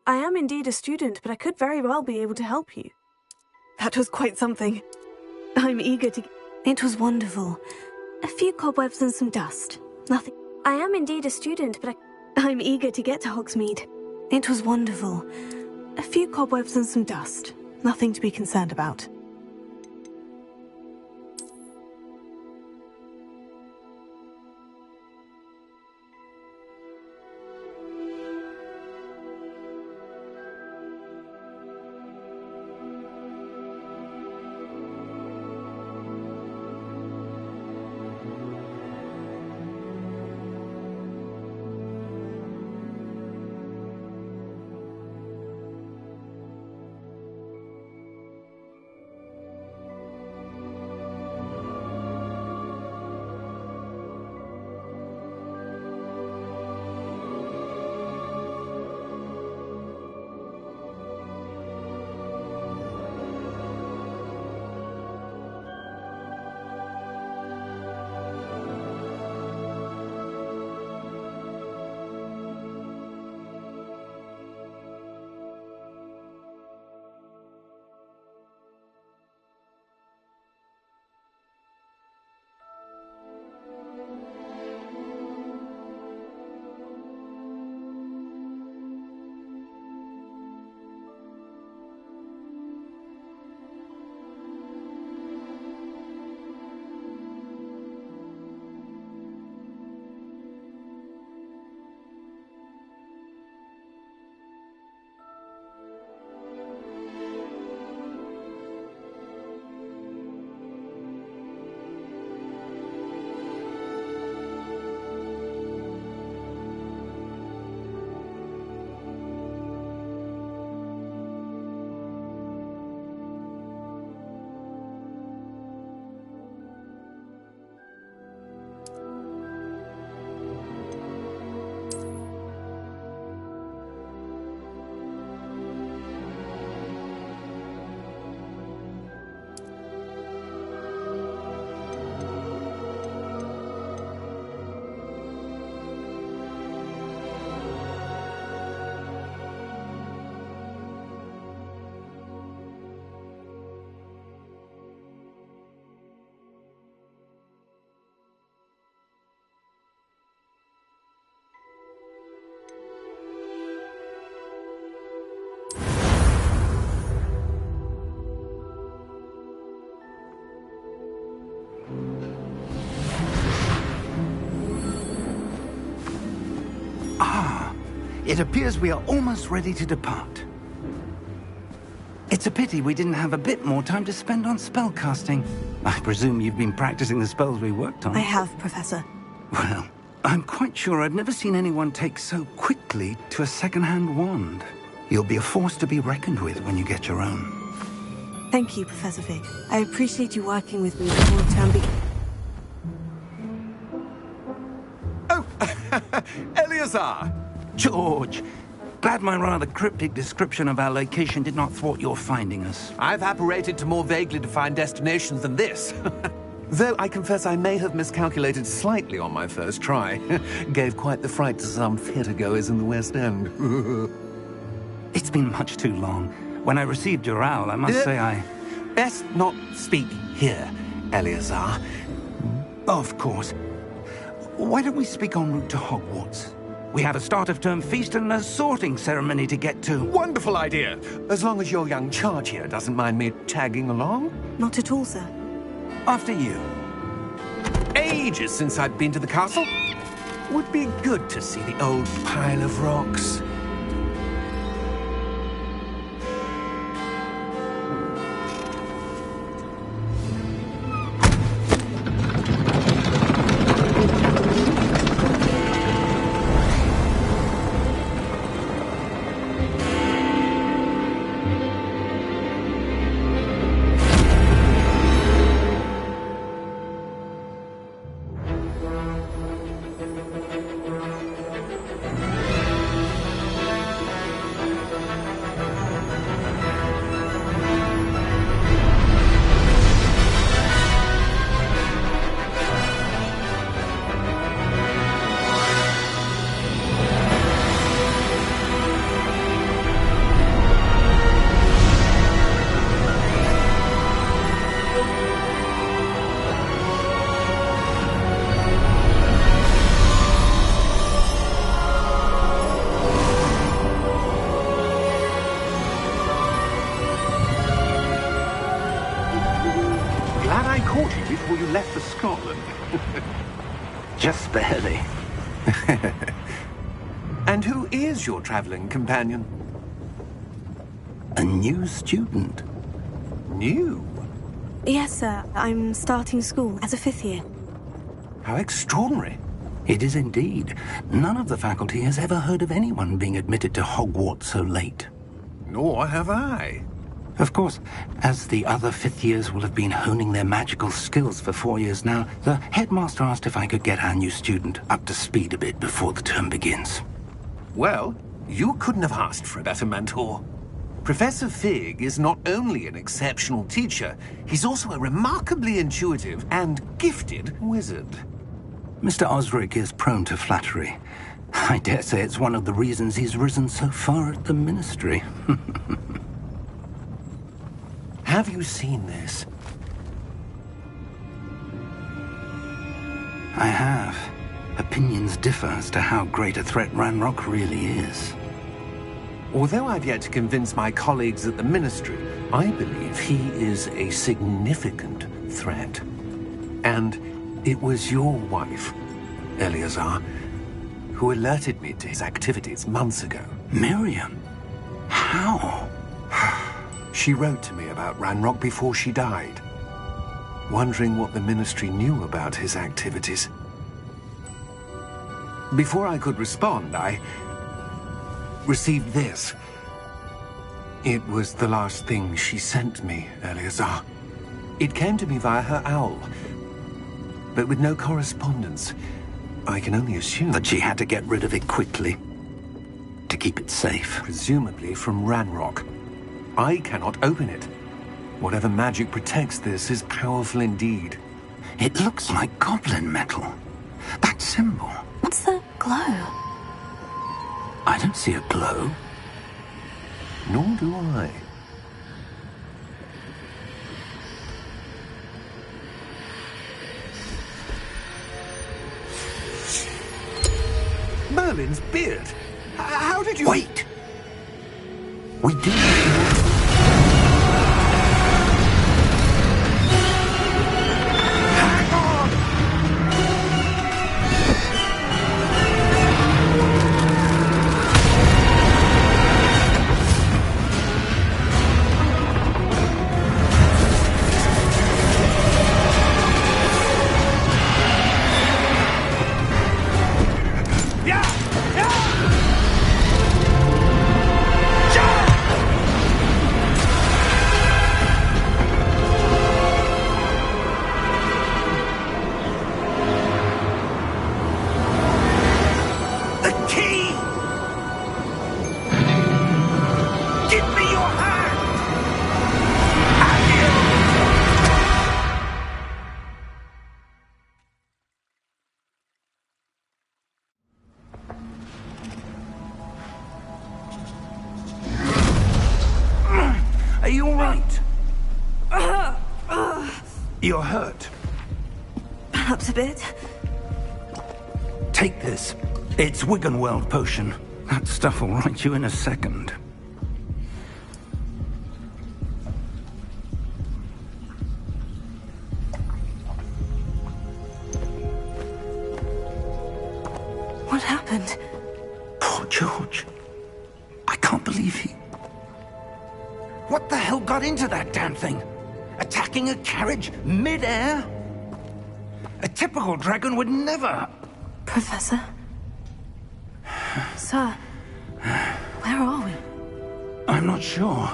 I am indeed a student, but I could very well be able to help you. That was quite something. I'm eager to... It was wonderful. A few cobwebs and some dust. Nothing. I am indeed a student, but I'm eager to get to Hogsmeade. It was wonderful. A few cobwebs and some dust. Nothing to be concerned about. It appears we are almost ready to depart. It's a pity we didn't have a bit more time to spend on spellcasting. I presume you've been practicing the spells we worked on. I have, Professor. Well, I'm quite sure I've never seen anyone take so quickly to a second-hand wand. You'll be a force to be reckoned with when you get your own. Thank you, Professor Fig. I appreciate you working with me before term Oh, Eleazar! George! Glad my rather cryptic description of our location did not thwart your finding us. I've apparated to more vaguely defined destinations than this. Though I confess I may have miscalculated slightly on my first try. Gave quite the fright to some theatergoers in the West End. It's been much too long. When I received your owl, I must say I... Best not speak here, Eleazar. Of course. Why don't we speak en route to Hogwarts? We have a start-of-term feast and a sorting ceremony to get to. Wonderful idea! As long as your young charge here doesn't mind me tagging along. Not at all, sir. After you. Ages since I've been to the castle. Would be good to see the old pile of rocks. Just barely. And who is your traveling companion? A new student. New? Yes, sir. I'm starting school as a 5th year. How extraordinary. It is indeed. None of the faculty has ever heard of anyone being admitted to Hogwarts so late. Nor have I. Of course, as the other 5th years will have been honing their magical skills for 4 years now, the headmaster asked if I could get our new student up to speed a bit before the term begins. Well, you couldn't have asked for a better mentor. Professor Fig is not only an exceptional teacher, he's also a remarkably intuitive and gifted wizard. Mr. Osric is prone to flattery. I dare say it's one of the reasons he's risen so far at the Ministry. Have you seen this? I have. Opinions differ as to how great a threat Ranrock really is. Although I've yet to convince my colleagues at the Ministry, I believe he is a significant threat. And it was your wife, Eleazar, who alerted me to his activities months ago. Miriam? How? She wrote to me about Ranrock before she died, wondering what the Ministry knew about his activities. Before I could respond, I received this. It was the last thing she sent me, Eleazar. It came to me via her owl, but with no correspondence. I can only assume That she had to get rid of it quickly, to keep it safe. presumably from Ranrock. I cannot open it. Whatever magic protects this is powerful indeed. It looks like goblin metal. That symbol. What's the glow? I don't see a glow. Nor do I. Merlin's beard. How did you... Wait! We do... Hang on! Are you all right? You're hurt. Perhaps a bit. Take this. It's Wiggenweld potion. That stuff will right you in a second. What happened? Poor George. I can't believe he... What the hell got into that damn thing? Attacking a carriage mid-air? A typical dragon would never... Professor? Sir, where are we? I'm not sure.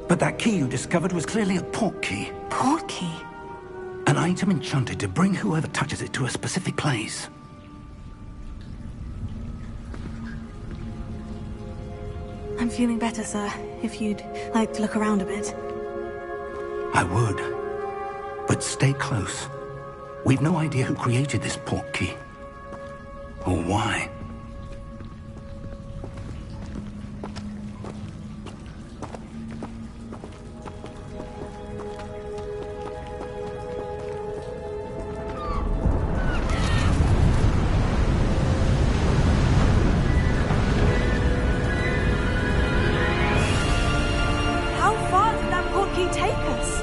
But that key you discovered was clearly a port key. Port key? An item enchanted to bring whoever touches it to a specific place. I'm feeling better, sir. If you'd like to look around a bit. I would. But stay close. We've no idea who created this port key. Or why. How far did that port key take us?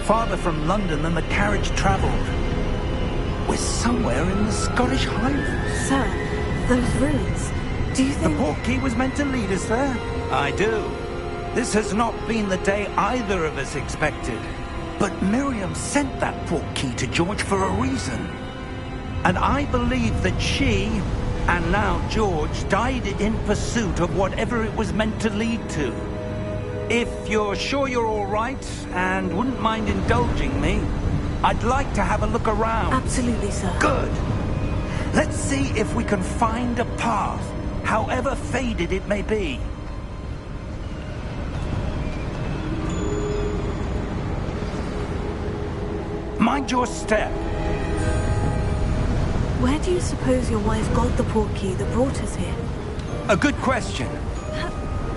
Farther from London than the carriage traveled. We're somewhere in the Scottish Highlands. Sir, those ruins. Do you The think... portkey was meant to lead us there? I do. This has not been the day either of us expected. But Miriam sent that portkey to George for a reason. And I believe that she, and now George, died in pursuit of whatever it was meant to lead to. If you're sure you're all right, and wouldn't mind indulging me, I'd like to have a look around. Absolutely, sir. Good. Let's see if we can find a path, however faded it may be. Mind your step. Where do you suppose your wife got the portkey that brought us here? A good question.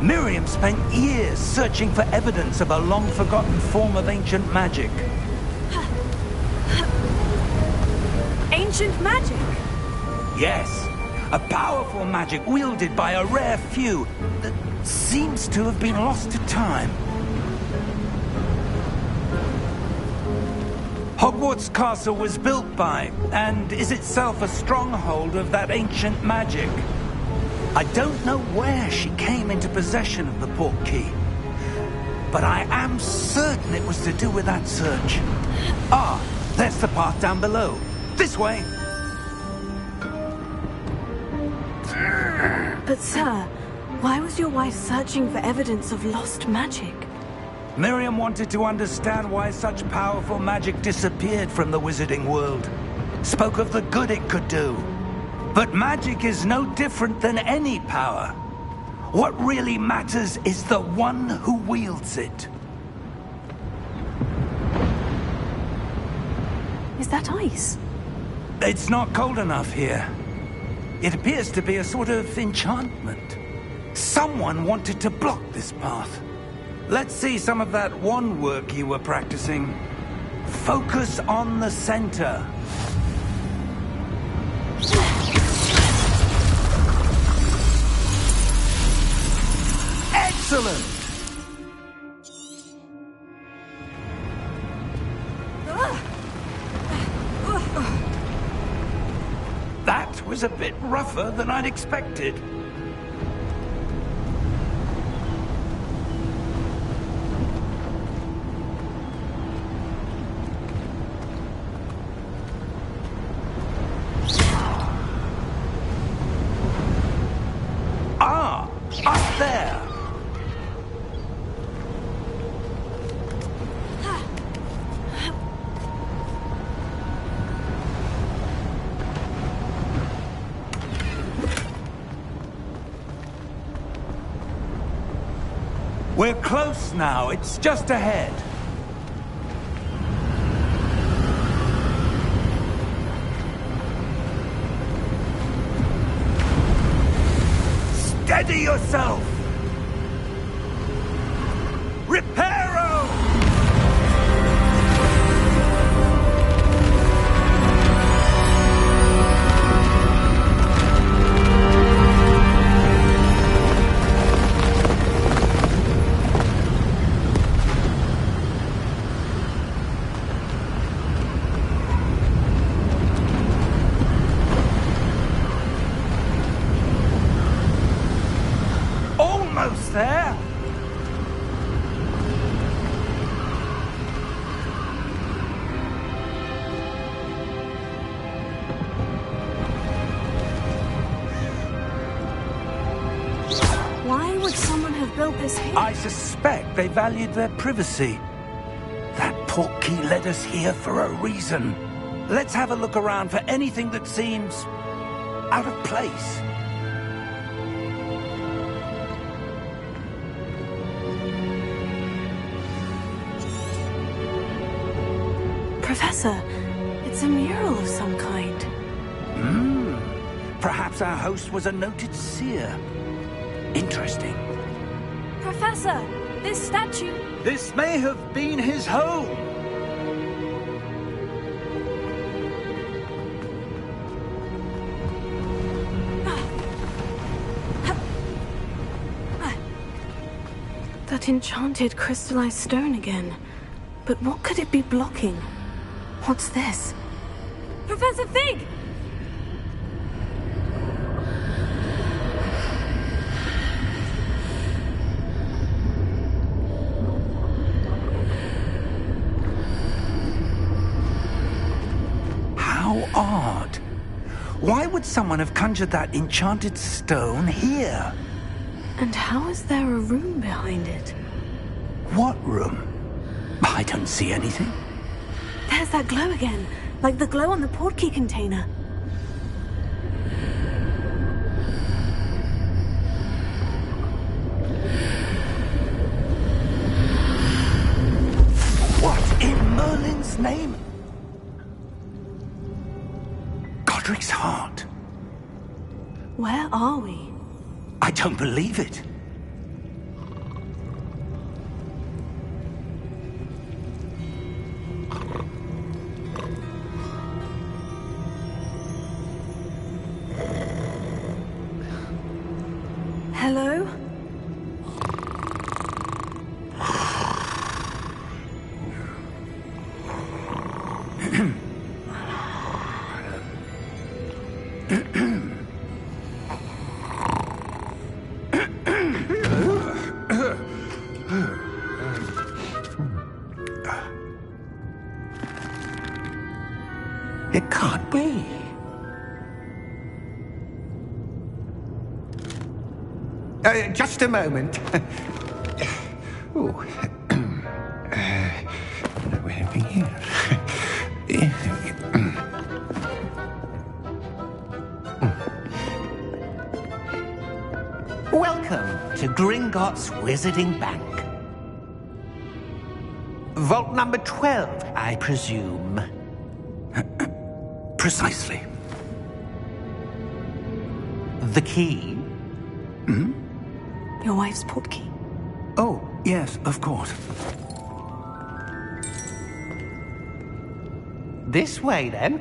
Miriam spent years searching for evidence of a long-forgotten form of ancient magic. Ancient magic? Yes, a powerful magic wielded by a rare few that seems to have been lost to time. Hogwarts Castle was built by, and is itself a stronghold of that ancient magic. I don't know where she came into possession of the portkey, but I am certain it was to do with that search. Ah, there's the path down below. This way! But sir, why was your wife searching for evidence of lost magic? Miriam wanted to understand why such powerful magic disappeared from the wizarding world. Spoke of the good it could do. But magic is no different than any power. What really matters is the one who wields it. Is that ice? It's not cold enough here. It appears to be a sort of enchantment. Someone wanted to block this path. Let's see some of that wand work you were practicing. Focus on the center. Excellent! That was a bit rougher than I'd expected. Ah, up there! We're close now. It's just ahead. Steady yourself! Reparo! Almost there. Why would someone have built this here? I suspect they valued their privacy. That portkey led us here for a reason. Let's have a look around for anything that seems out of place. Professor, it's a mural of some kind. Perhaps our host was a noted seer. Interesting. Professor, this statue... This may have been his home. That enchanted crystallized stone again. But what could it be blocking? What's this? Professor Fig! How odd. Why would someone have conjured that enchanted stone here? And how is there a room behind it? What room? I don't see anything. There's that glow again, like the glow on the portkey container. What in Merlin's name? Godric's heart. Where are we? I don't believe it. Hello? It can't be. Just a moment. Oh. Anything here? Welcome to Gringotts Wizarding Bank. Vault number 12, I presume. Precisely. The key? Your wife's portkey. Oh, yes, of course. This way, then.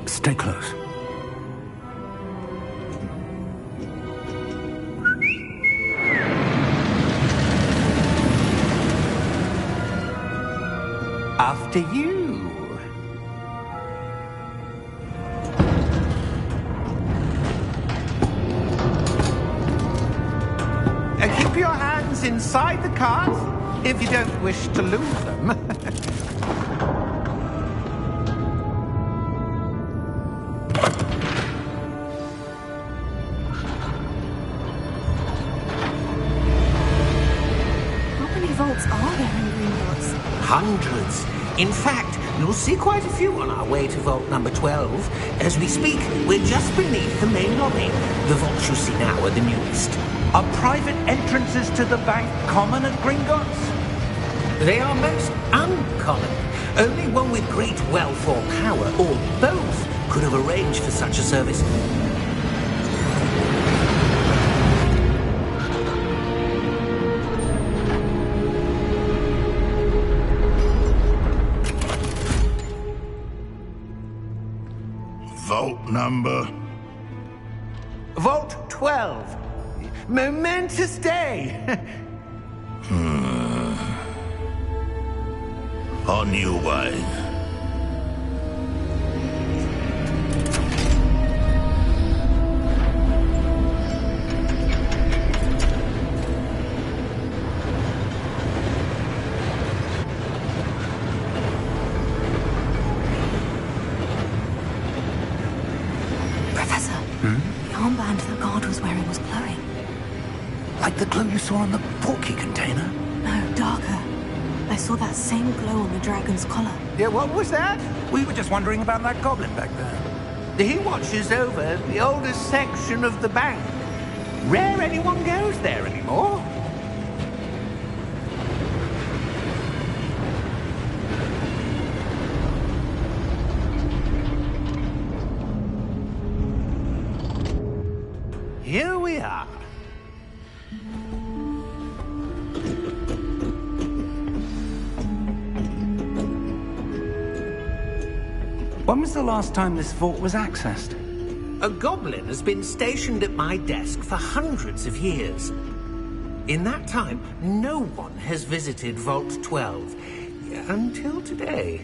Stay close. After you. Keep your hands inside the cart if you don't wish to lose them. How many vaults are there in Gringotts? Hundreds. In fact, you'll see quite a few on our way to vault number 12. As we speak, we're just beneath the main lobby. The vaults you see now are the newest. Are private entrances to the bank common at Gringotts? They are most uncommon. Only one with great wealth or power, or both, could have arranged for such a service. Vault number? Vault 12. Momentous day. On your way. Professor, the armband the guard was wearing was glowing. Like the glow you saw on the portkey container? No, darker. I saw that same glow on the dragon's collar. Yeah, what was that? We were just wondering about that goblin back there. He watches over the oldest section of the bank. Rare anyone goes there anymore. Here we are. When was the last time this vault was accessed? A goblin has been stationed at my desk for hundreds of years. In that time, no one has visited Vault 12. until today.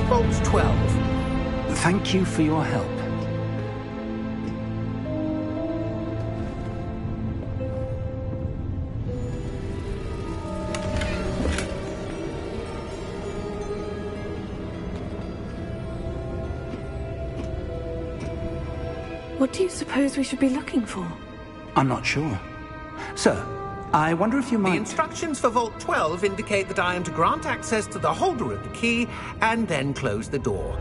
Vault 12. Thank you for your help. What do you suppose we should be looking for? I'm not sure. Sir, I wonder if you might... The instructions for Vault 12 indicate that I am to grant access to the holder of the key and then close the door.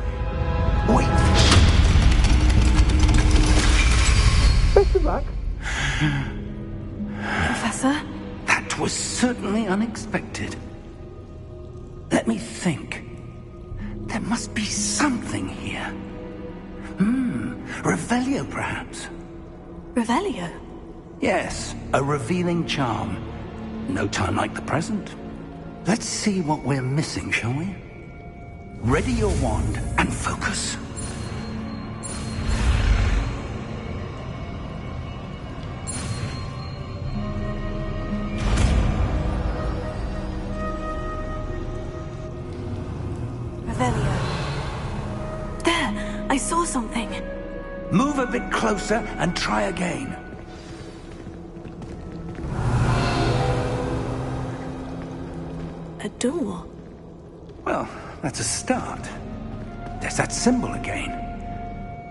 Wait! Best of luck. Professor? That was certainly unexpected. Let me think. There must be something here. Revelio, perhaps? Revelio? Yes, a revealing charm. No time like the present. Let's see what we're missing, shall we? Ready your wand and focus. Revelio. There! I saw something. Move a bit closer and try again. A door. Well, that's a start. There's that symbol again.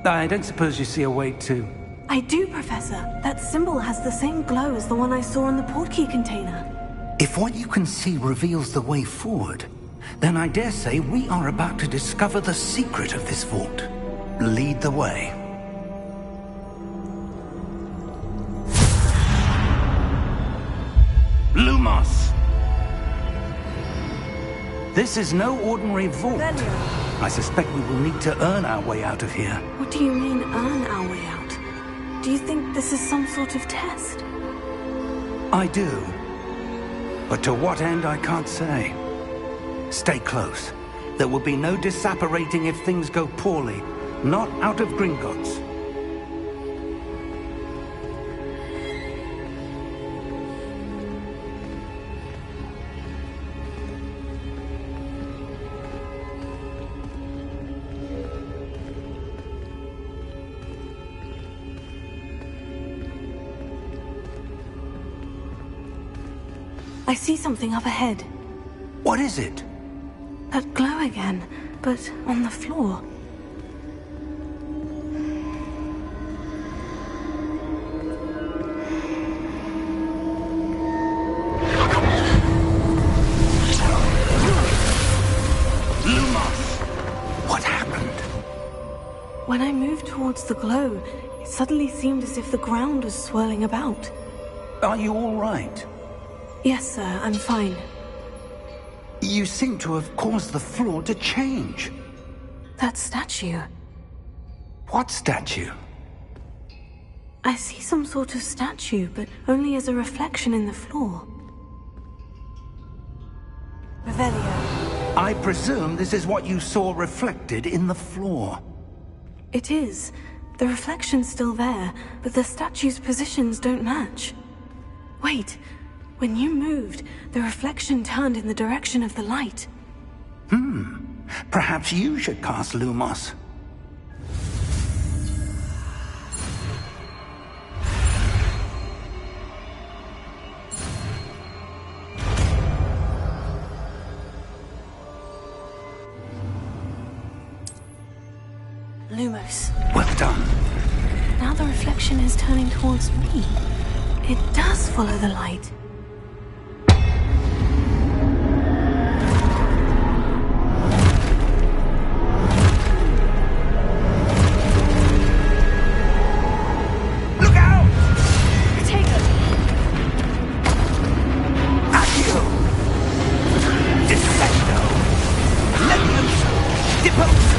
I don't suppose you see a way to... I do, Professor. That symbol has the same glow as the one I saw in the portkey container. If what you can see reveals the way forward, then I dare say we are about to discover the secret of this vault. Lead the way. Lumos! This is no ordinary vault. Revelio. I suspect we will need to earn our way out of here. What do you mean, earn our way out? Do you think this is some sort of test? I do. But to what end, I can't say. Stay close. There will be no disapparating if things go poorly. Not out of Gringotts. I see something up ahead. What is it? That glow again, but on the floor. Lumos! What happened? When I moved towards the glow, it suddenly seemed as if the ground was swirling about. Are you all right? Yes, sir, I'm fine. You seem to have caused the floor to change. That statue. What statue? I see some sort of statue, but only as a reflection in the floor. Revelio. I presume this is what you saw reflected in the floor. It is. The reflection's still there, but the statue's positions don't match. Wait. When you moved, the reflection turned in the direction of the light. Perhaps you should cast Lumos. Lumos. Well done. Now the reflection is turning towards me. It does follow the light. Depose!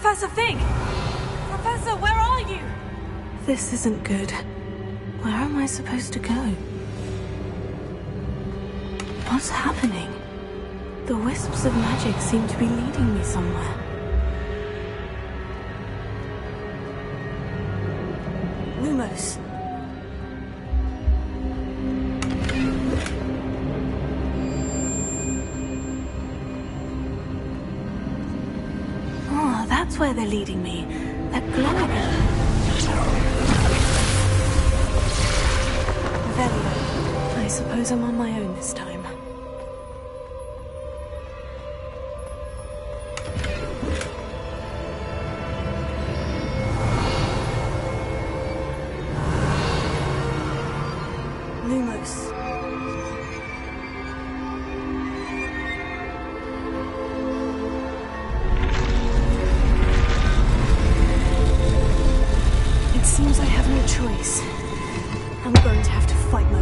Professor Fig! Professor, where are you? This isn't good. Where am I supposed to go? What's happening? The wisps of magic seem to be leading me somewhere. Lumos. Oh, that's where they're leading me. That glowing. Revelio. I suppose I'm on my own this time. Lumos. It seems I have no choice. I'm going to have to fight my...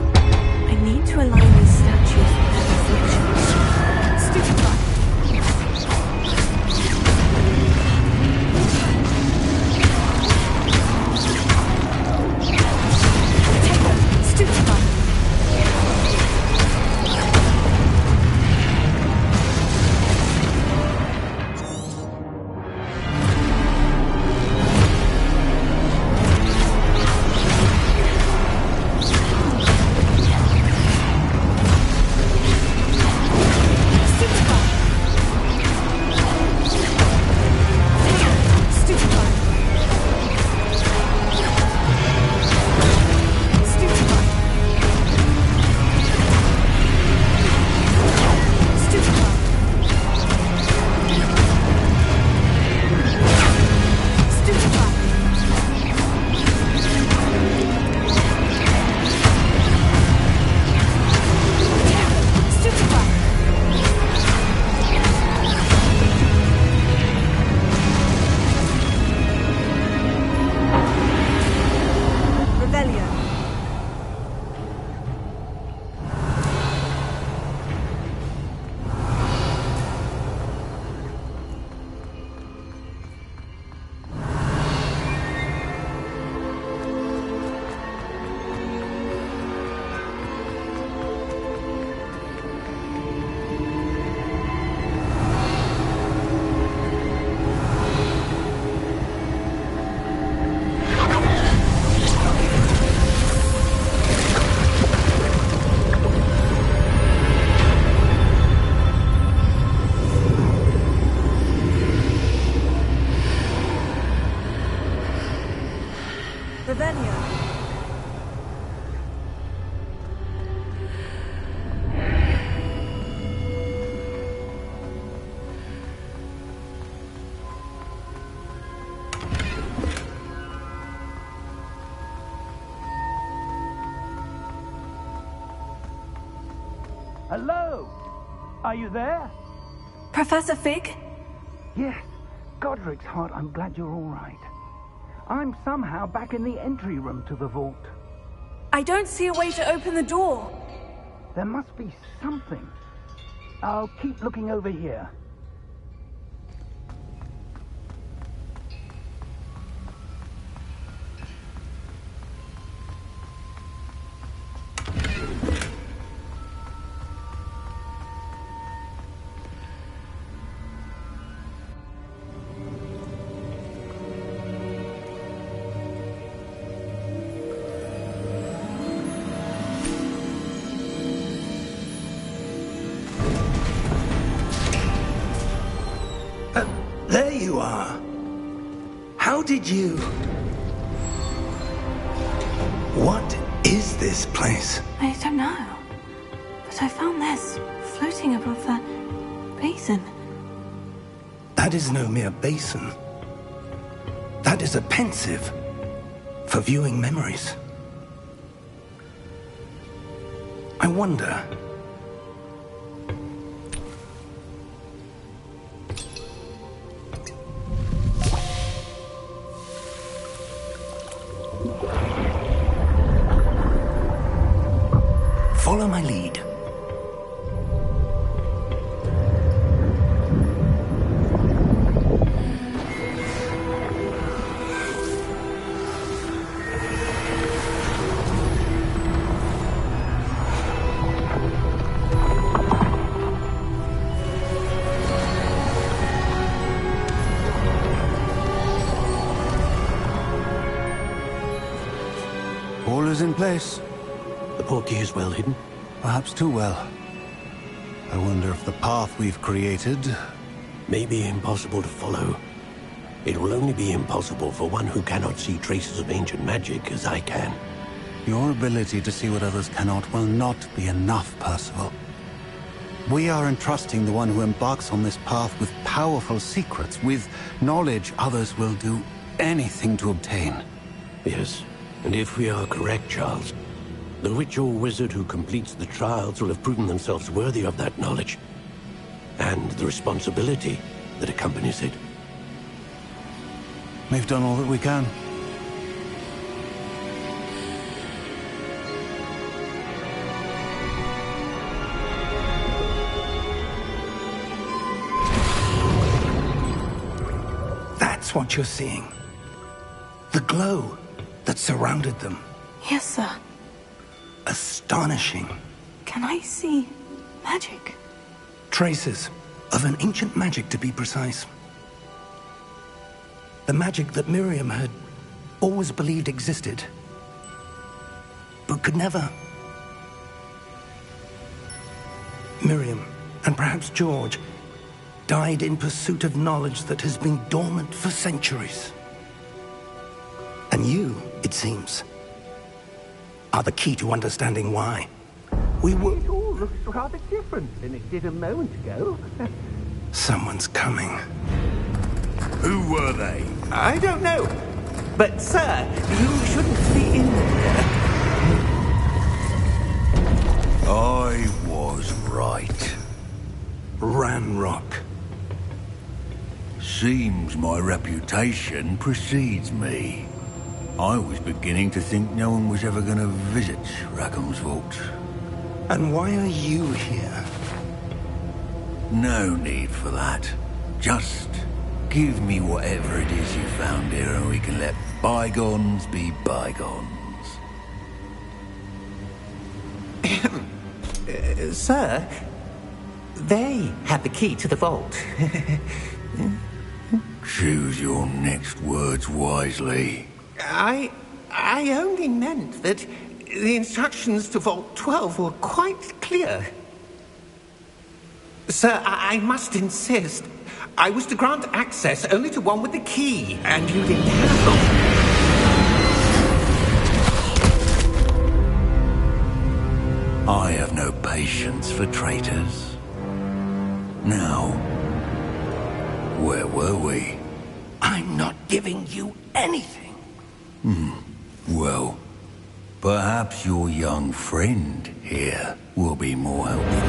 I need to align these statues with their reflections. Stupefy. Hello? Are you there? Professor Fig? Yes. Godric's heart, I'm glad you're all right. I'm somehow back in the entry room to the vault. I don't see a way to open the door. There must be something. I'll keep looking over here. There you are. How did you... What is this place? I don't know. But I found this floating above that basin. That is no mere basin. That is a pensive for viewing memories. I wonder... Follow my lead. is in place. The portkey is well hidden? Perhaps too well. I wonder if the path we've created... may be impossible to follow. It will only be impossible for one who cannot see traces of ancient magic as I can. Your ability to see what others cannot will not be enough, Percival. We are entrusting the one who embarks on this path with powerful secrets, with knowledge others will do anything to obtain. Yes, and if we are correct, Charles, the witch or wizard who completes the trials will have proven themselves worthy of that knowledge, and the responsibility that accompanies it. We've done all that we can. That's what you're seeing. The glow that surrounded them. Yes, sir. Astonishing. Can I see magic? Traces of an ancient magic, to be precise. The magic that Miriam had always believed existed, but could never. Miriam, and perhaps George, died in pursuit of knowledge that has been dormant for centuries. And you, it seems, are the key to understanding why. It all looks rather different than it did a moment ago. Someone's coming. Who were they? I don't know. But, sir, you shouldn't be in here. I was right. Ranrock. Seems my reputation precedes me. I was beginning to think no one was ever going to visit Rackham's vault. And why are you here? No need for that. Just give me whatever it is you found here and we can let bygones be bygones. Sir, they had the key to the vault. Choose your next words wisely. I only meant that the instructions to Vault 12 were quite clear. Sir, I must insist. I was to grant access only to one with the key, and you didn't have them. I have no patience for traitors. Now, where were we? I'm not giving you anything. Well, perhaps your young friend here will be more helpful.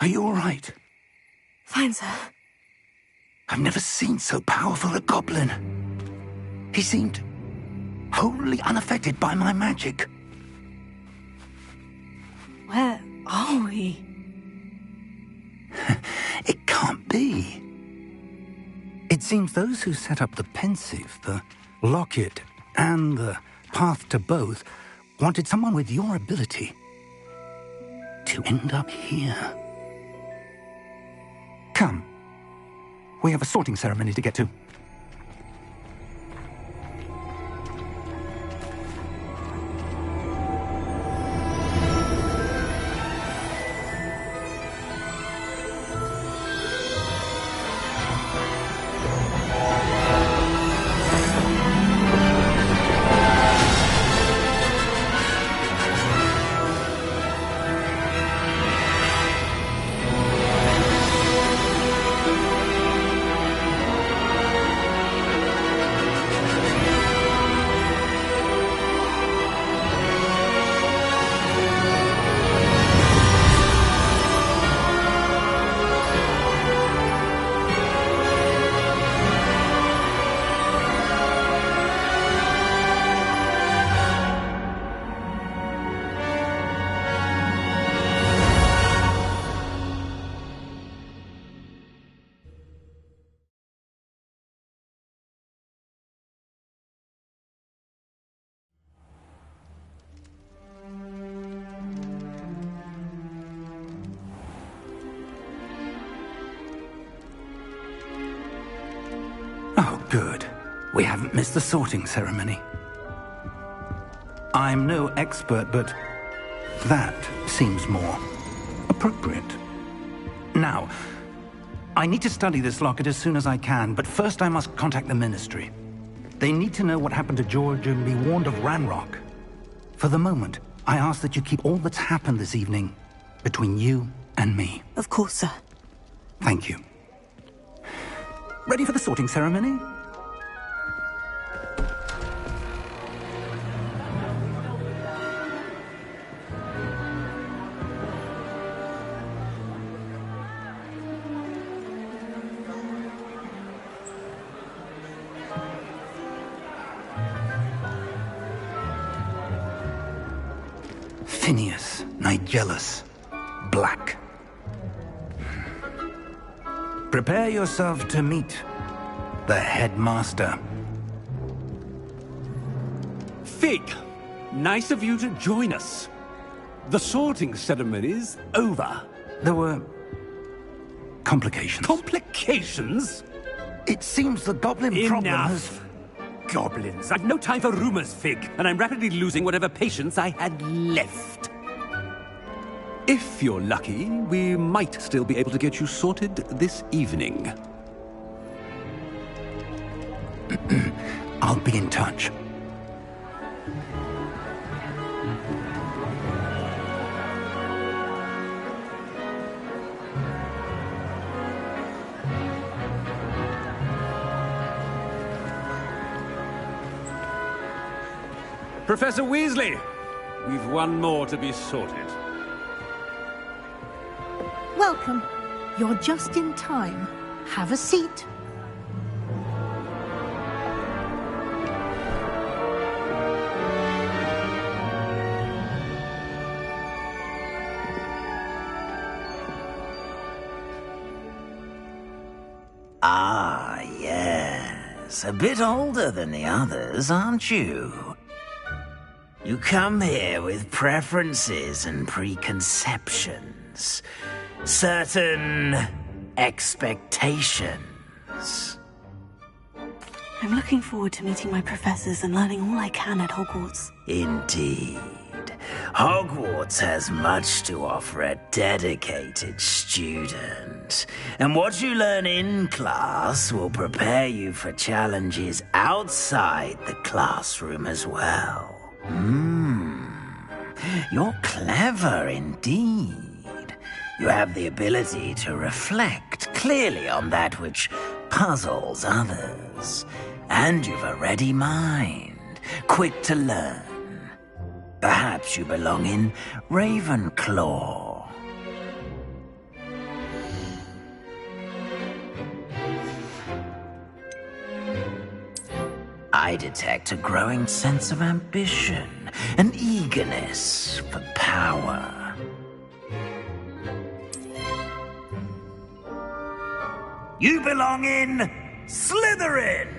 Are you all right? Fine, sir. I've never seen so powerful a goblin. He seemed wholly unaffected by my magic. Where are we? It can't be. It seems those who set up the pensive, the locket, and the path to both wanted someone with your ability to end up here. Come. We have a sorting ceremony to get to. Good. We haven't missed the sorting ceremony. I'm no expert, but that seems more appropriate. Now, I need to study this locket as soon as I can, but first I must contact the Ministry. They need to know what happened to George and be warned of Ranrock. For the moment, I ask that you keep all that's happened this evening between you and me. Of course, sir. Thank you. Ready for the sorting ceremony? Phineas, Nigellus, Black. Prepare yourself to meet the headmaster. Fig, nice of you to join us. The sorting ceremony's over. There were complications. Complications? It seems the goblin problem has... Enough! Goblins. I've no time for rumors, Fig, and I'm rapidly losing whatever patience I had left. If you're lucky, we might still be able to get you sorted this evening. I'll be in touch. Professor Weasley, we've one more to be sorted. Welcome. You're just in time. Have a seat. Ah, yes. A bit older than the others, aren't you? You come here with preferences and preconceptions. Certain expectations. I'm looking forward to meeting my professors and learning all I can at Hogwarts. Indeed. Hogwarts has much to offer a dedicated student. And what you learn in class will prepare you for challenges outside the classroom as well. You're clever indeed. You have the ability to reflect clearly on that which puzzles others. And you've a ready mind, quick to learn. Perhaps you belong in Ravenclaw. I detect a growing sense of ambition, an eagerness for power. You belong in Slytherin!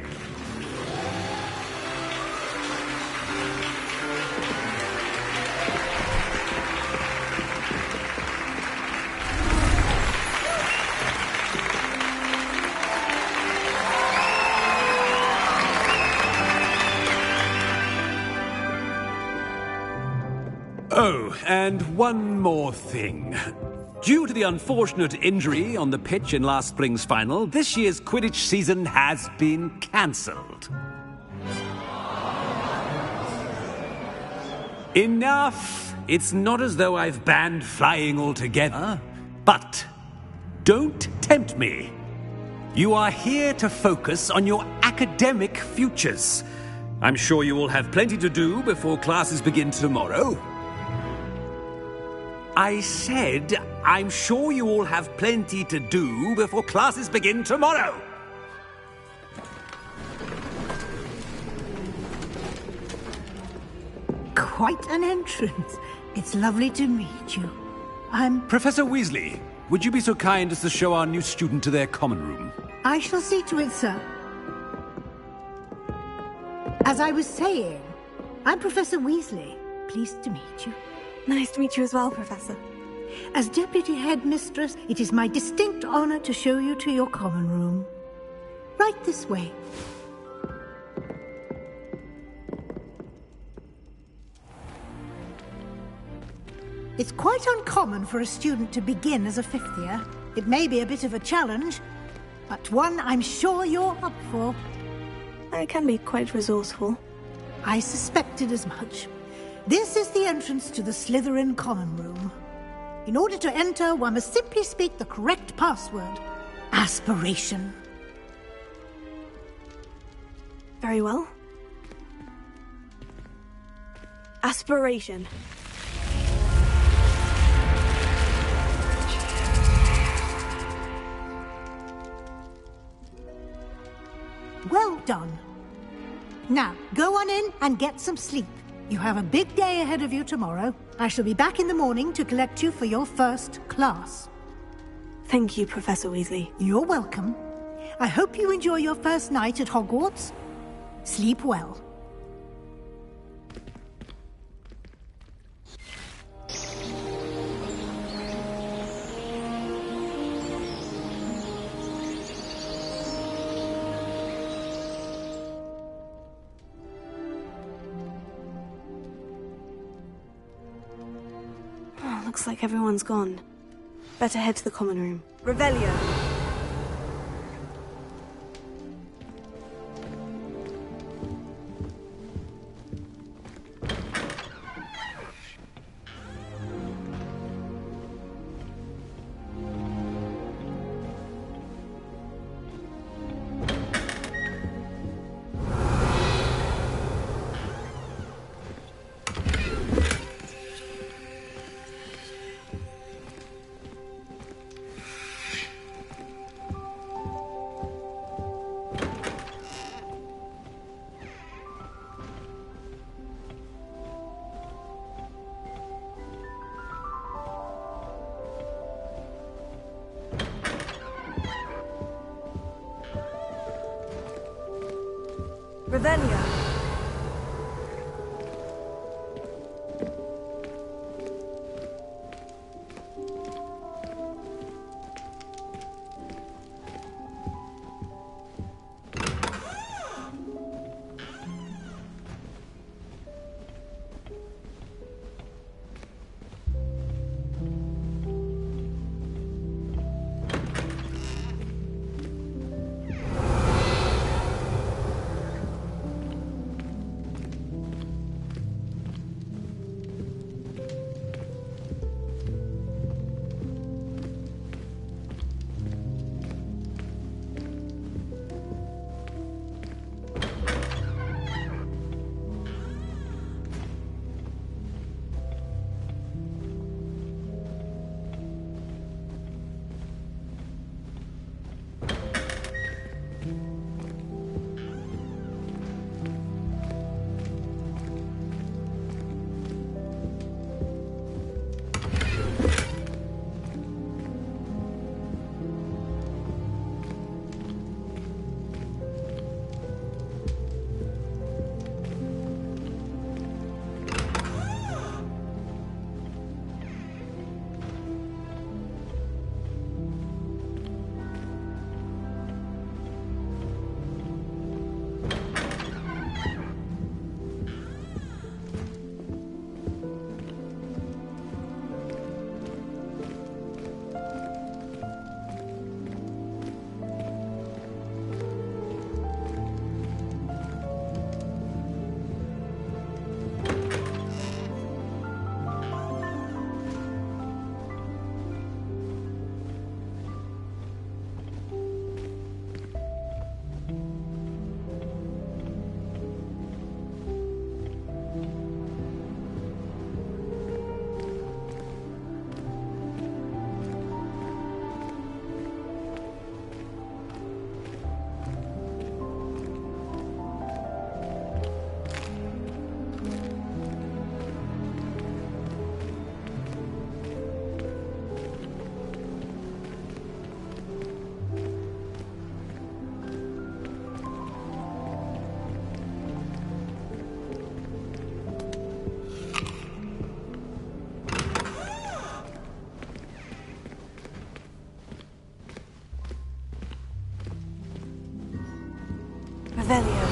Oh, and one more thing. Due to the unfortunate injury on the pitch in last spring's final, this year's Quidditch season has been cancelled. Enough! It's not as though I've banned flying altogether. But don't tempt me. You are here to focus on your academic futures. I'm sure you will have plenty to do before classes begin tomorrow. I said, I'm sure you all have plenty to do before classes begin tomorrow. Quite an entrance. It's lovely to meet you. I'm... Professor Weasley, would you be so kind as to show our new student to their common room? I shall see to it, sir. As I was saying, I'm Professor Weasley. Pleased to meet you. Nice to meet you as well, Professor. As Deputy Headmistress, it is my distinct honor to show you to your common room. Right this way. It's quite uncommon for a student to begin as a fifth year. It may be a bit of a challenge, but one I'm sure you're up for. I can be quite resourceful. I suspected as much. This is the entrance to the Slytherin common room. In order to enter, one must simply speak the correct password. Aspiration. Very well. Aspiration. Well done. Now, go on in and get some sleep. You have a big day ahead of you tomorrow. I shall be back in the morning to collect you for your first class. Thank you, Professor Weasley. You're welcome. I hope you enjoy your first night at Hogwarts. Sleep well. Looks like everyone's gone. Better head to the common room. Revelio! Revelio! Revelio.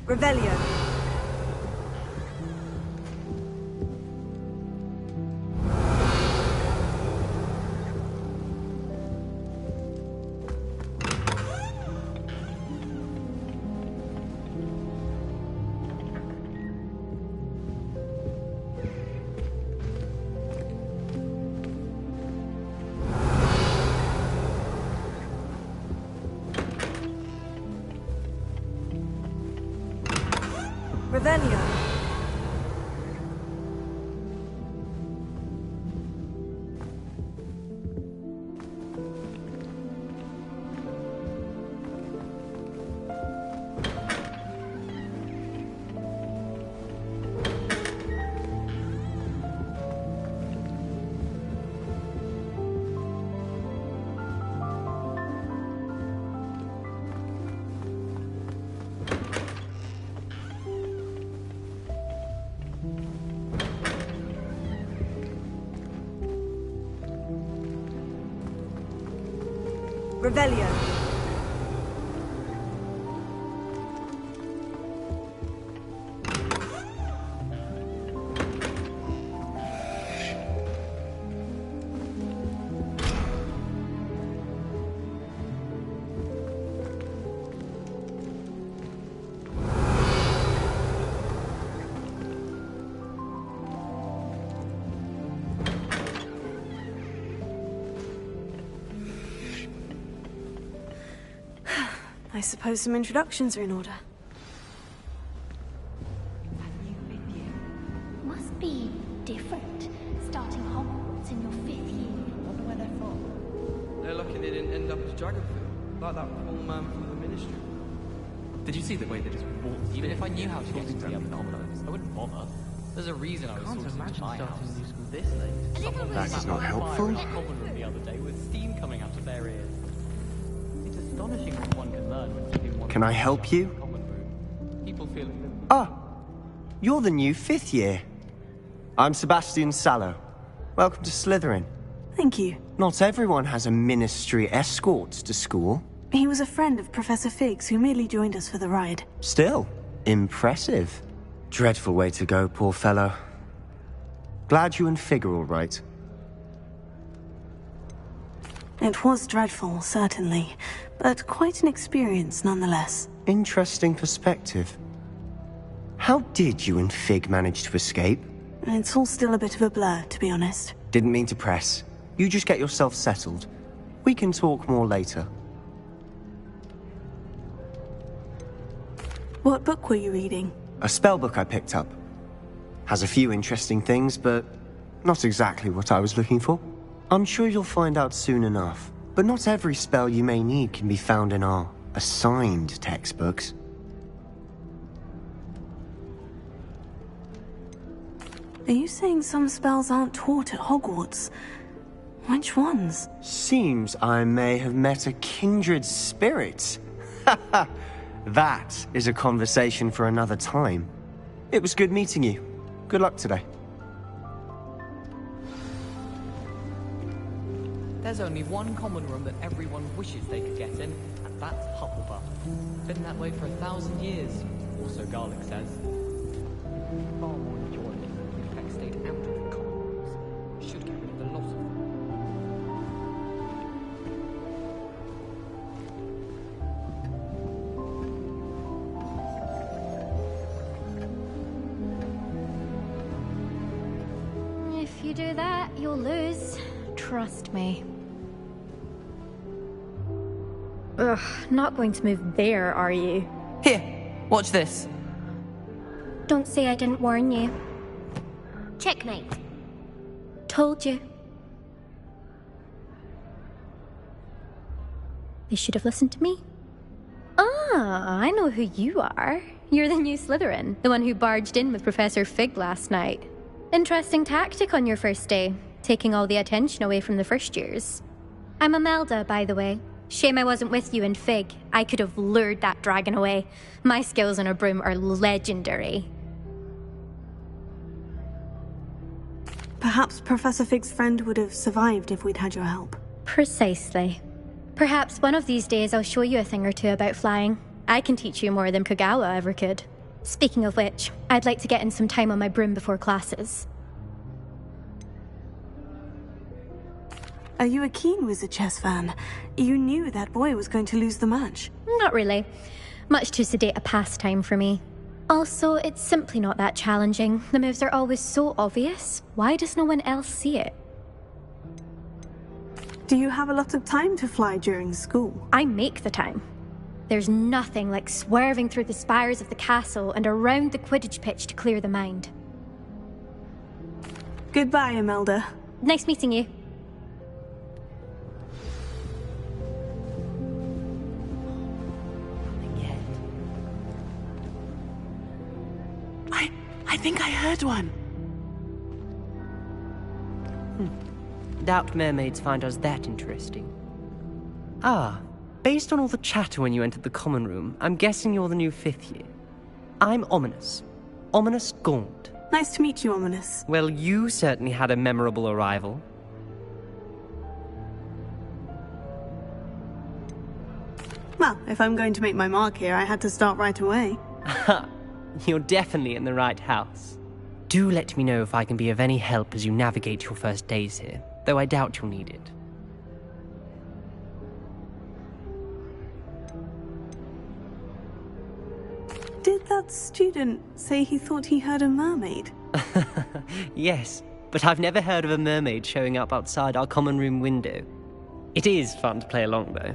Revelio. Revelio. Revelio. I suppose some introductions are in order. Must be different, starting Hogwarts in your 5th year. Wonder where they're from. They're lucky they didn't end up as Dragonfield, like that poor man from the Ministry. Did you see the way they just walked? Even if I knew how to get into the other dominoes, I wouldn't bother. There's a reason I was sorting into my house. This late. That's not helpful. The common room the other day with steam coming out of their ears. It's astonishing what one can learn when keeping one. Can I help you? Common room. People feeling. Ah, you're the new 5th year. I'm Sebastian Sallow. Welcome to Slytherin. Thank you. Not everyone has a ministry escort to school. He was a friend of Professor Fig's who merely joined us for the ride. Still, impressive. Dreadful way to go, poor fellow. Glad you and Fig are all right. It was dreadful, certainly, but quite an experience nonetheless. Interesting perspective. How did you and Fig manage to escape? It's all still a bit of a blur, to be honest. Didn't mean to press. You just get yourself settled. We can talk more later. What book were you reading? A spellbook I picked up. Has a few interesting things, but not exactly what I was looking for. I'm sure you'll find out soon enough. But not every spell you may need can be found in our assigned textbooks. Are you saying some spells aren't taught at Hogwarts? Which ones? Seems I may have met a kindred spirit. That is a conversation for another time. It was good meeting you. Good luck today. There's only one common room that everyone wishes they could get in, and that's Hufflepuff. Been that way for 1,000 years, or so Garlic says. Far more enjoyable if Peck stayed out of the common rooms. Should get rid of the lot of them. If you do that, you'll lose. Trust me. Ugh, not going to move there, are you? Here, watch this. Don't say I didn't warn you. Checkmate. Told you. They should have listened to me. Ah, I know who you are. You're the new Slytherin, the one who barged in with Professor Fig last night. Interesting tactic on your first day, taking all the attention away from the first years. I'm Imelda, by the way. Shame I wasn't with you and Fig. I could have lured that dragon away. My skills on a broom are legendary. Perhaps Professor Fig's friend would have survived if we'd had your help. Precisely. Perhaps one of these days I'll show you a thing or two about flying. I can teach you more than Kogawa ever could. Speaking of which, I'd like to get in some time on my broom before classes. Are you a keen wizard chess fan? You knew that boy was going to lose the match. Not really. Much too sedate a pastime for me. Also, it's simply not that challenging. The moves are always so obvious. Why does no one else see it? Do you have a lot of time to fly during school? I make the time. There's nothing like swerving through the spires of the castle and around the Quidditch pitch to clear the mind. Goodbye, Imelda. Nice meeting you. I think I heard one. Doubt mermaids find us that interesting. Ah, based on all the chatter when you entered the common room, I'm guessing you're the new 5th year. I'm Ominous. Ominous Gaunt. Nice to meet you, Ominous. Well, you certainly had a memorable arrival. Well, if I'm going to make my mark here, I had to start right away. Ha! You're definitely in the right house. Do let me know if I can be of any help as you navigate your first days here, though I doubt you'll need it. Did that student say he thought he heard a mermaid? Yes, but I've never heard of a mermaid showing up outside our common room window. It is fun to play along, though.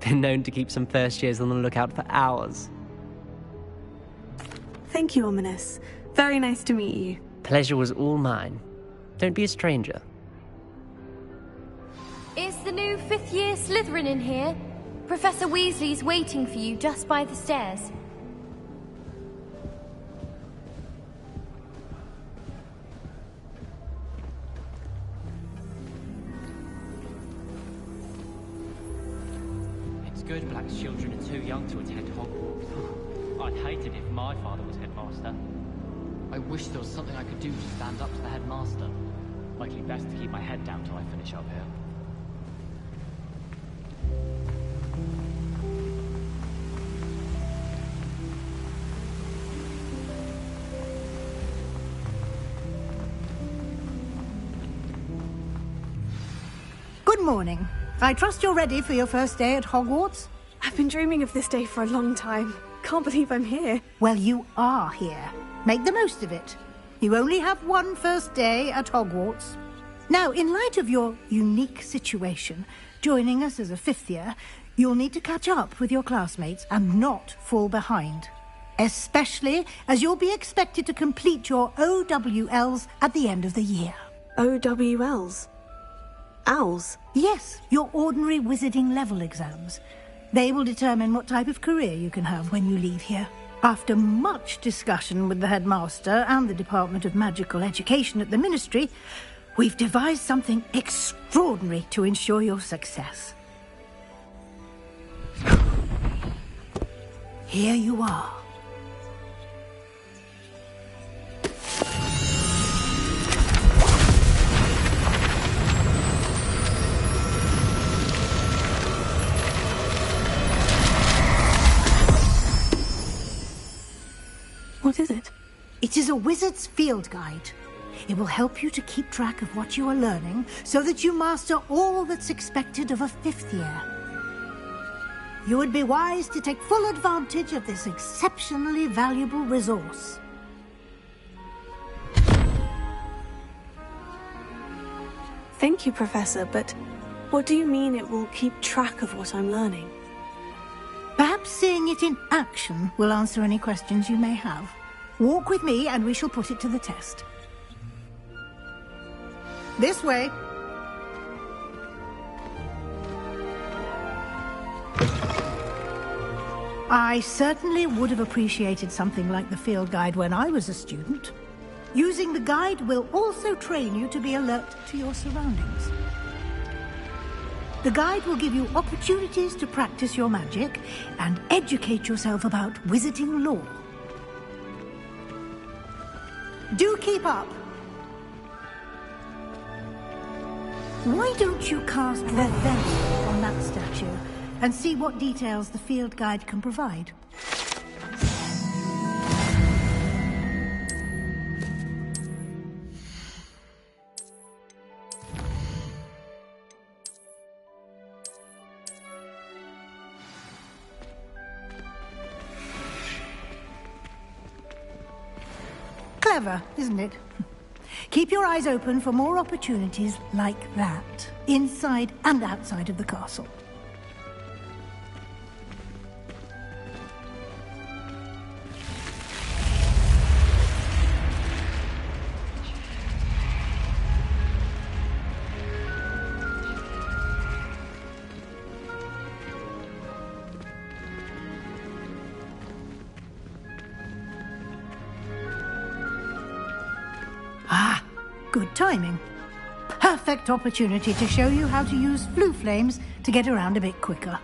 Been known to keep some first years on the lookout for hours. Thank you, Ominous. Very nice to meet you. Pleasure was all mine. Don't be a stranger. Is the new 5th year Slytherin in here? Professor Weasley's waiting for you just by the stairs. It's good black children are too young to attend Hogwarts. I'd hate it if my father was headmaster. I wish there was something I could do to stand up to the headmaster. Likely best to keep my head down till I finish up here. Good morning. I trust you're ready for your first day at Hogwarts? I've been dreaming of this day for a long time. Can't believe I'm here. Well, you are here. Make the most of it. You only have one first day at Hogwarts. Now, in light of your unique situation, joining us as a 5th year, you'll need to catch up with your classmates and not fall behind. Especially as you'll be expected to complete your OWLs at the end of the year. OWLs? Owls? Yes, your ordinary wizarding level exams. They will determine what type of career you can have when you leave here. After much discussion with the headmaster and the Department of Magical Education at the Ministry, we've devised something extraordinary to ensure your success. Here you are. What is it? It is a wizard's field guide. It will help you to keep track of what you are learning so that you master all that's expected of a 5th year. You would be wise to take full advantage of this exceptionally valuable resource. Thank you, Professor, but what do you mean it will keep track of what I'm learning? Perhaps seeing it in action will answer any questions you may have. Walk with me and we shall put it to the test. This way. I certainly would have appreciated something like the field guide when I was a student. Using the guide will also train you to be alert to your surroundings. The guide will give you opportunities to practice your magic and educate yourself about wizarding lore. Do keep up. Why don't you cast Revelio on that statue and see what details the field guide can provide? Clever, isn't it? Keep your eyes open for more opportunities like that, inside and outside of the castle. Ah, good timing. Perfect opportunity to show you how to use flue flames to get around a bit quicker.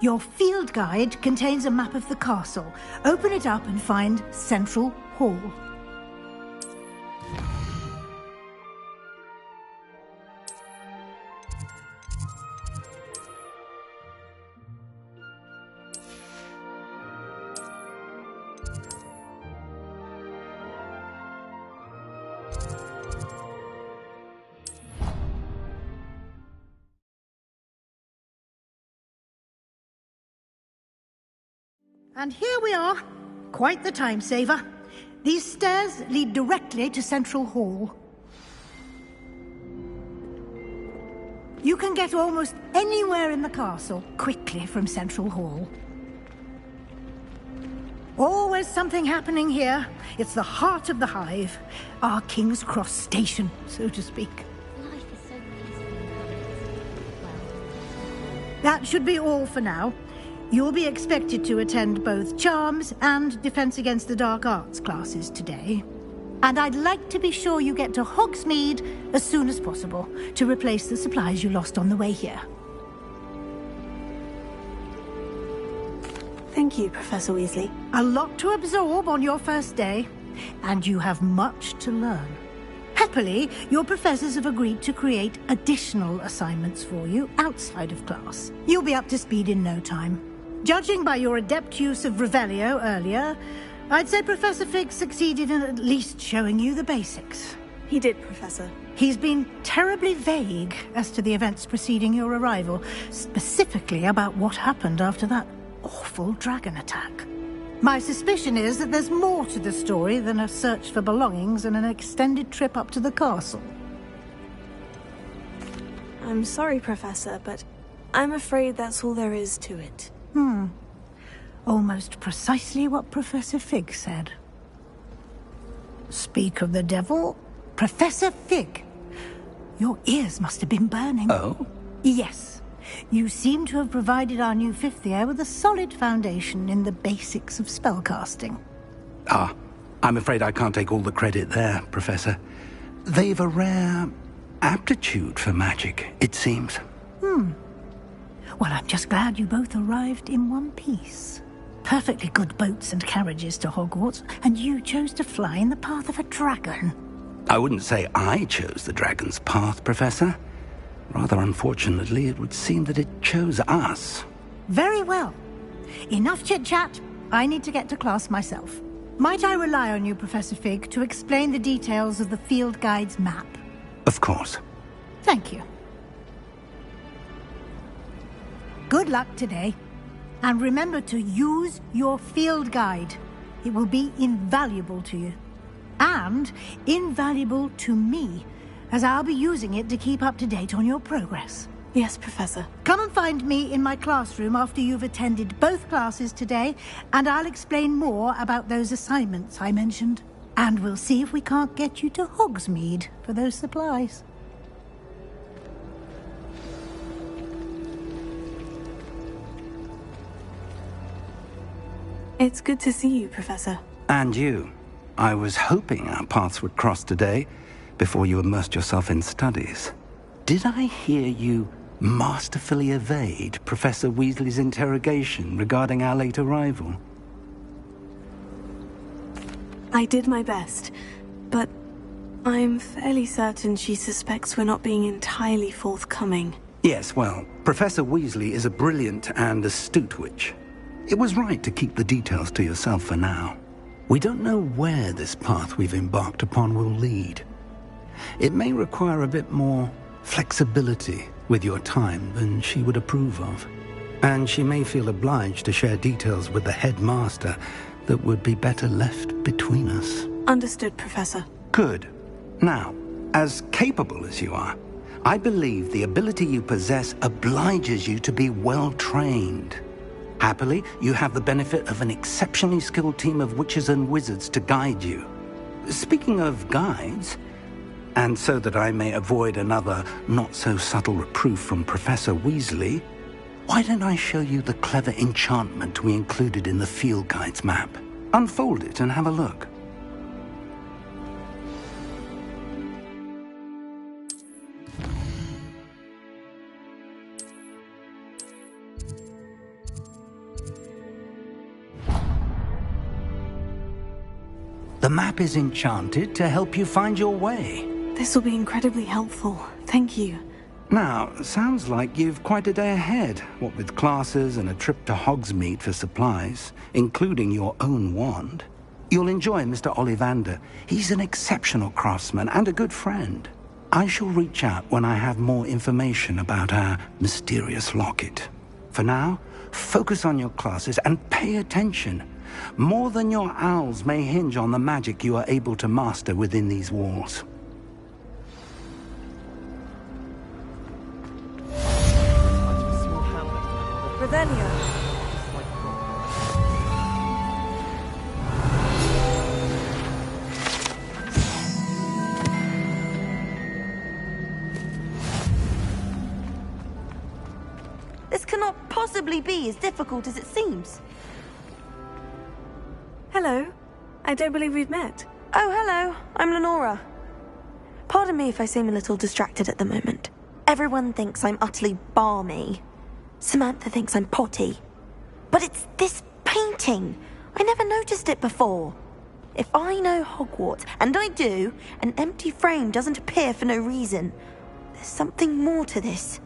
Your field guide contains a map of the castle. Open it up and find Central Hall. And here we are. Quite the time saver. These stairs lead directly to Central Hall. You can get almost anywhere in the castle quickly from Central Hall. Always something happening here. It's the heart of the hive. Our King's Cross station, so to speak. Life is so easy. That should be all for now. You'll be expected to attend both Charms and Defense Against the Dark Arts classes today. And I'd like to be sure you get to Hogsmeade as soon as possible to replace the supplies you lost on the way here. Thank you, Professor Weasley. A lot to absorb on your first day, and you have much to learn. Happily, your professors have agreed to create additional assignments for you outside of class. You'll be up to speed in no time. Judging by your adept use of Revelio earlier, I'd say Professor Fig succeeded in at least showing you the basics. He did, Professor. He's been terribly vague as to the events preceding your arrival, specifically about what happened after that awful dragon attack. My suspicion is that there's more to the story than a search for belongings and an extended trip up to the castle. I'm sorry, Professor, but I'm afraid that's all there is to it. Almost precisely what Professor Fig said. Speak of the devil, Professor Fig. Your ears must have been burning. Oh? Yes. You seem to have provided our new fifth year with a solid foundation in the basics of spellcasting. Ah, I'm afraid I can't take all the credit there, Professor. They've a rare aptitude for magic, it seems. Well, I'm just glad you both arrived in one piece. Perfectly good boats and carriages to Hogwarts, and you chose to fly in the path of a dragon. I wouldn't say I chose the dragon's path, Professor. Rather unfortunately, it would seem that it chose us. Very well. Enough chit-chat. I need to get to class myself. Might I rely on you, Professor Fig, to explain the details of the field guide's map? Of course. Thank you. Good luck today. And remember to use your field guide. It will be invaluable to you. And invaluable to me, as I'll be using it to keep up to date on your progress. Yes, Professor. Come and find me in my classroom after you've attended both classes today, and I'll explain more about those assignments I mentioned. And we'll see if we can't get you to Hogsmeade for those supplies. It's good to see you, Professor. And you. I was hoping our paths would cross today, before you immersed yourself in studies. Did I hear you masterfully evade Professor Weasley's interrogation regarding our late arrival? I did my best, but I'm fairly certain she suspects we're not being entirely forthcoming. Yes, well, Professor Weasley is a brilliant and astute witch. It was right to keep the details to yourself for now. We don't know where this path we've embarked upon will lead. It may require a bit more flexibility with your time than she would approve of. And she may feel obliged to share details with the headmaster that would be better left between us. Understood, Professor. Good. Now, as capable as you are, I believe the ability you possess obliges you to be well trained. Happily, you have the benefit of an exceptionally skilled team of witches and wizards to guide you. Speaking of guides, and so that I may avoid another not-so-subtle reproof from Professor Weasley, why don't I show you the clever enchantment we included in the field guide's map? Unfold it and have a look. The map is enchanted to help you find your way. This will be incredibly helpful. Thank you. Now, sounds like you've quite a day ahead, what with classes and a trip to Hogsmeade for supplies, including your own wand. You'll enjoy Mr. Ollivander. He's an exceptional craftsman and a good friend. I shall reach out when I have more information about our mysterious locket. For now, focus on your classes and pay attention. More than your owls may hinge on the magic you are able to master within these walls. Revelio. This cannot possibly be as difficult as it seems. Hello. I don't believe we've met. Oh, hello. I'm Lenora. Pardon me if I seem a little distracted at the moment. Everyone thinks I'm utterly balmy. Samantha thinks I'm potty. But it's this painting. I never noticed it before. If I know Hogwarts, and I do, an empty frame doesn't appear for no reason. There's something more to this.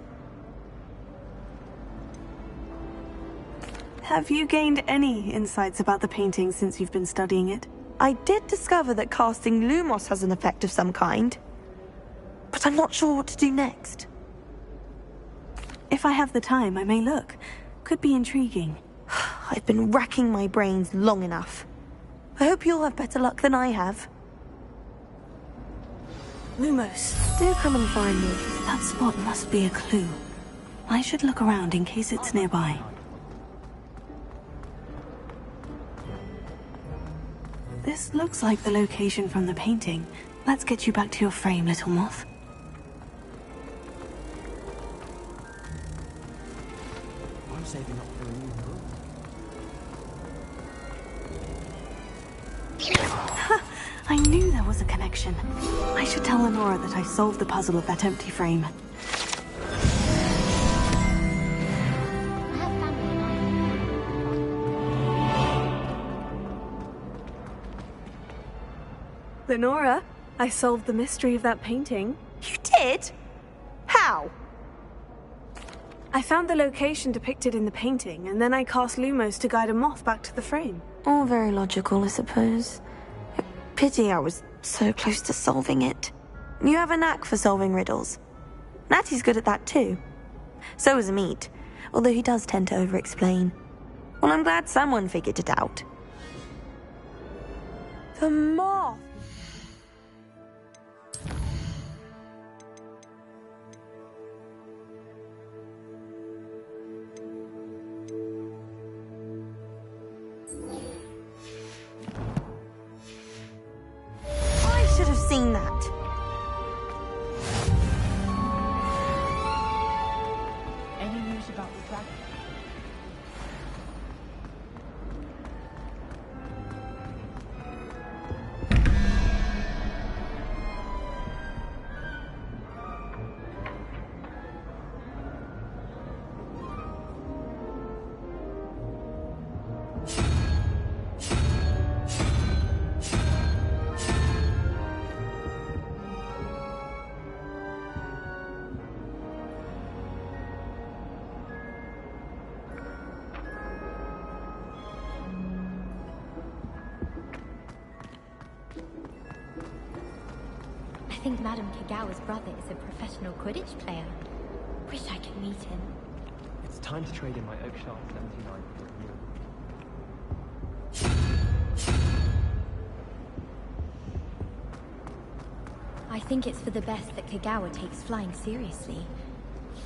Have you gained any insights about the painting since you've been studying it? I did discover that casting Lumos has an effect of some kind. But I'm not sure what to do next. If I have the time, I may look. Could be intriguing. I've been racking my brains long enough. I hope you'll have better luck than I have. Lumos. Do come and find me. That spot must be a clue. I should look around in case it's nearby. This looks like the location from the painting. Let's get you back to your frame, little moth. I'm saving up for a new room. I knew there was a connection. I should tell Lenora that I solved the puzzle of that empty frame. Lenora, I solved the mystery of that painting. You did? How? I found the location depicted in the painting, and then I cast Lumos to guide a moth back to the frame. All very logical, I suppose. Pity I was so close to solving it. You have a knack for solving riddles. Natty's good at that too. So is Amit, although he does tend to over-explain. Well, I'm glad someone figured it out. The moth! I should have seen that. Any news about the dragon? I think Madame Kagawa's brother is a professional Quidditch player. Wish I could meet him. It's time to trade in my Oakshire 79 for a new. I think it's for the best that Kagawa takes flying seriously.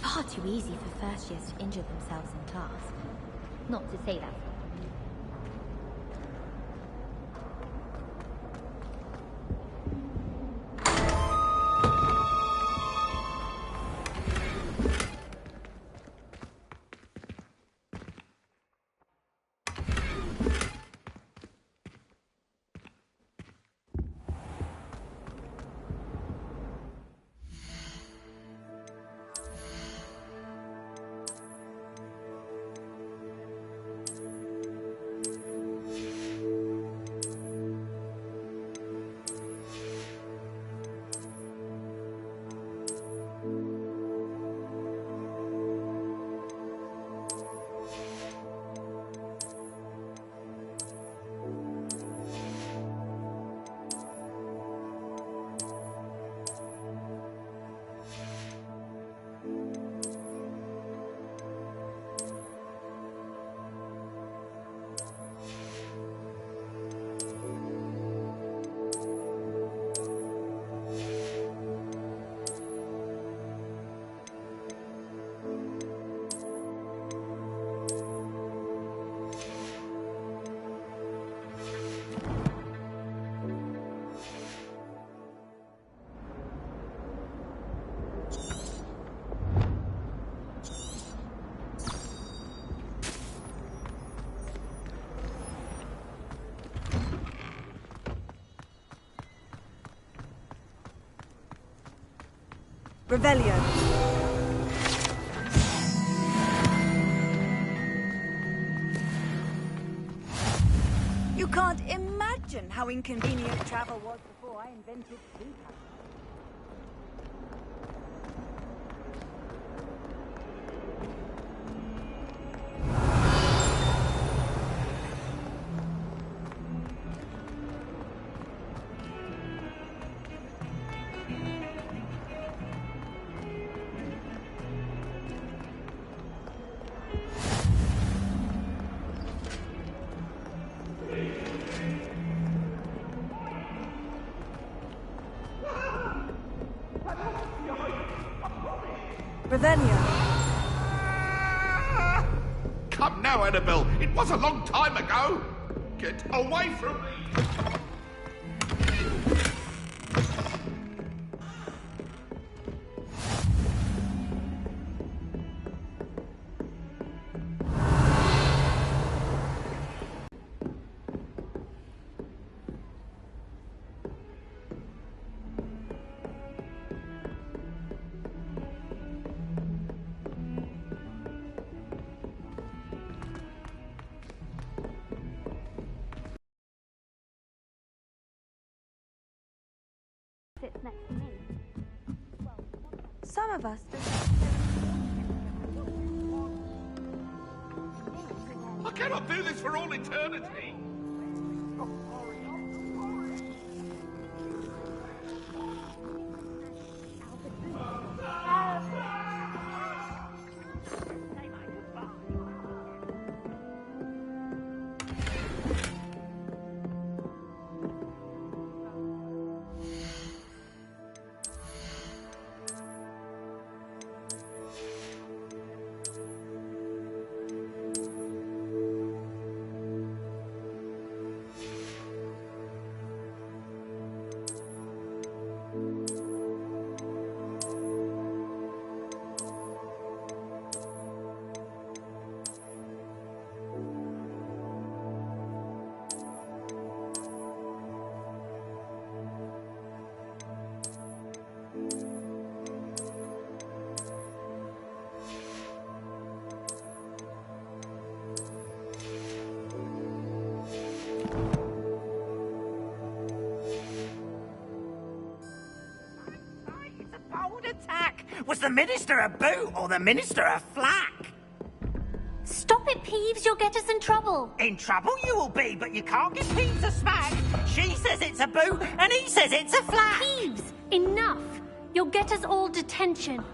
Far too easy for first years to injure themselves in class. Not to say that. Revelio. You can't imagine how inconvenient travel was before I invented sleep. Come now, Annabelle. It was a long time ago. Get away from me. Sits next to me. Some of us I cannot do this for all eternity. Attack! Was the Minister a boot or the Minister a flack? Stop it, Peeves. You'll get us in trouble. In trouble you will be, but you can't get Peeves a smack. She says it's a boot and he says it's a flack. Peeves, enough. You'll get us all detention.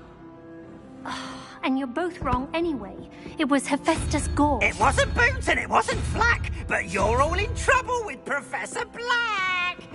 And you're both wrong anyway. It was Hephaestus Gore. It wasn't boot and it wasn't flack, but you're all in trouble with Professor Black. back!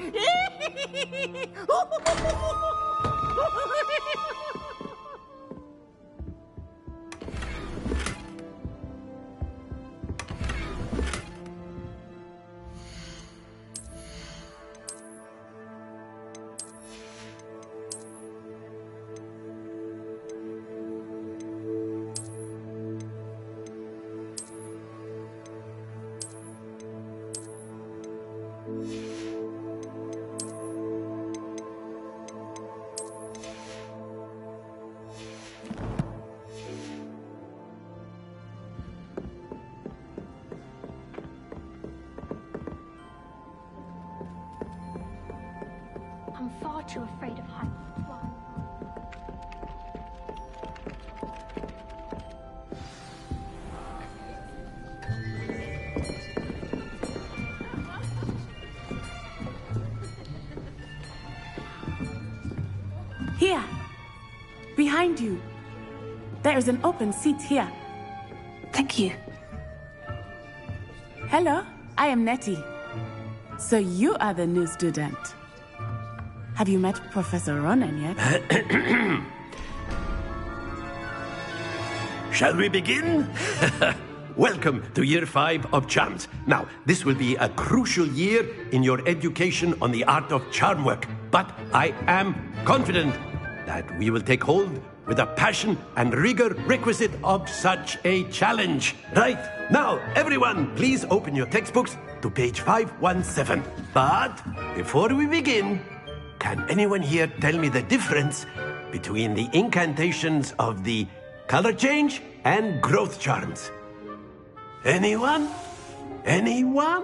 I'm far too afraid of heights. Here! Behind you! There is an open seat here. Thank you. Hello, I am Nettie. So you are the new student. Have you met Professor Ronan yet? Shall we begin? Welcome to Year 5 of Charms. Now, this will be a crucial year in your education on the art of charm work. But I am confident that we will take hold with the passion and rigor requisite of such a challenge. Right, now, everyone, please open your textbooks to page 517. But before we begin, can anyone here tell me the difference between the incantations of the color change and growth charms? Anyone? Anyone?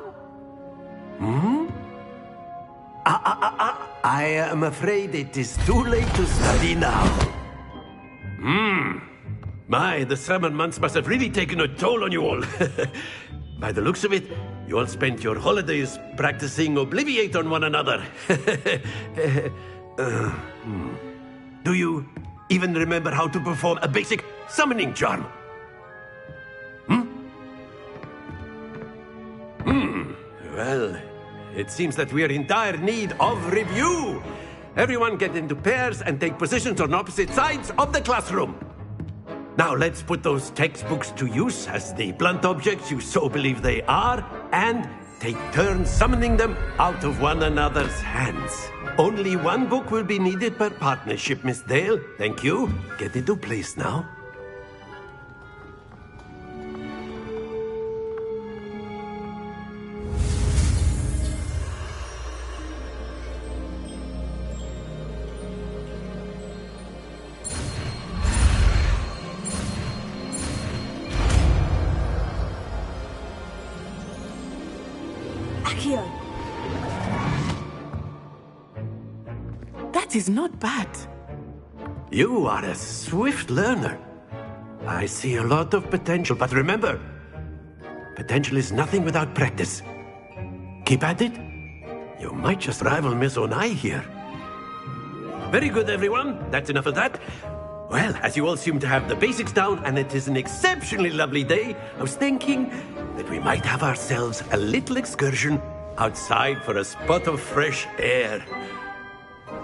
I am afraid it is too late to study now. My, the summer months must have really taken a toll on you all. By the looks of it, you all spent your holidays practicing Obliviate on one another. Do you even remember how to perform a basic summoning charm? Well, it seems that we are in dire need of review. Everyone get into pairs and take positions on opposite sides of the classroom. Now let's put those textbooks to use as the blunt objects you so believe they are, and take turns summoning them out of one another's hands. Only one book will be needed per partnership, Miss Dale. Thank you. Get into place now. That is not bad. You are a swift learner. I see a lot of potential, but remember, potential is nothing without practice. Keep at it. You might just rival Miss Onai here. Very good, everyone. That's enough of that. Well, as you all seem to have the basics down, and it is an exceptionally lovely day, I was thinking that we might have ourselves a little excursion outside for a spot of fresh air.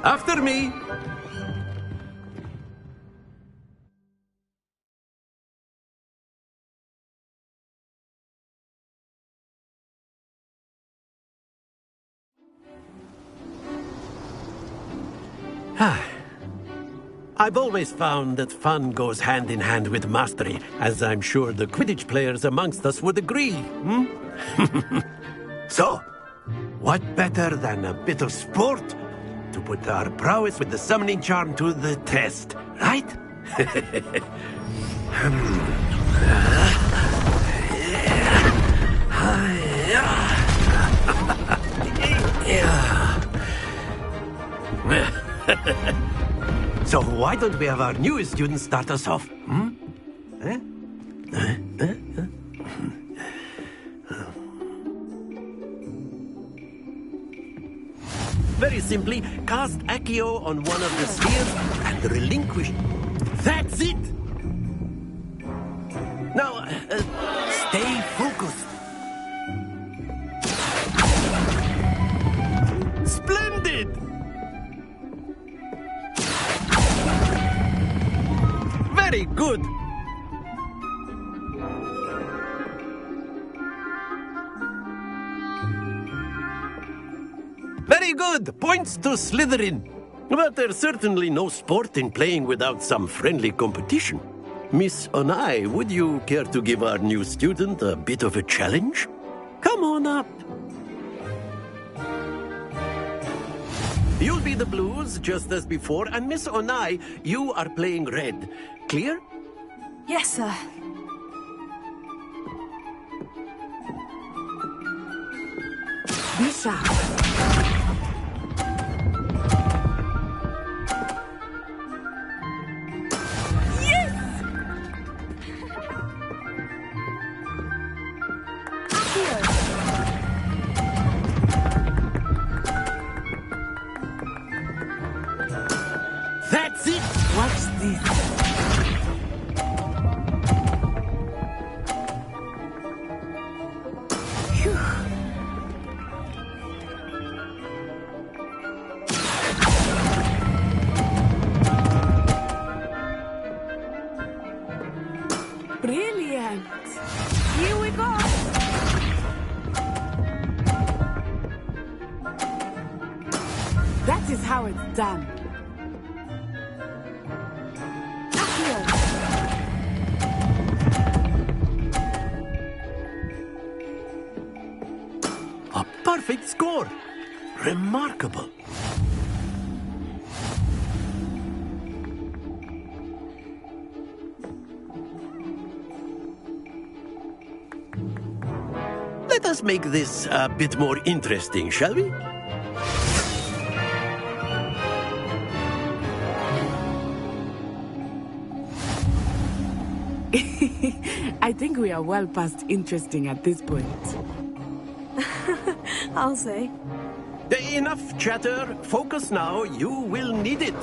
After me. I've always found that fun goes hand in hand with mastery, as I'm sure the Quidditch players amongst us would agree. So, what better than a bit of sport to put our prowess with the summoning charm to the test, right? So why don't we have our newest student start us off? Very simply, cast Accio on one of the spheres and relinquish. That's it! Now, stay focused. Very good. Very good. Points to Slytherin. But there's certainly no sport in playing without some friendly competition. Miss Onai, would you care to give our new student a bit of a challenge? Come on up. You'll be the blues, just as before, and Miss Onai, you are playing red. Clear? Yes, sir. Be sharp. That's it! Watch this. Phew. Brilliant! Here we go! That is how it's done. A perfect score. Remarkable. Let us make this a bit more interesting, shall we? I think we are well past interesting at this point. I'll say. Enough chatter. Focus now. You will need it.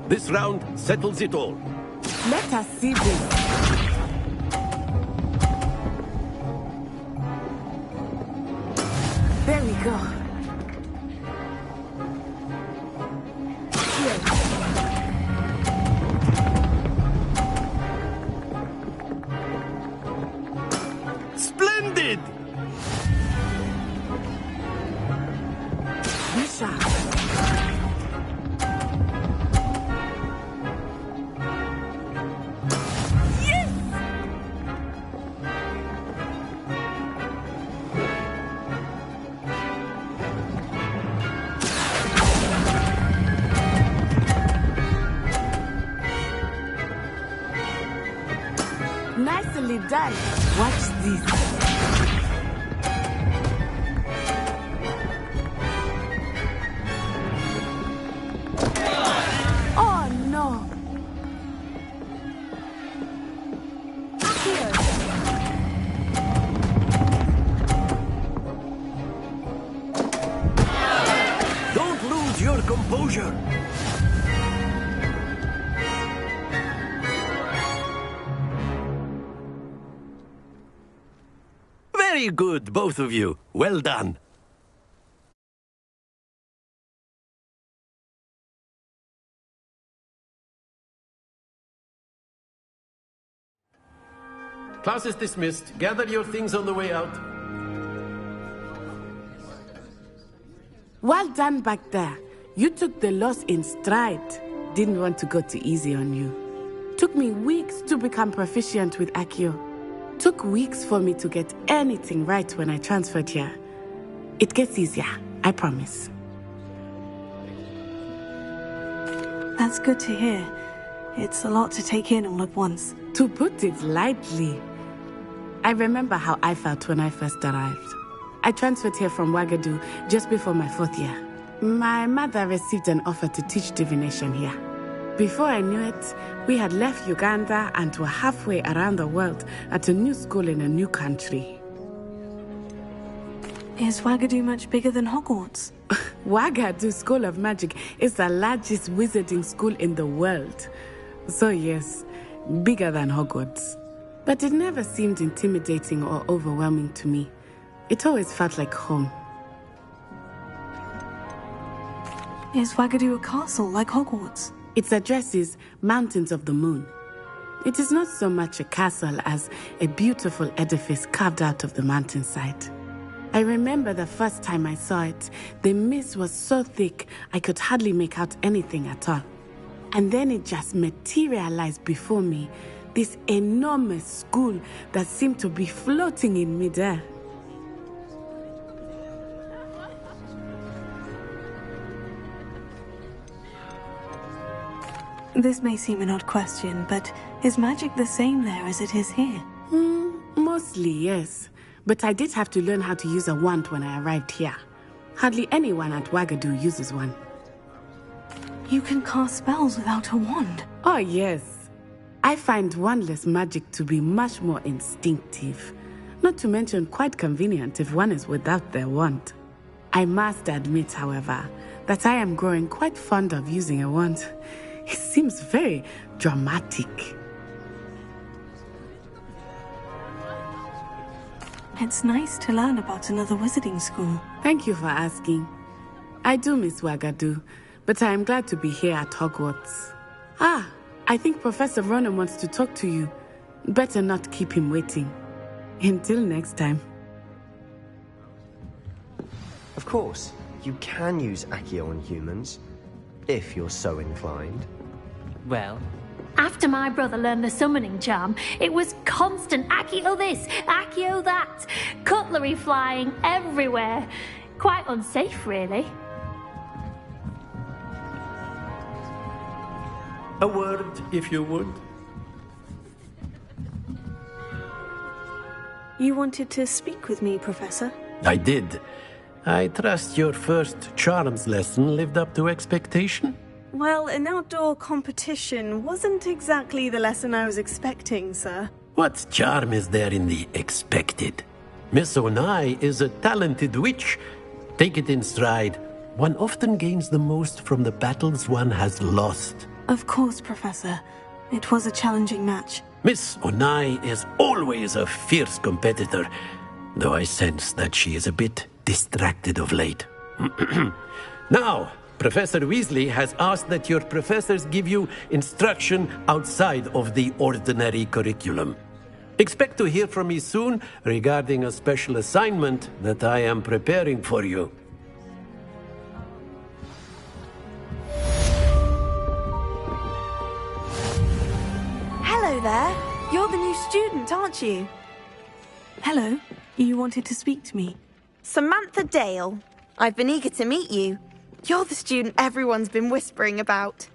This round settles it all. Let us see this. There we go. Splendid! Be sharp. Nicely done. Watch this. Oh no. Don't lose your composure. Very good, both of you. Well done. Class is dismissed. Gather your things on the way out. Well done back there. You took the loss in stride. Didn't want to go too easy on you. Took me weeks to become proficient with Accio. Took weeks for me to get anything right when I transferred here. It gets easier, I promise. That's good to hear. It's a lot to take in all at once. To put it lightly. I remember how I felt when I first arrived. I transferred here from Wagadu just before my 4th year. My mother received an offer to teach divination here. Before I knew it, we had left Uganda and were halfway around the world at a new school in a new country. Is Wagadu much bigger than Hogwarts? Wagadu School of Magic is the largest wizarding school in the world. So yes, bigger than Hogwarts. But it never seemed intimidating or overwhelming to me. It always felt like home. Is Wagadu a castle like Hogwarts? Its address is Mountains of the Moon. It is not so much a castle as a beautiful edifice carved out of the mountainside. I remember the first time I saw it, the mist was so thick I could hardly make out anything at all. And then it just materialized before me, this enormous school that seemed to be floating in midair. This may seem an odd question, but is magic the same there as it is here? Mostly, yes. But I did have to learn how to use a wand when I arrived here. Hardly anyone at Wagadu uses one. You can cast spells without a wand? Oh, yes. I find wandless magic to be much more instinctive. Not to mention quite convenient if one is without their wand. I must admit, however, that I am growing quite fond of using a wand. It seems very dramatic. It's nice to learn about another wizarding school. Thank you for asking. I do miss Wagadu, but I am glad to be here at Hogwarts. I think Professor Ronan wants to talk to you. Better not keep him waiting. Until next time. Of course, you can use Accio on humans, if you're so inclined. Well? After my brother learned the summoning charm, it was constant Accio this, Accio that, cutlery flying everywhere. Quite unsafe, really. A word, if you would. You wanted to speak with me, Professor? I did. I trust your first charms lesson lived up to expectation? Well, an outdoor competition wasn't exactly the lesson I was expecting, sir. What charm is there in the expected? Miss Onai is a talented witch. Take it in stride. One often gains the most from the battles one has lost. Of course, Professor. It was a challenging match. Miss Onai is always a fierce competitor, though I sense that she is a bit distracted of late. Now, Professor Weasley has asked that your professors give you instruction outside of the ordinary curriculum. Expect to hear from me soon regarding a special assignment that I am preparing for you. Hello there. You're the new student, aren't you? Hello. You wanted to speak to me? Samantha Dale. I've been eager to meet you. You're the student everyone's been whispering about.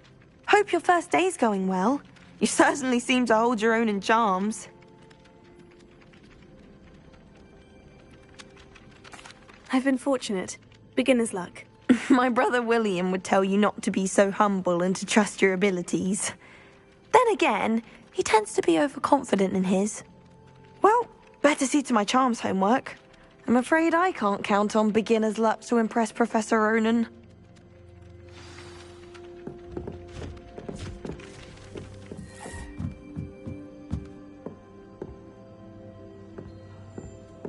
Hope your first day's going well. You certainly seem to hold your own in charms. I've been fortunate. Beginner's luck. My brother William would tell you not to be so humble and to trust your abilities. Then again, he tends to be overconfident in his. Well, better see to my charms homework. I'm afraid I can't count on beginner's luck to impress Professor Ronan.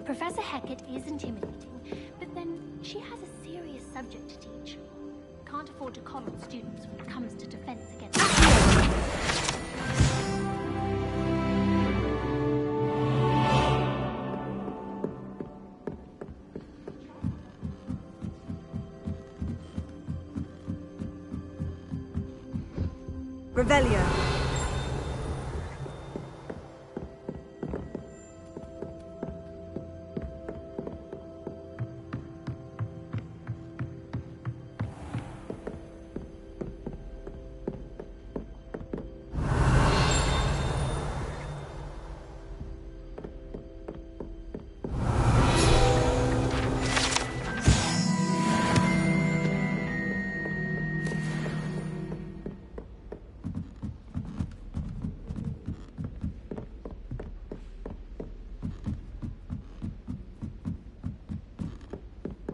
Professor Hecat is intimidating, but then she has a serious subject to teach. Can't afford to coddle students when it comes to defense against... Revelio.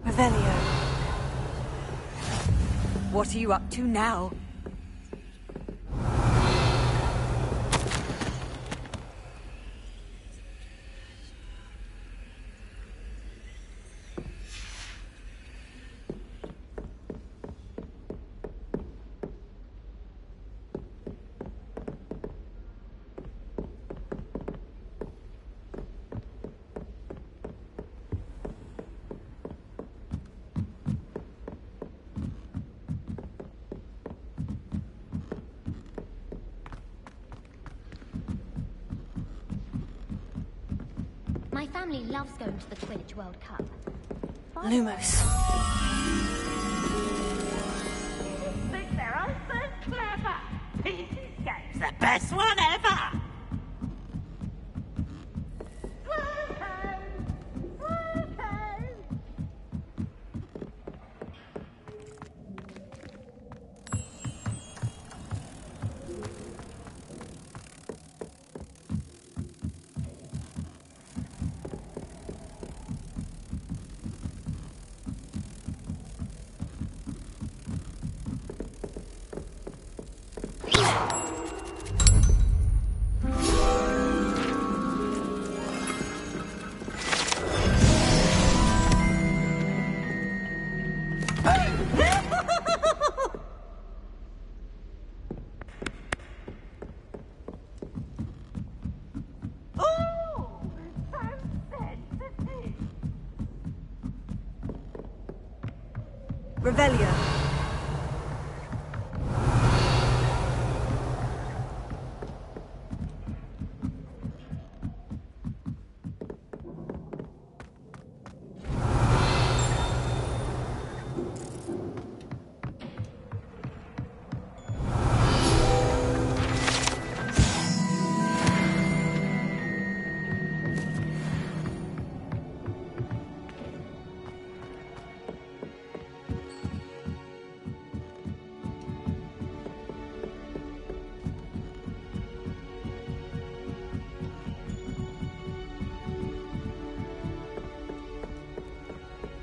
Revelio. What are you up to now? My family loves going to the Quidditch World Cup. Lumos. Think their husband's clever. This game's the best one ever. Revelio.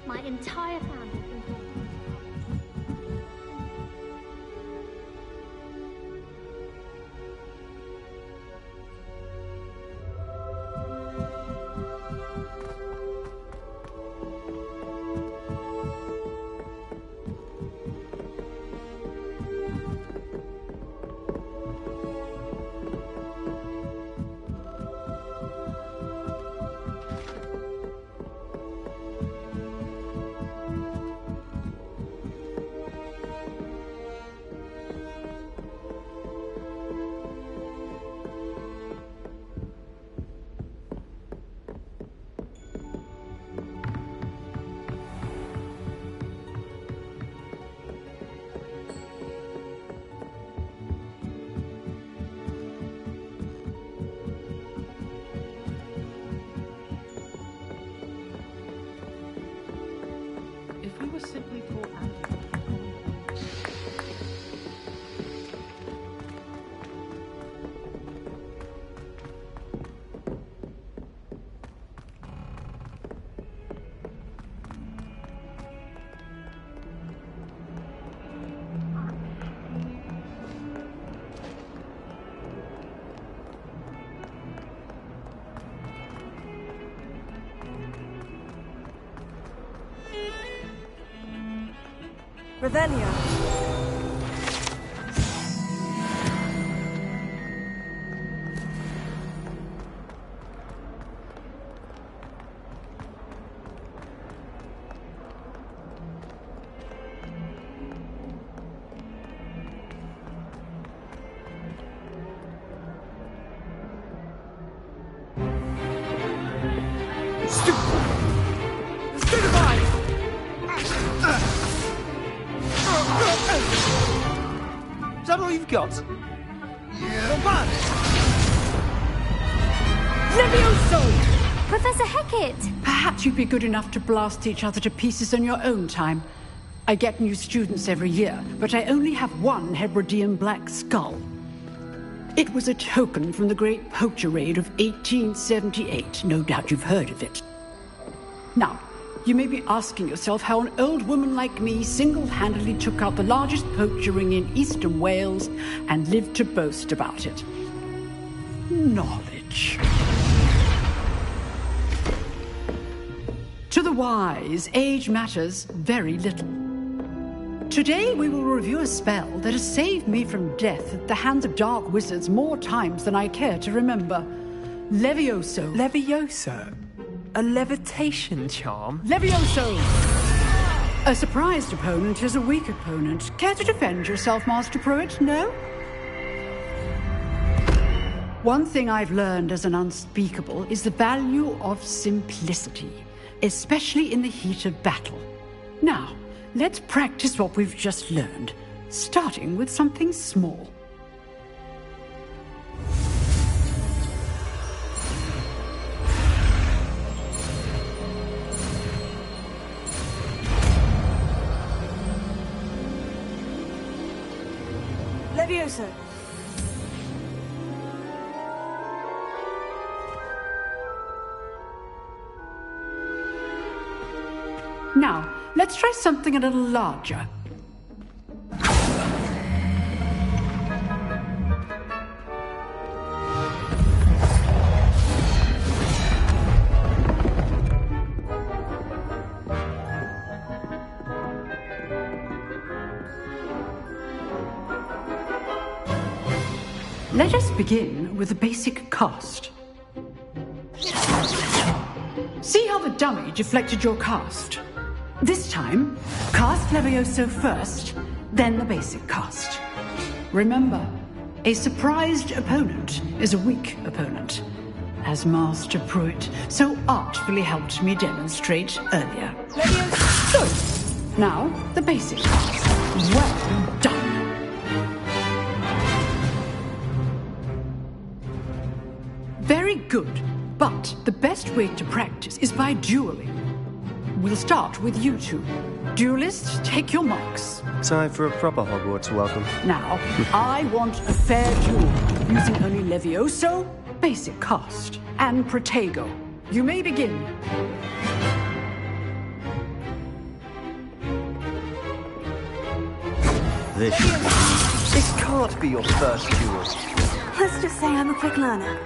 My entire family. If we were simply taught Revelio. Is that all you've got? Yeah. Levioso! Professor Hecat! Perhaps you'd be good enough to blast each other to pieces on your own time. I get new students every year, but I only have one Hebridean black skull. It was a token from the Great Poacher Raid of 1878. No doubt you've heard of it. Now, you may be asking yourself how an old woman like me single-handedly took out the largest poacher ring in eastern Wales and lived to boast about it. Knowledge. To the wise, age matters very little. Today we will review a spell that has saved me from death at the hands of dark wizards more times than I care to remember. Levioso. Levioso? A levitation charm? Levioso! A surprised opponent is a weak opponent. Care to defend yourself, Master Pruitt? No? One thing I've learned as an unspeakable is the value of simplicity, especially in the heat of battle. Now, let's practice what we've just learned, starting with something small. Levioso. Now, let's try something a little larger. Let us begin with the basic cast. See how the dummy deflected your cast? This time, cast Levioso first, then the basic cast. Remember, a surprised opponent is a weak opponent, as Master Pruitt so artfully helped me demonstrate earlier. Levioso! Now, the basic cast. Well done! Very good, but the best way to practice is by dueling. We'll start with you two. Duelists, take your marks. Time for a proper Hogwarts welcome. Now, I want a fair duel, using only Levioso, basic cast, and Protego. You may begin. This can't be your first duel. Let's just say I'm a quick learner.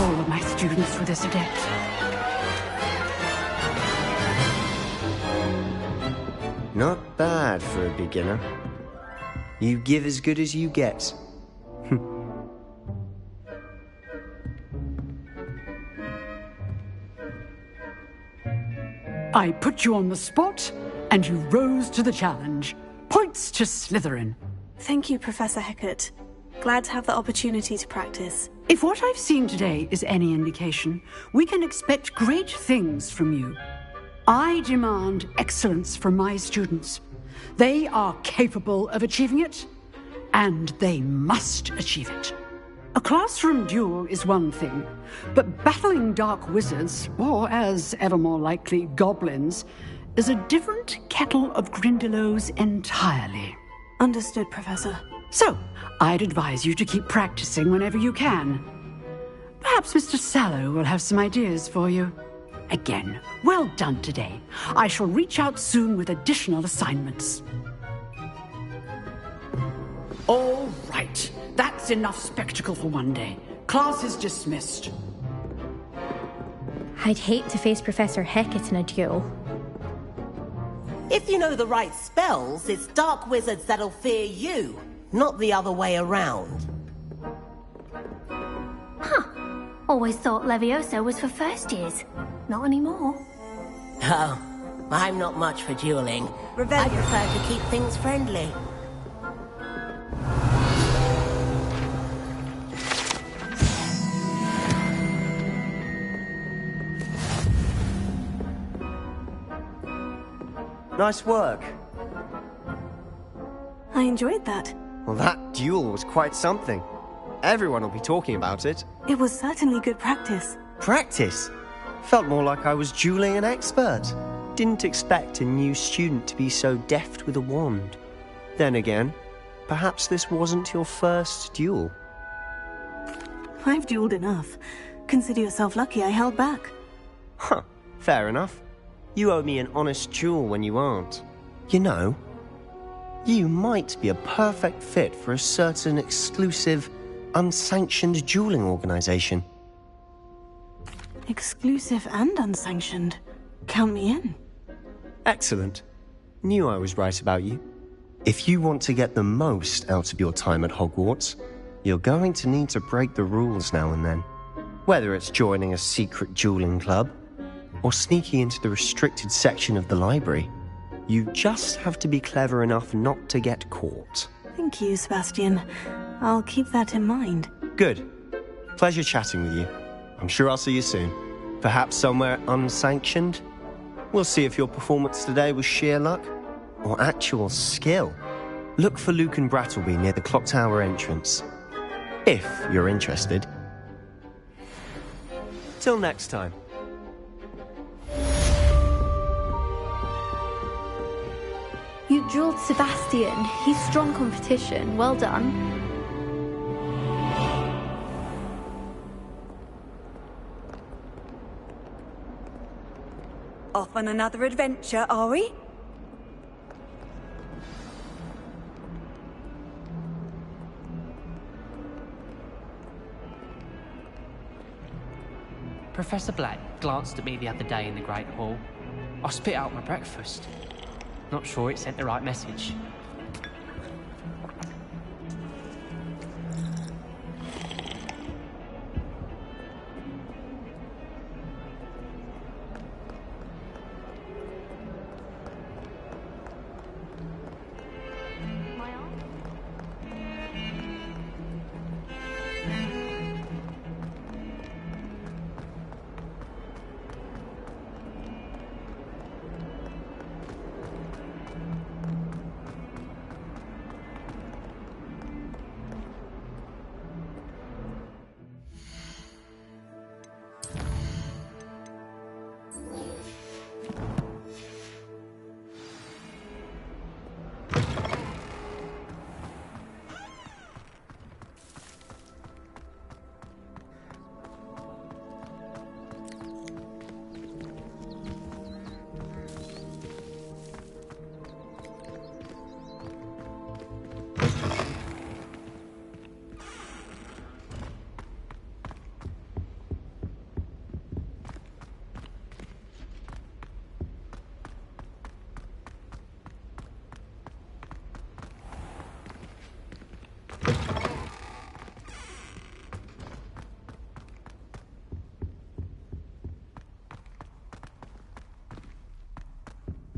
All of my students were this adept. Not bad for a beginner. You give as good as you get. I put you on the spot, and you rose to the challenge. Points to Slytherin. Thank you, Professor Hecat. Glad to have the opportunity to practice. If what I've seen today is any indication, we can expect great things from you. I demand excellence from my students. They are capable of achieving it, and they must achieve it. A classroom duel is one thing, but battling dark wizards, or as ever more likely, goblins, is a different kettle of Grindylows entirely. Understood, Professor. So, I'd advise you to keep practicing whenever you can. Perhaps Mr. Sallow will have some ideas for you. Again, well done today. I shall reach out soon with additional assignments. All right. That's enough spectacle for one day. Class is dismissed. I'd hate to face Professor Hecat in a duel. If you know the right spells, it's dark wizards that'll fear you, not the other way around. Huh. Always thought Levioso was for first years. Not anymore. Oh, I'm not much for dueling. I prefer to keep things friendly. Nice work. I enjoyed that. Well, that duel was quite something. Everyone will be talking about it. It was certainly good practice. Practice? Felt more like I was dueling an expert. Didn't expect a new student to be so deft with a wand. Then again, perhaps this wasn't your first duel. I've dueled enough. Consider yourself lucky I held back. Huh, fair enough. You owe me an honest duel when you aren't. You know, you might be a perfect fit for a certain exclusive, unsanctioned dueling organization. Exclusive and unsanctioned. Count me in. Excellent. Knew I was right about you. If you want to get the most out of your time at Hogwarts, you're going to need to break the rules now and then. Whether it's joining a secret dueling club, or sneaking into the restricted section of the library. You just have to be clever enough not to get caught. Thank you, Sebastian. I'll keep that in mind. Good. Pleasure chatting with you. I'm sure I'll see you soon. Perhaps somewhere unsanctioned? We'll see if your performance today was sheer luck or actual skill. Look for Luke and Brattleby near the clock tower entrance. If you're interested. Till next time. You drilled Sebastian. He's strong competition. Well done. Off on another adventure, are we? Professor Black glanced at me the other day in the Great Hall. I spit out my breakfast. Not sure it sent the right message.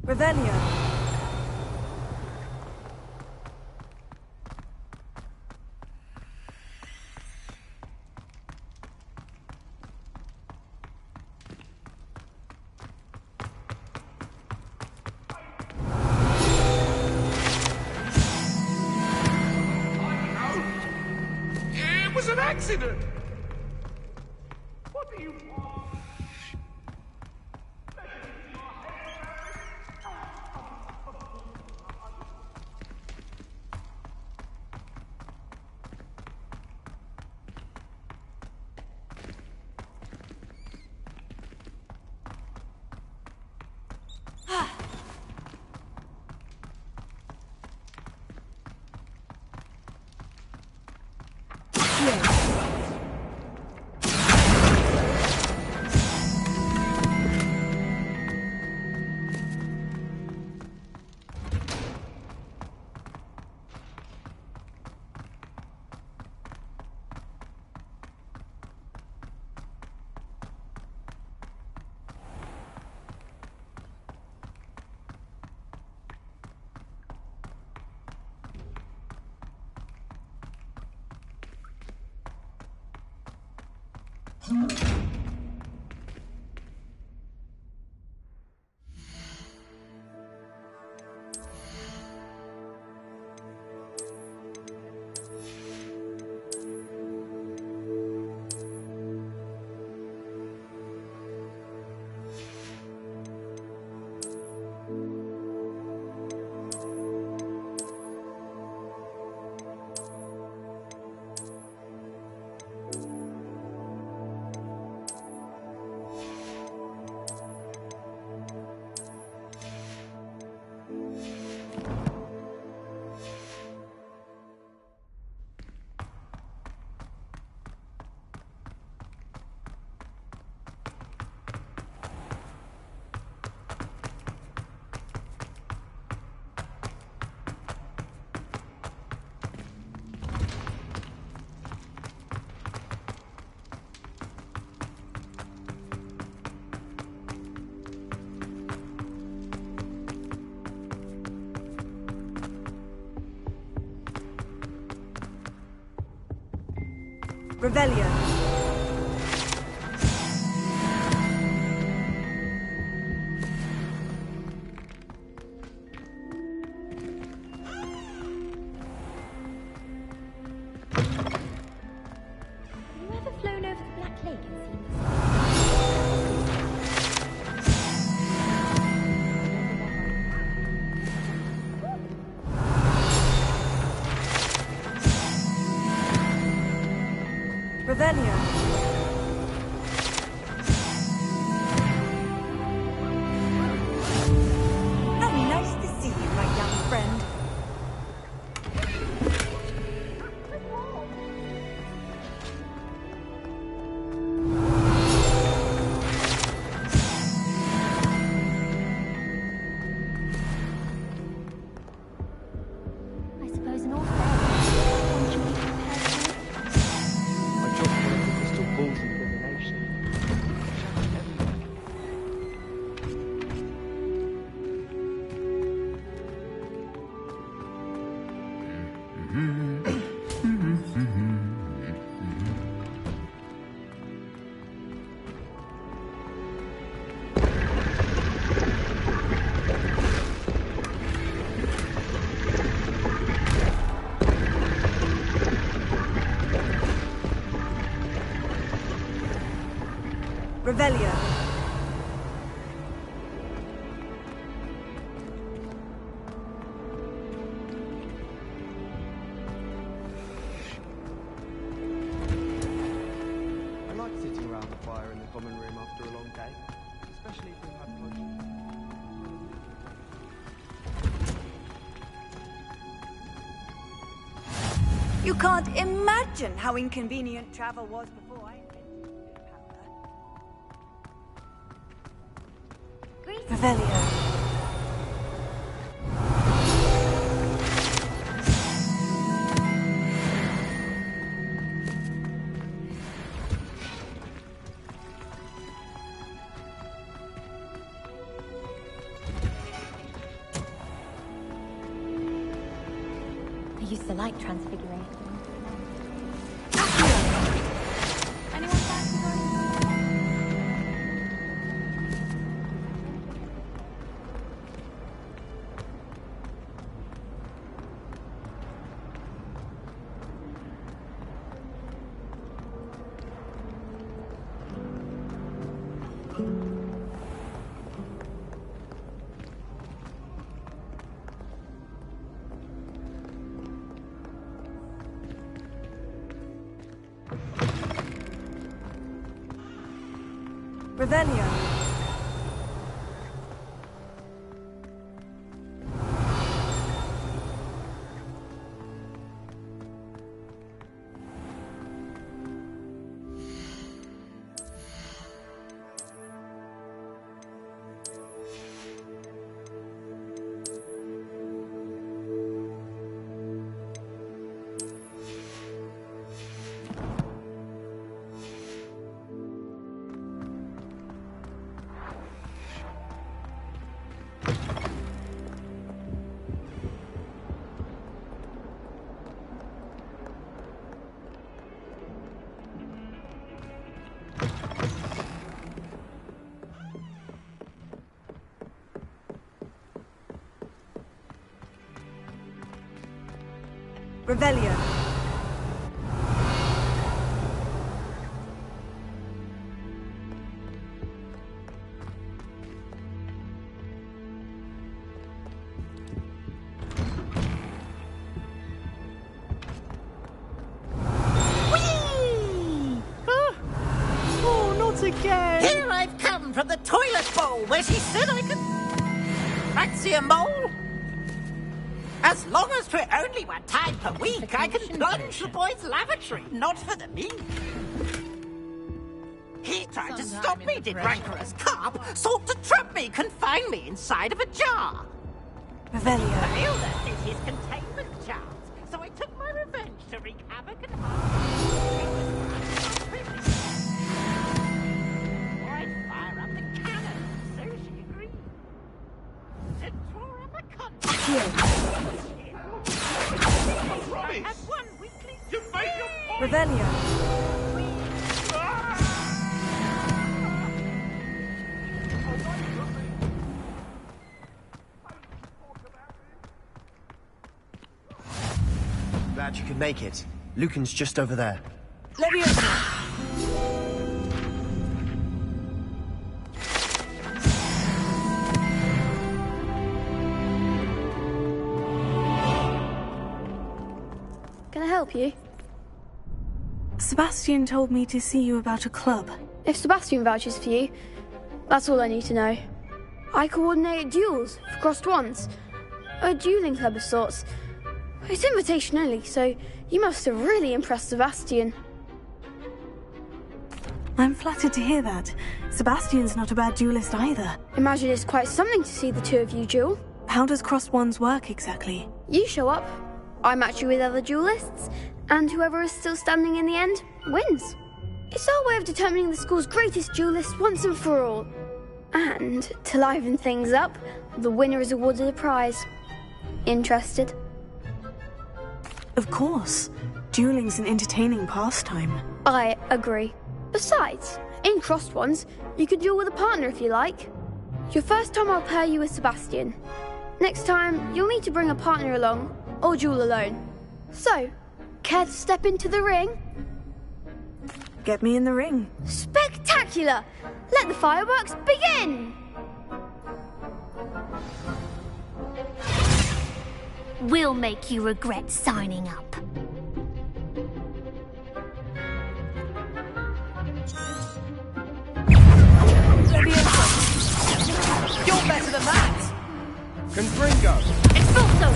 Revelio. It was an accident! What do you want? Revelio. Flown over the Black Lake and seen Revelio. How nice to see you, my young friend. I suppose an awful I dropped one of the crystal balls in divination. Revelio. I like sitting around the fire in the common room after a long day, especially if we've had potions. You can't imagine how inconvenient travel was before I invented powder. Revelio. I used to like transfiguration. Revelio. Revelio. Oh, not again! Here I've come from the toilet bowl where she said I could fancy a mole. As long as we're only one time per week, I can plunge the boy's lavatory, not for the meat. He tried to stop me, did rancorous carp, sought to trap me, confine me inside of a jar. Revelio. Failed us in his containment charms, so I took my revenge to wreak havoc and harm. I'd fire up the cannon, so she agreed. And tore up a contract. I had one weekly... Revelio. doubt you can make it. Lucan's just over there. Can I help you? Sebastian told me to see you about a club. If Sebastian vouches for you, that's all I need to know. I coordinate duels for crossed wands. A dueling club of sorts. It's invitation only, so you must have really impressed Sebastian. I'm flattered to hear that. Sebastian's not a bad duelist either. Imagine it's quite something to see the two of you duel. How does crossed wands work exactly? You show up, I match you with other duelists, and whoever is still standing in the end wins. It's our way of determining the school's greatest duelist once and for all. And to liven things up, the winner is awarded a prize. Interested? Of course. Dueling's an entertaining pastime. I agree. Besides, in crossed ones, you could duel with a partner if you like. Your first time I'll pair you with Sebastian. Next time, you'll need to bring a partner along, or duel alone. So, care to step into the ring? Get me in the ring. Spectacular! Let the fireworks begin! We'll make you regret signing up. You're better than that! Confringo! Expulso!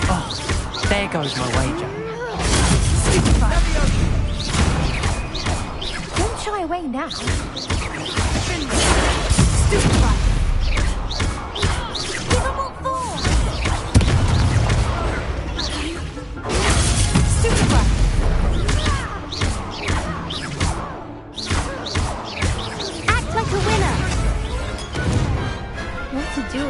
Oh, there goes my wager. Don't shy away now. Act like a winner! What to do?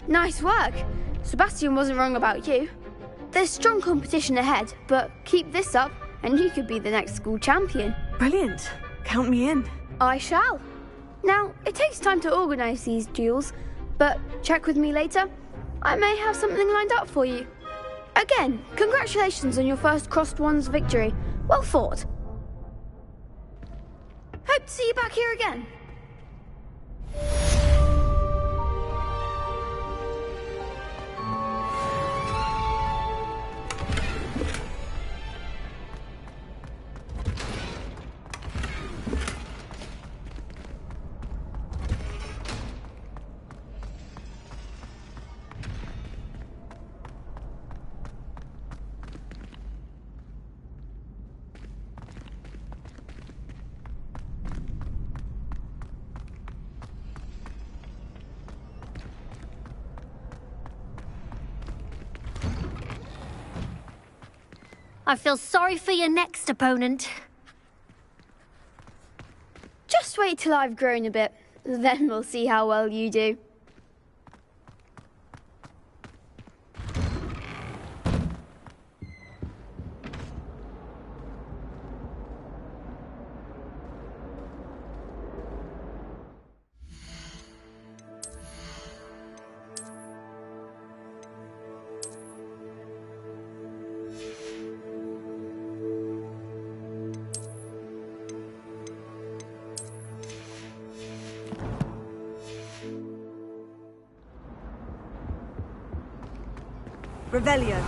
Nice work! Sebastian wasn't wrong about you. There's strong competition ahead, but keep this up and you could be the next school champion. Brilliant. Count me in. I shall. Now, it takes time to organise these duels, but check with me later. I may have something lined up for you. Again, congratulations on your first crossed wands victory. Well fought. Hope to see you back here again. I feel sorry for your next opponent. Just wait till I've grown a bit, then we'll see how well you do. Revelio.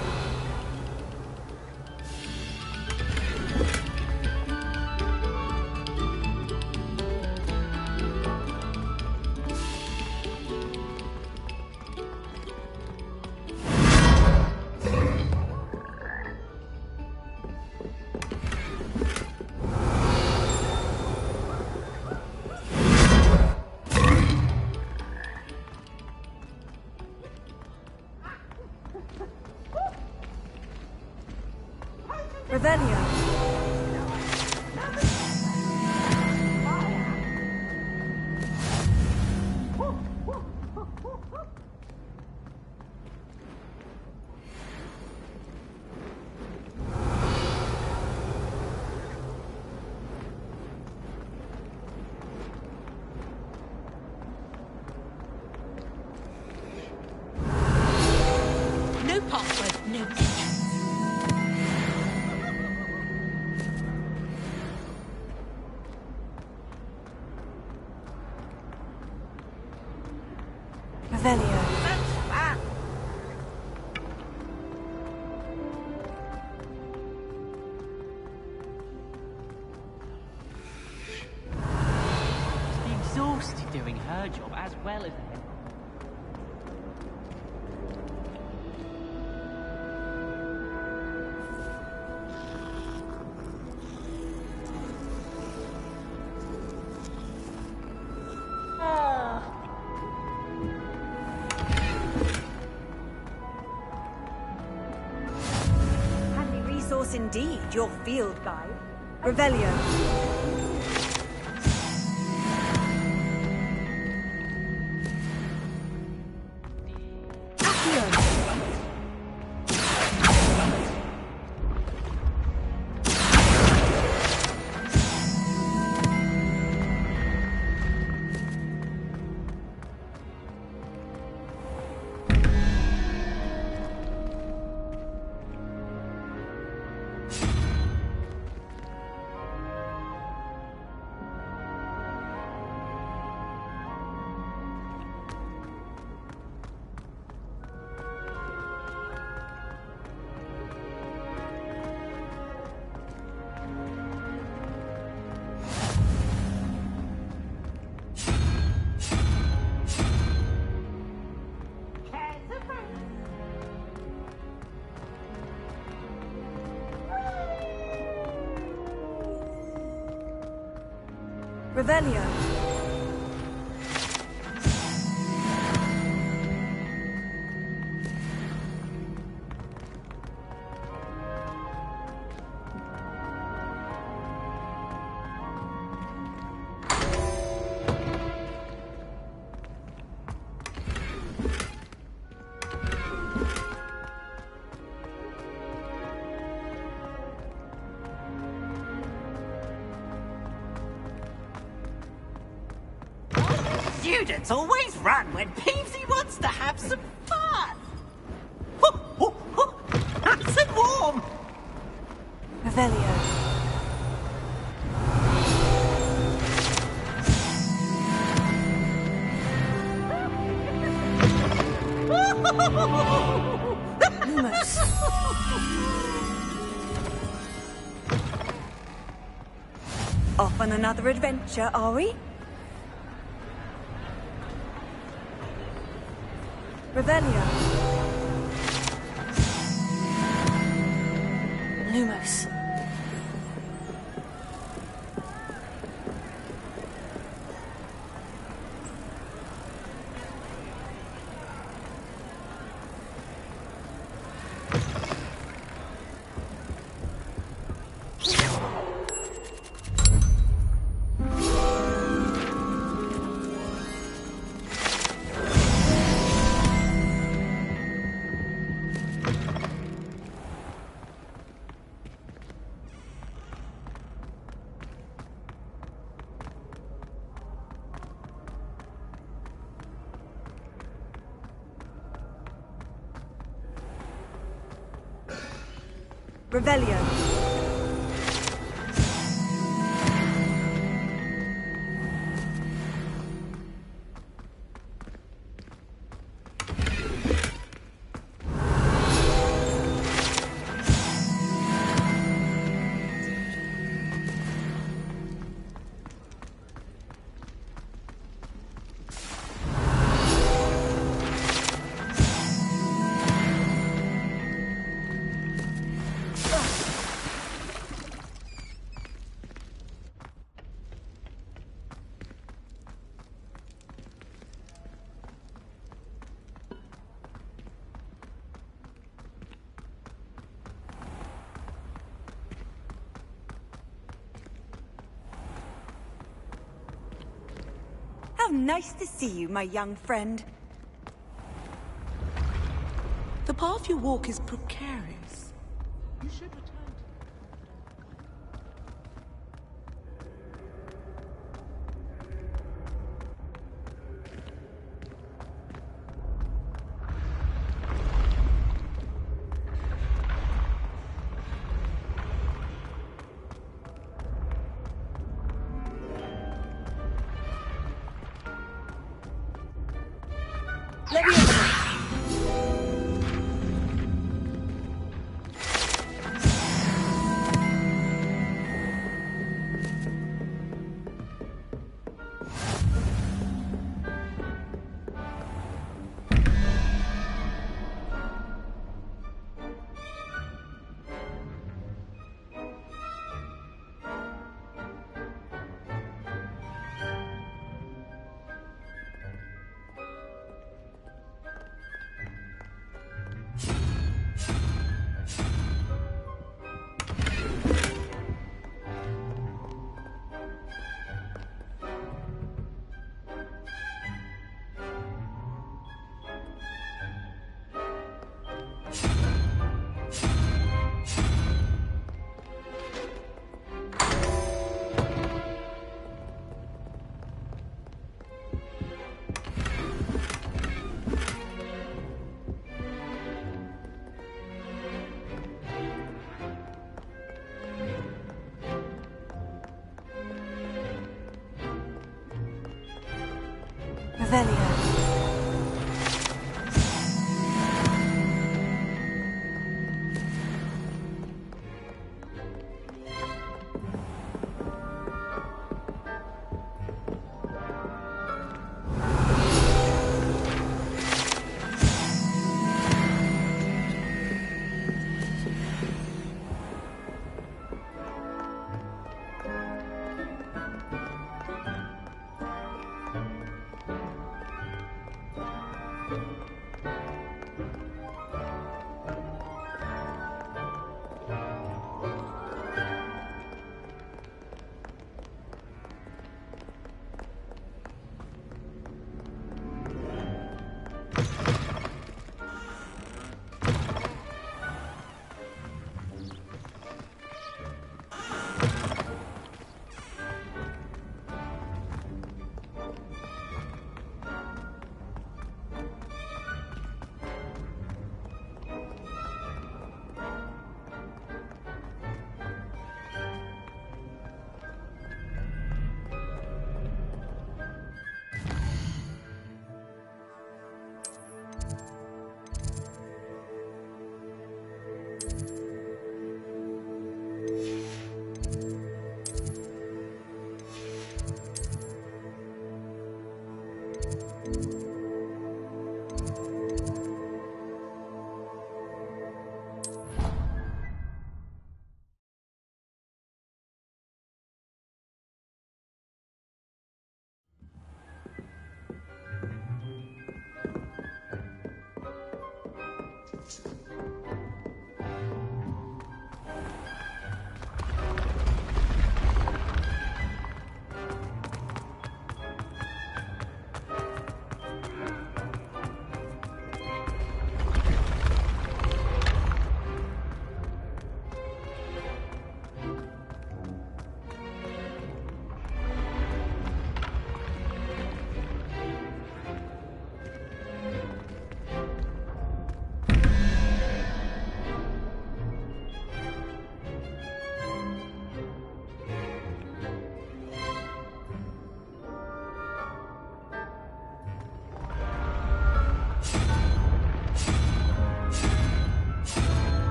Revelio. She'd be exhausted doing her job as well as Handy resource indeed, your field guide. Revelio. Revelio. Students always run when Peevesy wants to have some fun. Nice and warm. Revelio. Lumos. Off on another adventure, are we? Revelio. Lumos. Revelio. How nice to see you, my young friend. The path you walk is precarious. You should return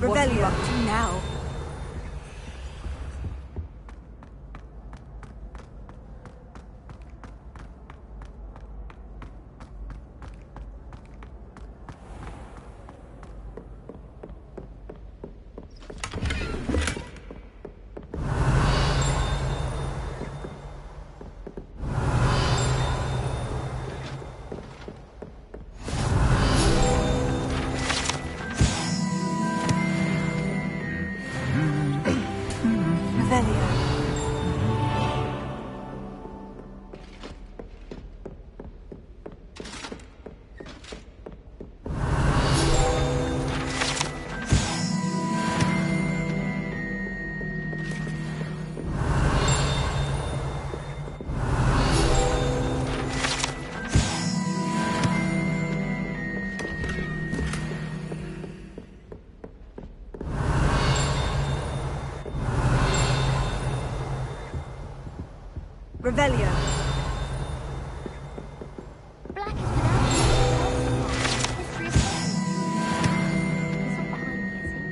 What are you up to now? Revelio. Black is without history of He's not behind me, is he?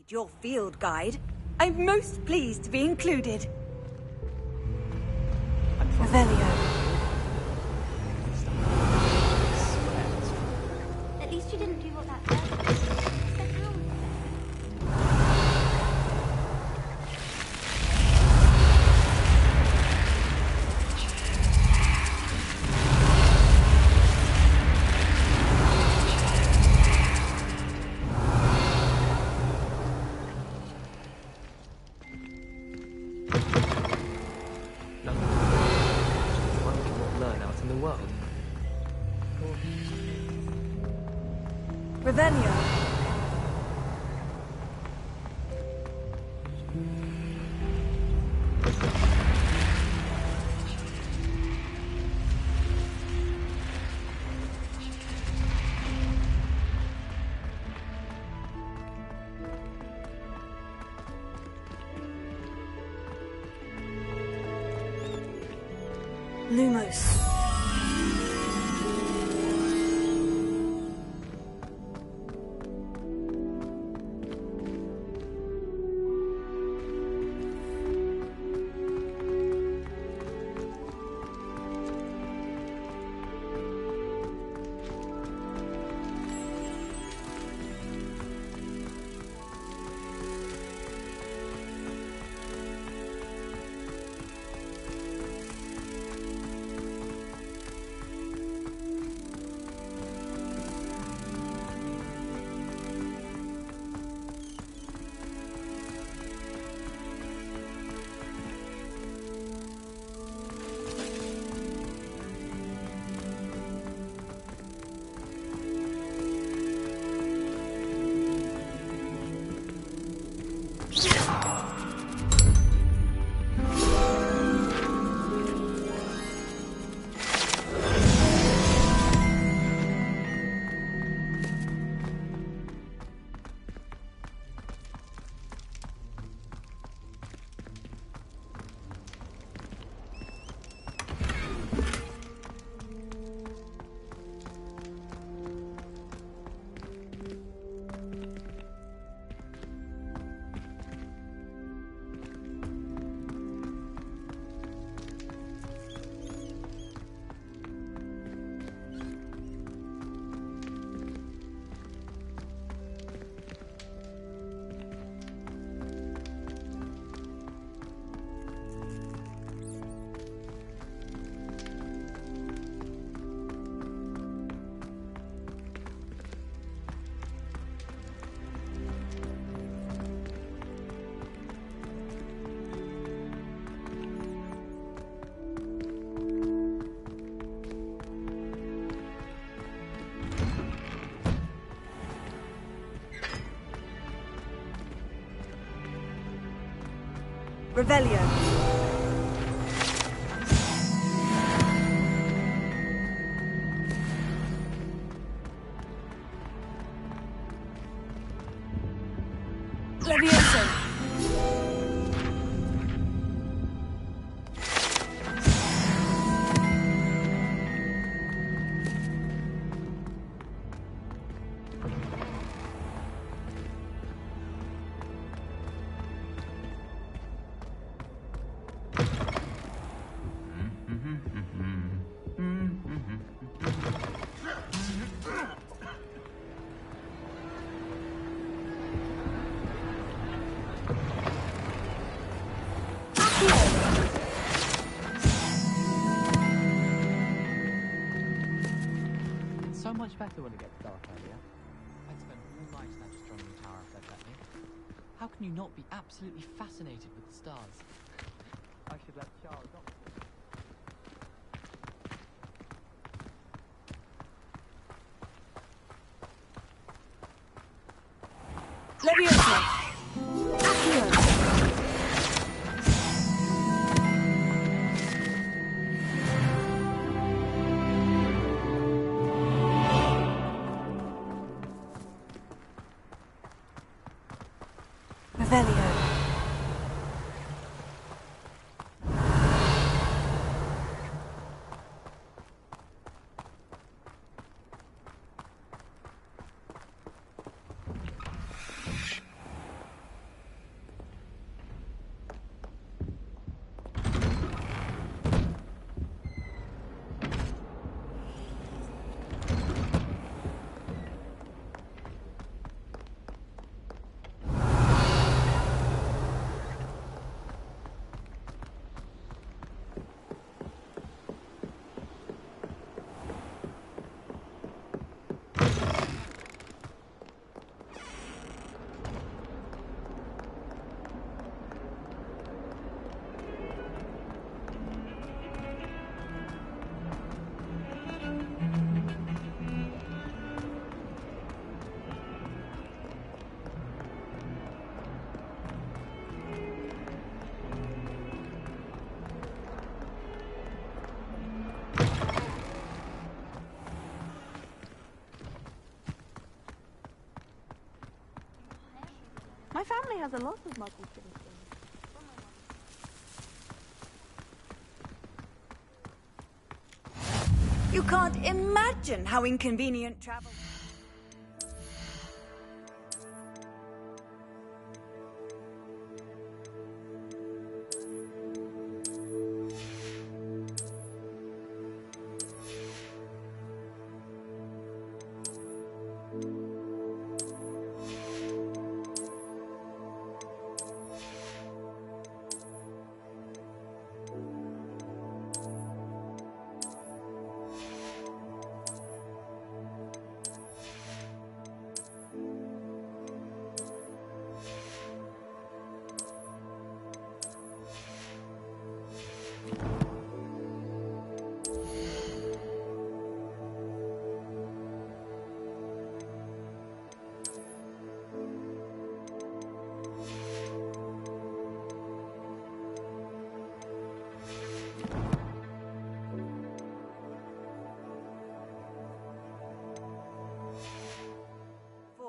Your field guide. I'm most pleased to be included. Revelio. At least you didn't do what that bird did. Spent hours there. Revelio. Lumos. Revelio. Levioso. It's so much better when it gets dark earlier. I'd spend all night in that astronomy tower if they'd let me. How can you not be absolutely fascinated with the stars? I should let Charles off. My family has a lot of muggle things. You can't imagine how inconvenient travel...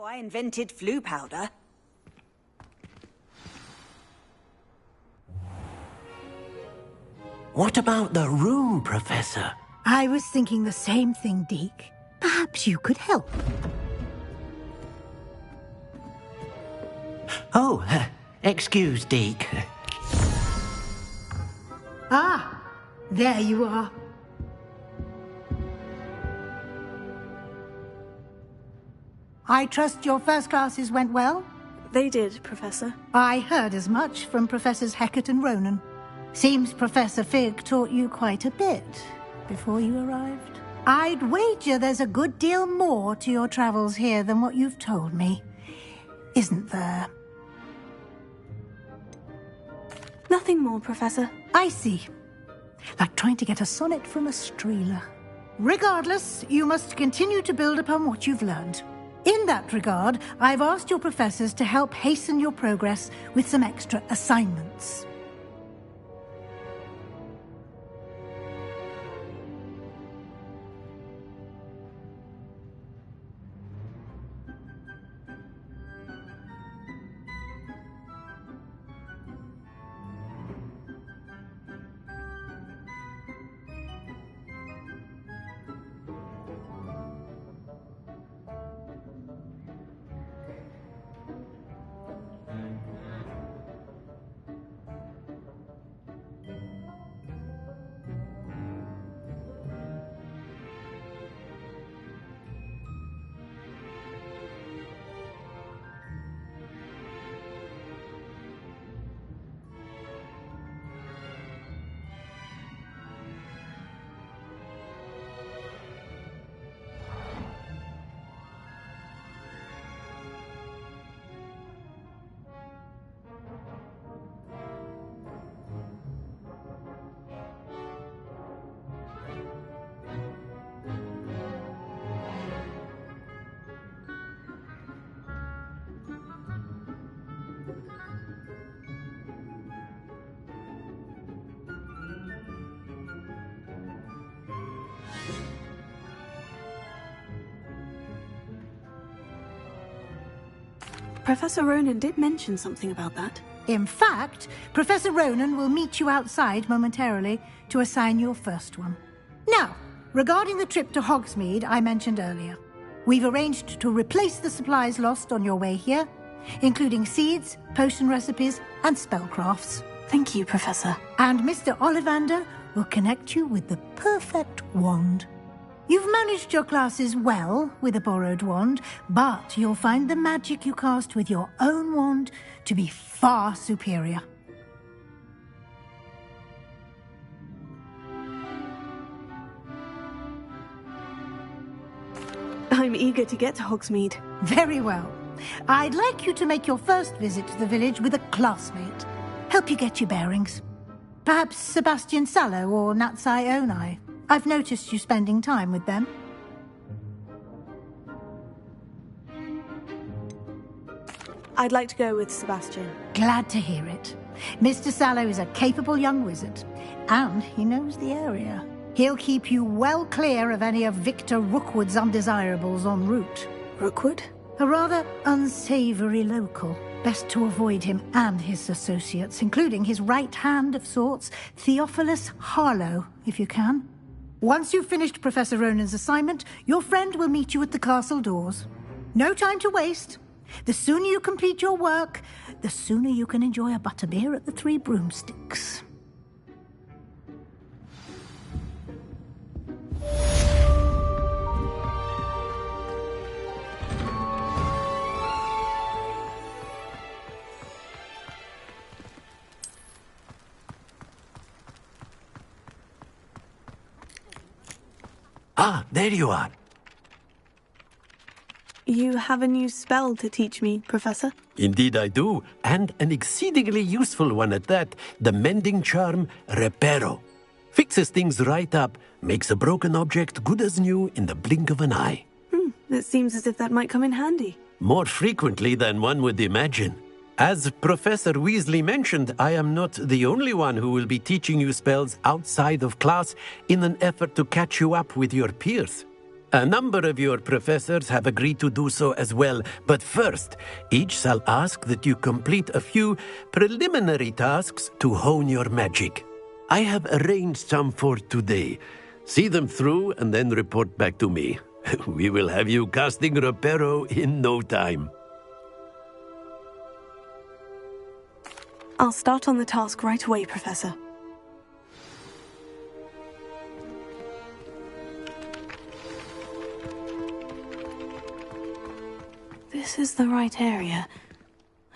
I invented flu powder. What about the room, Professor? I was thinking the same thing, Deke. Perhaps you could help. Oh, excuse, Deke. Ah, there you are. I trust your first classes went well? They did, Professor. I heard as much from Professors Hecat and Ronan. Seems Professor Fig taught you quite a bit before you arrived. I'd wager there's a good deal more to your travels here than what you've told me. Isn't there? Nothing more, Professor. I see. Like trying to get a sonnet from a streeler. Regardless, you must continue to build upon what you've learned. In that regard, I've asked your professors to help hasten your progress with some extra assignments. Professor Ronan did mention something about that. In fact, Professor Ronan will meet you outside momentarily to assign your first one. Now, regarding the trip to Hogsmeade I mentioned earlier, we've arranged to replace the supplies lost on your way here, including seeds, potion recipes, and spellcrafts. Thank you, Professor. And Mr. Ollivander will connect you with the perfect wand. You've managed your classes well with a borrowed wand, but you'll find the magic you cast with your own wand to be far superior. I'm eager to get to Hogsmeade. Very well. I'd like you to make your first visit to the village with a classmate. Help you get your bearings. Perhaps Sebastian Sallow or Natsai Onai. I've noticed you spending time with them. I'd like to go with Sebastian. Glad to hear it. Mr. Sallow is a capable young wizard, and he knows the area. He'll keep you well clear of any of Victor Rookwood's undesirables en route. Rookwood? A rather unsavory local. Best to avoid him and his associates, including his right hand of sorts, Theophilus Harlow, if you can. Once you've finished Professor Ronan's assignment, your friend will meet you at the castle doors. No time to waste. The sooner you complete your work, the sooner you can enjoy a butterbeer at the Three Broomsticks. Ah, there you are. You have a new spell to teach me, Professor? Indeed I do, and an exceedingly useful one at that. The mending charm, Reparo. Fixes things right up, makes a broken object good as new in the blink of an eye. It seems as if that might come in handy. More frequently than one would imagine. As Professor Weasley mentioned, I am not the only one who will be teaching you spells outside of class in an effort to catch you up with your peers. A number of your professors have agreed to do so as well, but first, each shall ask that you complete a few preliminary tasks to hone your magic. I have arranged some for today. See them through and then report back to me. We will have you casting Reparo in no time. I'll start on the task right away, Professor. This is the right area.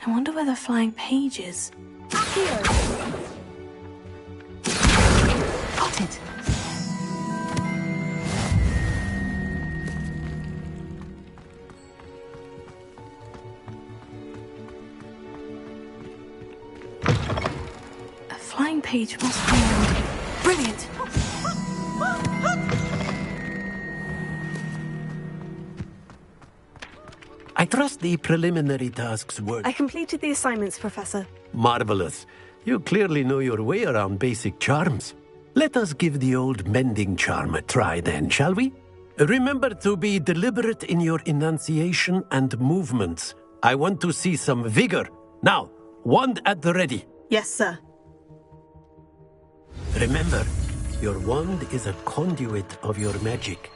I wonder where the flying page is. Here! Got it! A flying page must be around. Brilliant! I trust the preliminary tasks were... I completed the assignments, Professor. Marvelous. You clearly know your way around basic charms. Let us give the old mending charm a try then, shall we? Remember to be deliberate in your enunciation and movements. I want to see some vigor. Now, wand at the ready. Yes, sir. Remember, your wand is a conduit of your magic.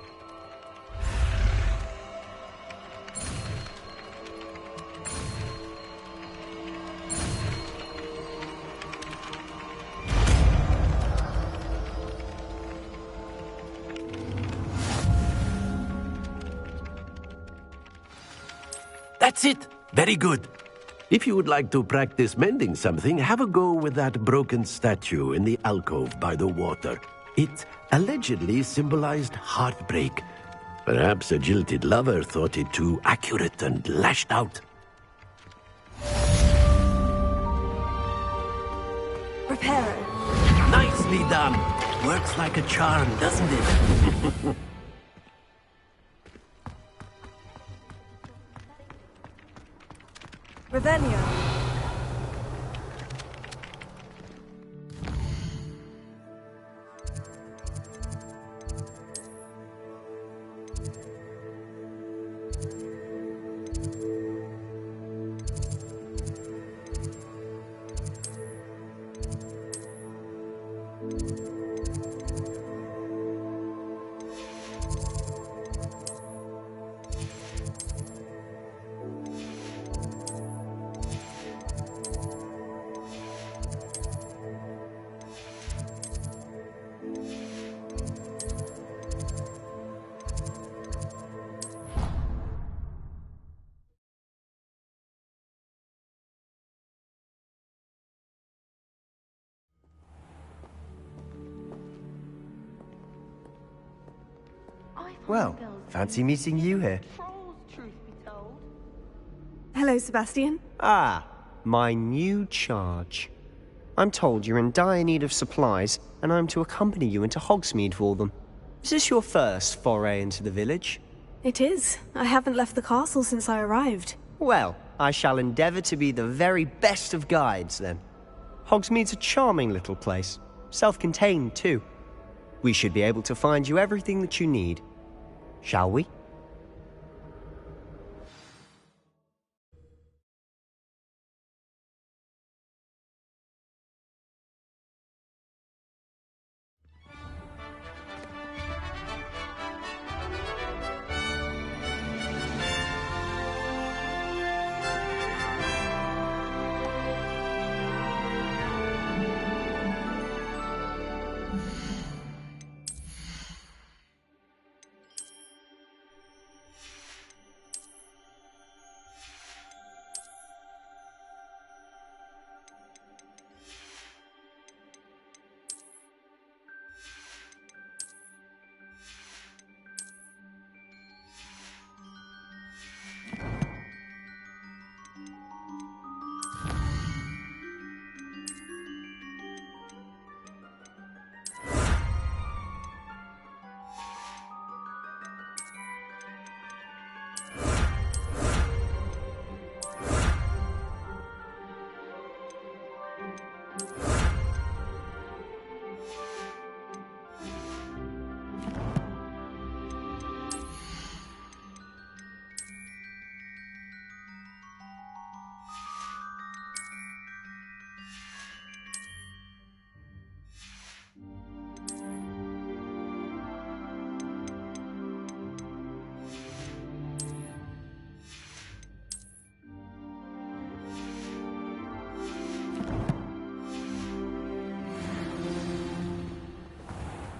That's it. Very good. If you would like to practice mending something, have a go with that broken statue in the alcove by the water. It allegedly symbolized heartbreak. Perhaps a jilted lover thought it too accurate and lashed out. Reparo. Nicely done. Works like a charm, doesn't it? Revelio. Well, fancy meeting you here. Hello, Sebastian. Ah, my new charge. I'm told you're in dire need of supplies, and I'm to accompany you into Hogsmeade for them. Is this your first foray into the village? It is. I haven't left the castle since I arrived. Well, I shall endeavour to be the very best of guides, then. Hogsmeade's a charming little place. Self-contained, too. We should be able to find you everything that you need. Shall we?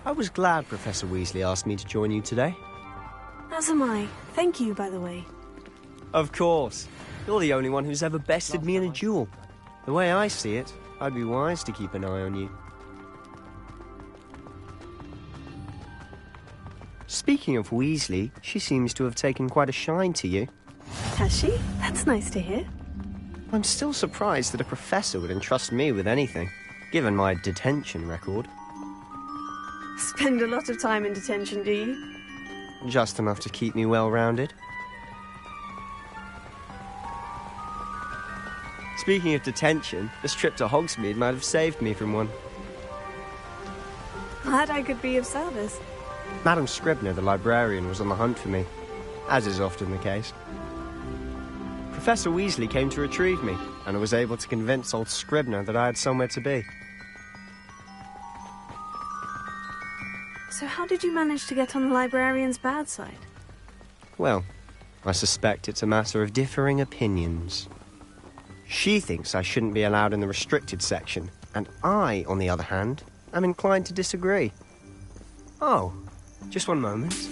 I was glad Professor Weasley asked me to join you today. As am I. Thank you, by the way. Of course. You're the only one who's ever bested me in a duel. The way I see it, I'd be wise to keep an eye on you. Speaking of Weasley, she seems to have taken quite a shine to you. Has she? That's nice to hear. I'm still surprised that a professor would entrust me with anything, given my detention record. Spend a lot of time in detention, do you? Just enough to keep me well-rounded. Speaking of detention, this trip to Hogsmeade might have saved me from one. Glad I could be of service. Madam Scribner, the librarian, was on the hunt for me, as is often the case. Professor Weasley came to retrieve me, and I was able to convince old Scribner that I had somewhere to be. So how did you manage to get on the librarian's bad side? Well, I suspect it's a matter of differing opinions. She thinks I shouldn't be allowed in the restricted section, and I, on the other hand, am inclined to disagree. Oh, just one moment.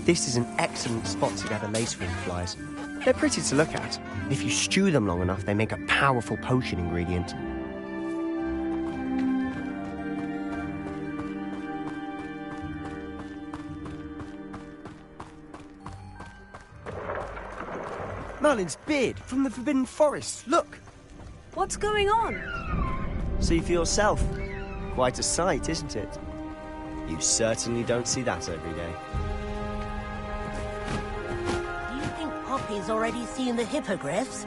This is an excellent spot to gather lacewing flies. They're pretty to look at. If you stew them long enough, they make a powerful potion ingredient. Merlin's beard from the Forbidden Forest. Look! What's going on? See for yourself. Quite a sight, isn't it? You certainly don't see that every day. Do you think Poppy's already seen the hippogriffs?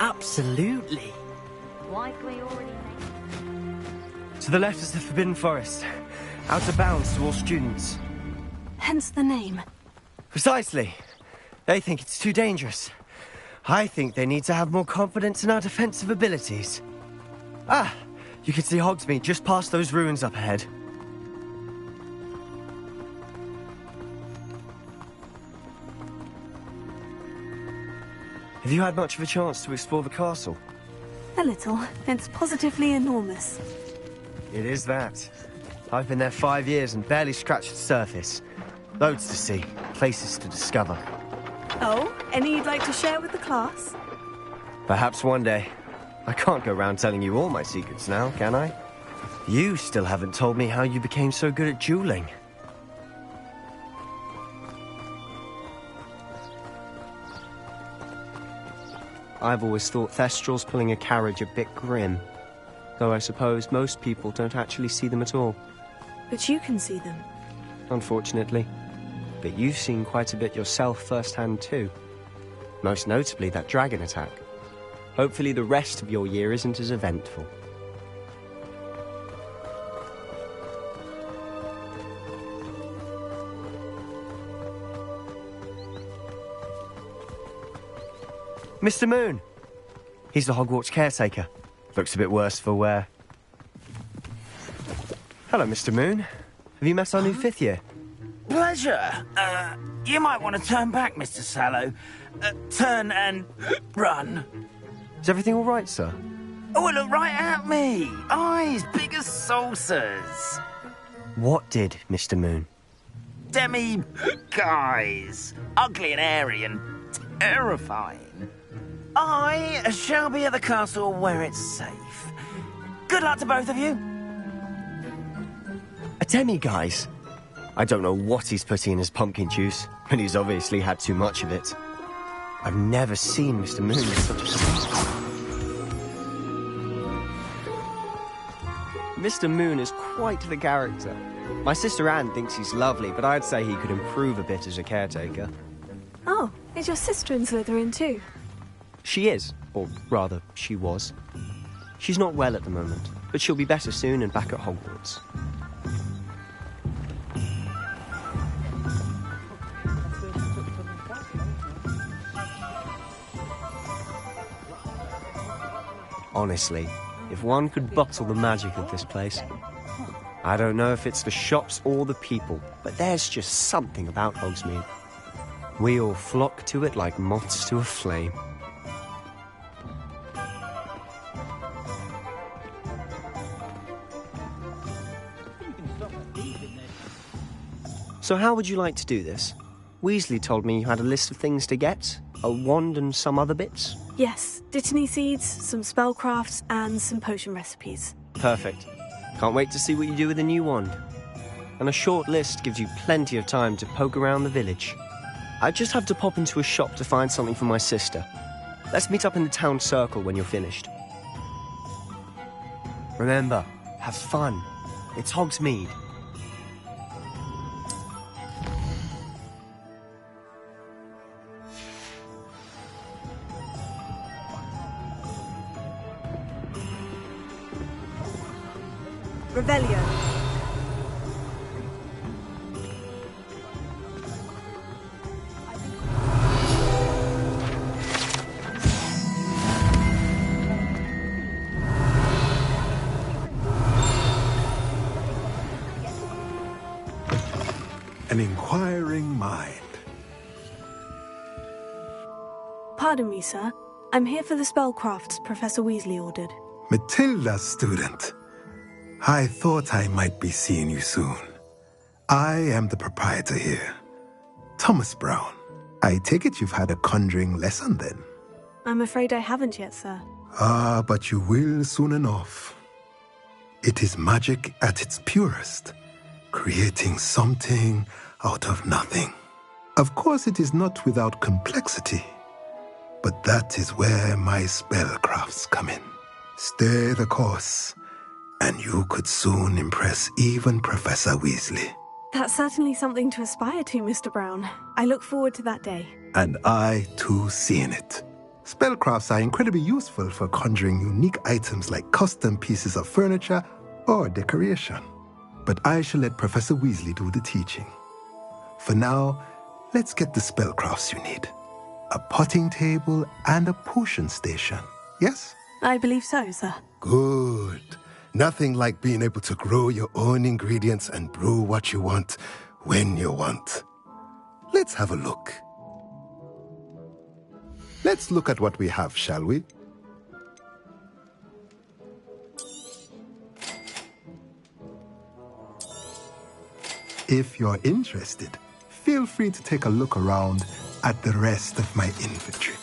Absolutely. Why can we already make... To the left is the Forbidden Forest. Out of bounds to all students. Hence the name. Precisely. They think it's too dangerous. I think they need to have more confidence in our defensive abilities. Ah, you can see Hogsmeade just past those ruins up ahead. Have you had much of a chance to explore the castle? A little. It's positively enormous. It is that. I've been there 5 years and barely scratched the surface. Loads to see, places to discover. Oh, any you'd like to share with the class? Perhaps one day. I can't go around telling you all my secrets now, can I? You still haven't told me how you became so good at dueling. I've always thought Thestrals pulling a carriage a bit grim. Though I suppose most people don't actually see them at all. But you can see them. Unfortunately. But you've seen quite a bit yourself firsthand too. Most notably that dragon attack. Hopefully the rest of your year isn't as eventful. Mr. Moon! He's the Hogwarts caretaker. Looks a bit worse for wear. Hello, Mr. Moon. Have you met our new fifth year? Pleasure. You might want to turn back, Mr. Sallow. Turn and run. Is everything all right, sir? Oh, look right at me. Eyes big as saucers. What did, Mr. Moon? Guys. Ugly and airy and terrifying. I shall be at the castle where it's safe. Good luck to both of you. A demi-guise? I don't know what he's putting in his pumpkin juice, and he's obviously had too much of it. I've never seen Mr. Moon with such a... Mr. Moon is quite the character. My sister Anne thinks he's lovely, but I'd say he could improve a bit as a caretaker. Oh, is your sister in Slytherin too? She is, or rather, she was. She's not well at the moment, but she'll be better soon and back at Hogwarts. Honestly, if one could bottle the magic of this place. I don't know if it's the shops or the people, but there's just something about Hogsmeade. We all flock to it like moths to a flame. So how would you like to do this? Weasley told me you had a list of things to get, a wand and some other bits. Yes, Dittany seeds, some spellcrafts, and some potion recipes. Perfect. Can't wait to see what you do with the new wand. And a short list gives you plenty of time to poke around the village. I just have to pop into a shop to find something for my sister. Let's meet up in the town circle when you're finished. Remember, have fun. It's Hogsmeade. Revelio. An inquiring mind. Pardon me, sir. I'm here for the spellcrafts Professor Weasley ordered. Matilda's student. I thought I might be seeing you soon. I am the proprietor here, Thomas Brown. I take it you've had a conjuring lesson then? I'm afraid I haven't yet, sir. Ah, but you will soon enough. It is magic at its purest, creating something out of nothing. Of course, it is not without complexity, but that is where my spellcrafts come in. Stay the course, and you could soon impress even Professor Weasley. That's certainly something to aspire to, Mr. Brown. I look forward to that day. And I, too, seeing it. Spellcrafts are incredibly useful for conjuring unique items like custom pieces of furniture or decoration. But I shall let Professor Weasley do the teaching. For now, let's get the spellcrafts you need. A potting table and a potion station, yes? I believe so, sir. Good. Nothing like being able to grow your own ingredients and brew what you want when you want. Let's have a look. Let's look at what we have, shall we? If you're interested, feel free to take a look around at the rest of my inventory.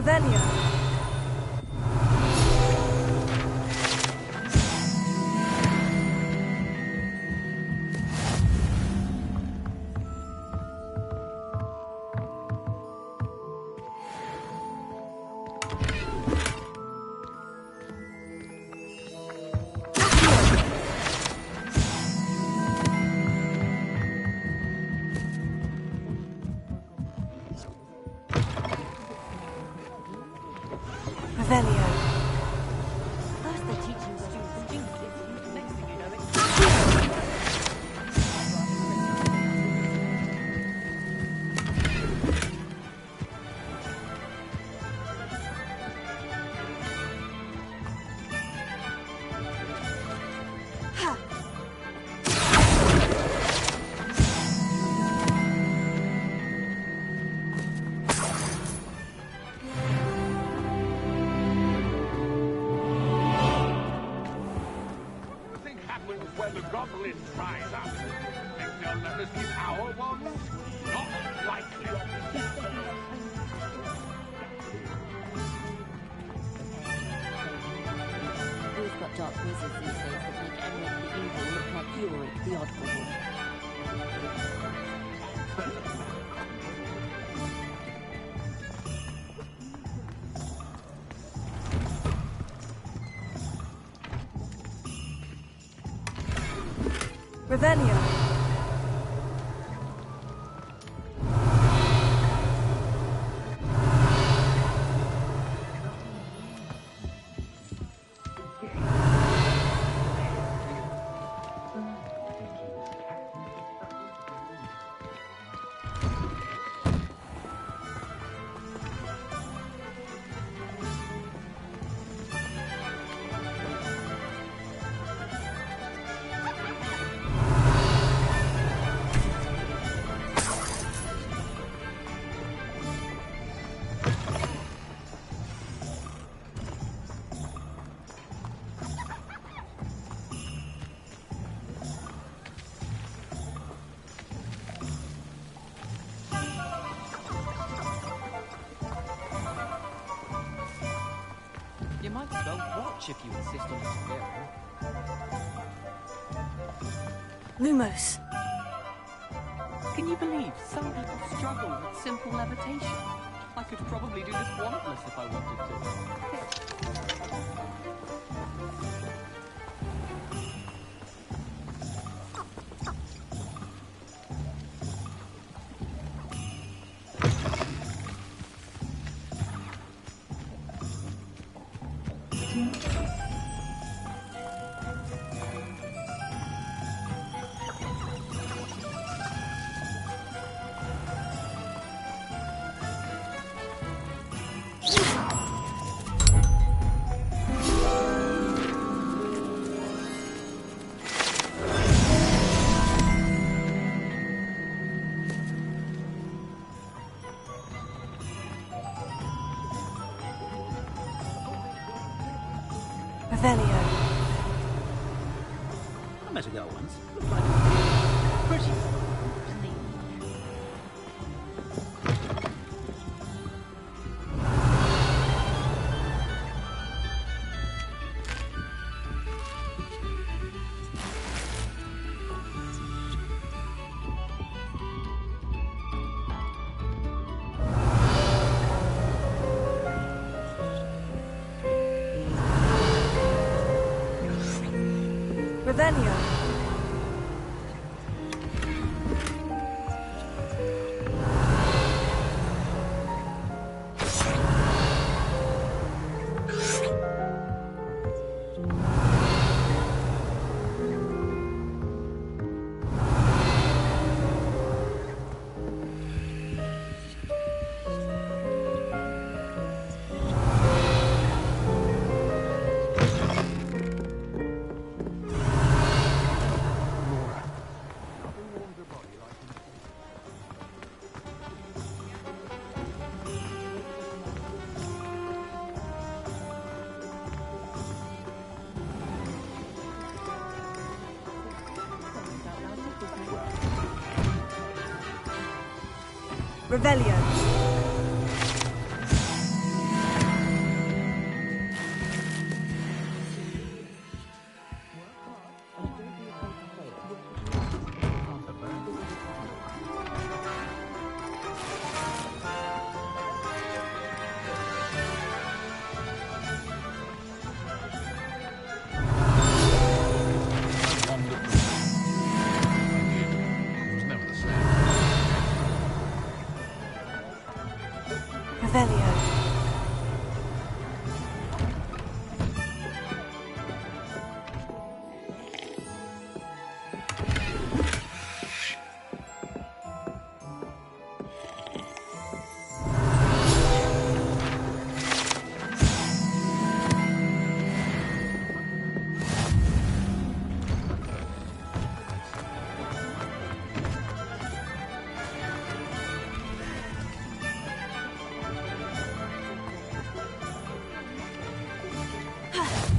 Revelio. First they're teaching students jinxes, next thing you know it's... When the goblin rise up, think they'll let us keep our ones? Not likely. We've got dark wizards these days that make Emmerich the evil look like Ulrich the oddball. Revelio. You might as well watch if you insist on swearing. Lumos. Can you believe some people struggle with simple levitation? I could probably do this wandless if I wanted to. Revelio. I met a girl once. Looked like pretty. Revelio. Revelio. Revelio.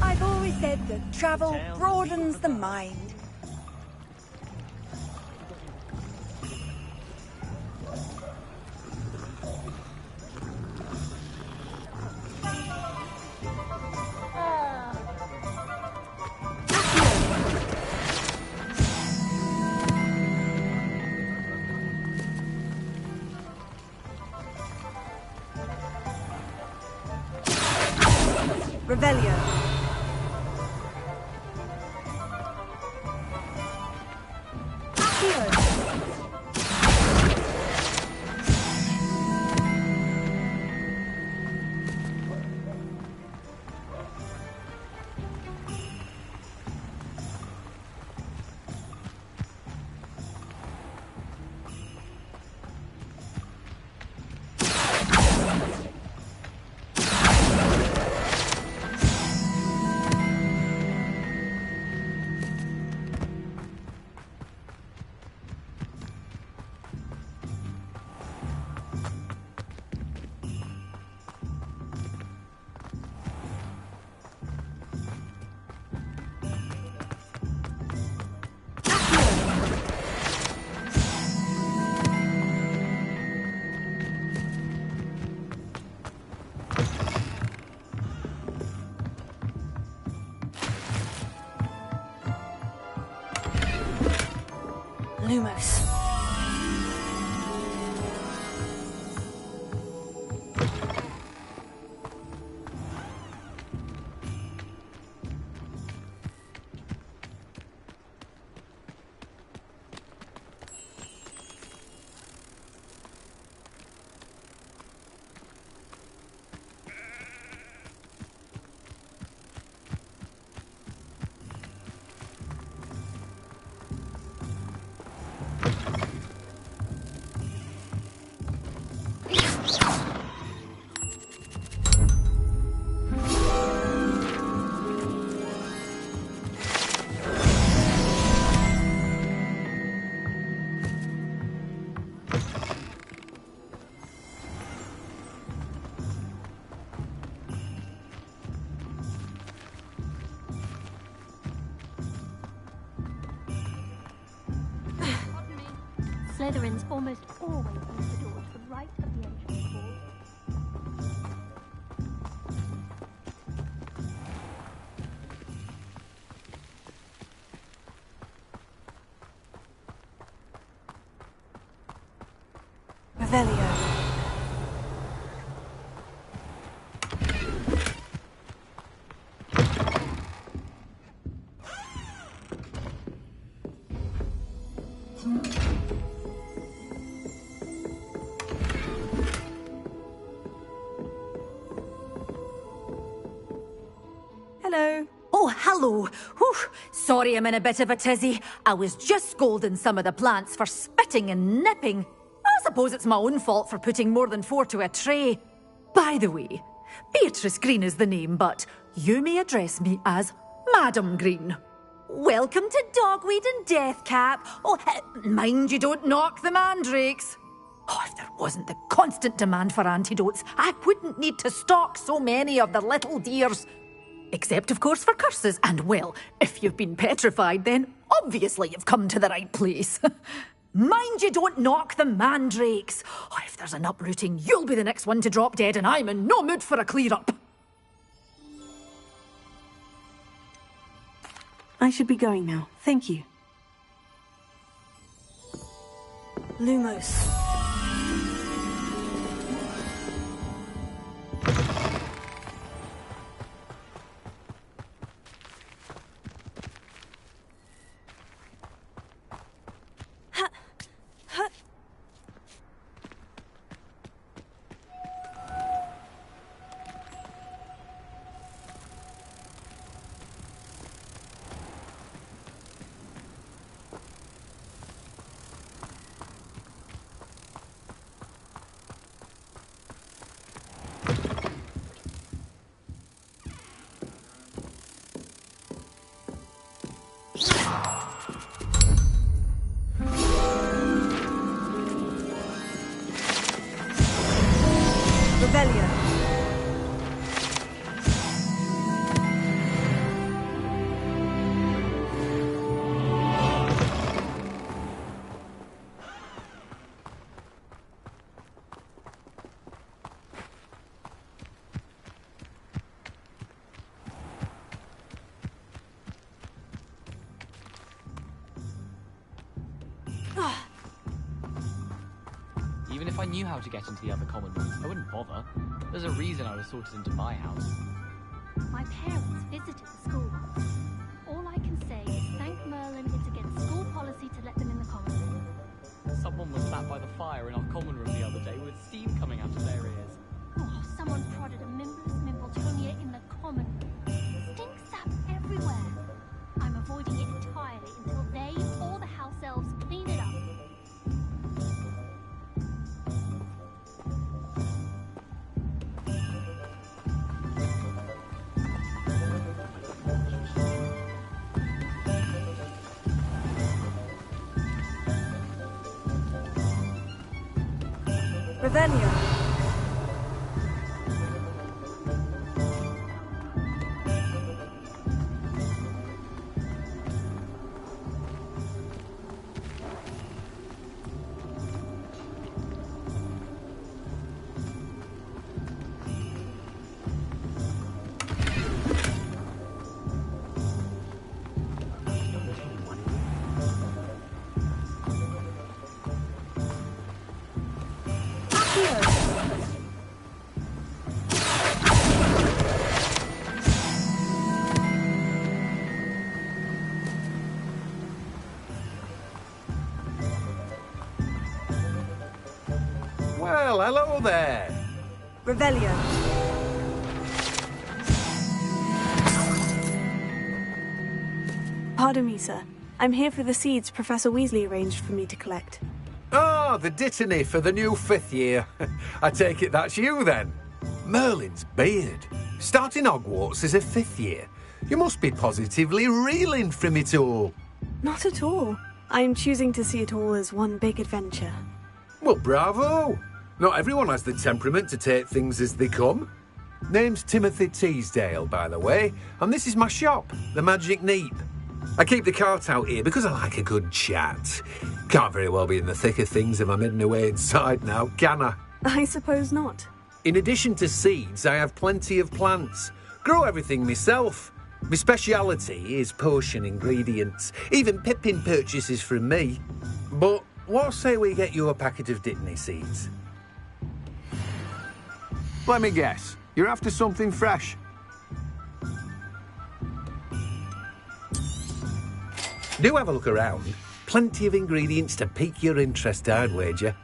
I've always said that travel broadens the mind. Revelio. Lumos. Slytherins almost always use the door to the right of the entrance hall. Revelio. Hello. Oh, hello. Whew. Sorry I'm in a bit of a tizzy. I was just scolding some of the plants for spitting and nipping. I suppose it's my own fault for putting more than 4 to a tray. By the way, Beatrice Green is the name, but you may address me as Madam Green. Welcome to Dogweed and Deathcap. Oh, mind you don't knock the mandrakes. Oh, if there wasn't the constant demand for antidotes, I wouldn't need to stock so many of the little dears. Except, of course, for curses. And, well, if you've been petrified, then obviously you've come to the right place. Mind you don't knock the mandrakes. Oh, if there's an uprooting, you'll be the next one to drop dead, and I'm in no mood for a clear-up. I should be going now. Thank you. Lumos. Revelio. Even if I knew how to get into the other common rooms, I wouldn't bother. There's a reason I was sorted into my house. My parents visited the school once. All I can say is thank Merlin it's against school policy to let them in the common room. Someone was sat by the fire in our common room the other day with steam coming out of their ears. Oh, someone prodded a Mimbless Mimbletonia in the common room. Stink sap everywhere. I'm avoiding it entirely until they or the house elves clean it up. Revelio. Well, hello there. Revelio. Pardon me, sir. I'm here for the seeds Professor Weasley arranged for me to collect. Ah, the dittany for the new 5th year. I take it that's you, then. Merlin's beard. Starting Hogwarts as a 5th year. You must be positively reeling from it all. Not at all. I'm choosing to see it all as one big adventure. Well, bravo. Not everyone has the temperament to take things as they come. Name's Timothy Teasdale, by the way, and this is my shop, the Magic Neep. I keep the cart out here because I like a good chat. Can't very well be in the thick of things if I'm hidden away inside now, can I? I suppose not. In addition to seeds, I have plenty of plants. Grow everything myself. My speciality is potion ingredients. Even Pippin purchases from me. But what say we get you a packet of dittany seeds? Let me guess. You're after something fresh. Do have a look around. Plenty of ingredients to pique your interest, I'd wager.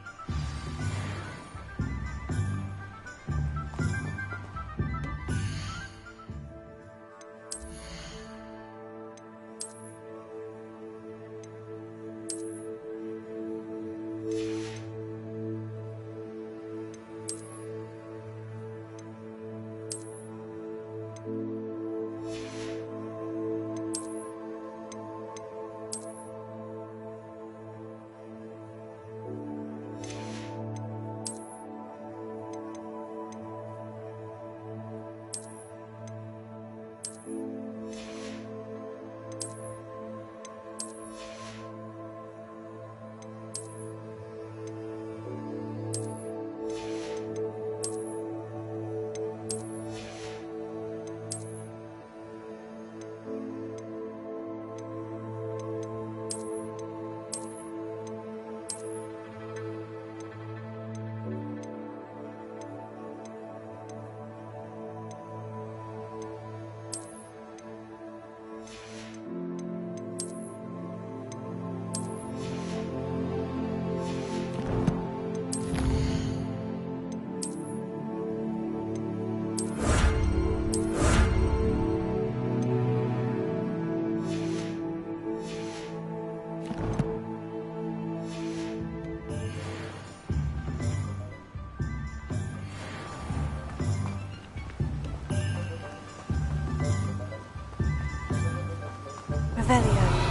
Revelio.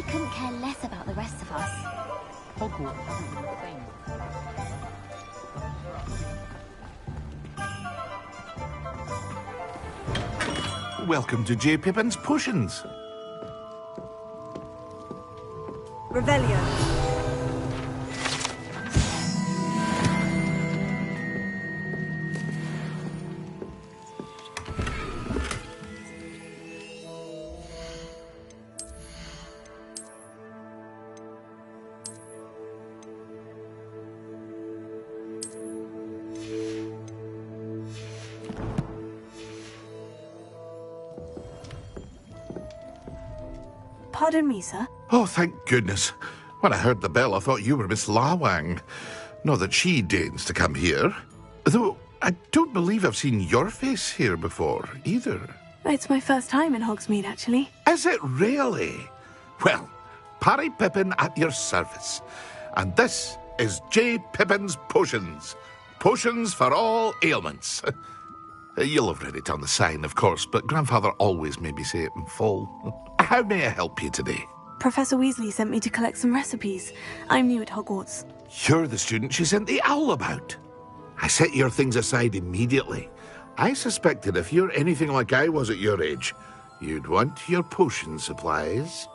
couldn't care less about the rest of us. Hogwarts hasn't been the same. Welcome to J. Pippin's Potions. Revelio. Pardon me, sir. Oh, thank goodness. When I heard the bell, I thought you were Miss Lawang. Not that she deigns to come here. Though I don't believe I've seen your face here before, either. It's my first time in Hogsmeade, actually. Is it really? Well, Parry Pippin at your service. And this is J. Pippin's Potions. Potions for all ailments. You'll have read it on the sign, of course, but Grandfather always made me say it in full. How may I help you today? Professor Weasley sent me to collect some recipes. I'm new at Hogwarts. You're the student she sent the owl about. I set your things aside immediately. I suspected if you're anything like I was at your age, you'd want your potion supplies.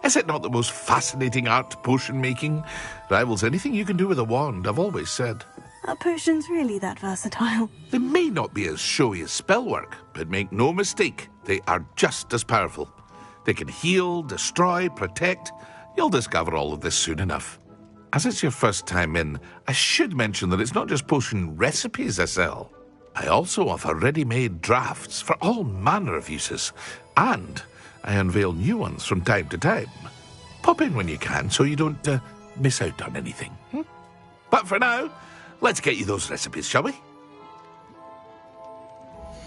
Is it not the most fascinating art, potion making? Rivals anything you can do with a wand, I've always said. Are potions really that versatile? They may not be as showy as spellwork, but make no mistake, they are just as powerful. They can heal, destroy, protect. You'll discover all of this soon enough. As it's your first time in, I should mention that it's not just potion recipes I sell. I also offer ready-made drafts for all manner of uses, and I unveil new ones from time to time. Pop in when you can so you don't miss out on anything. But for now, let's get you those recipes, shall we?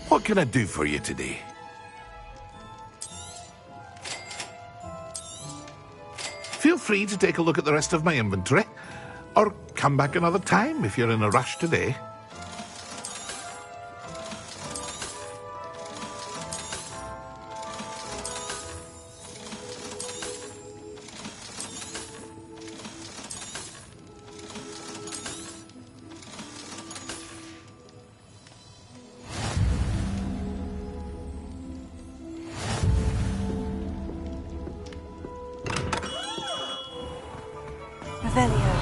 What can I do for you today? Feel free to take a look at the rest of my inventory, or come back another time if you're in a rush today. Revelio.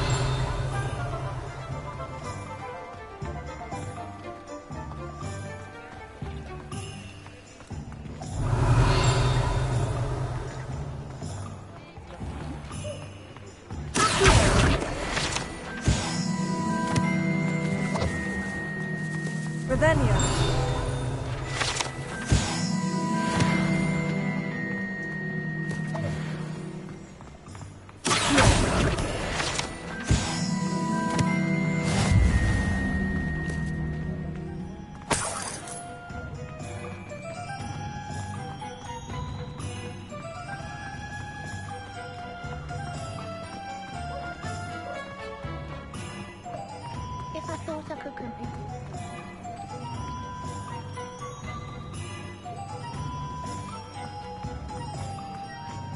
Revelio. If I thought I could compete.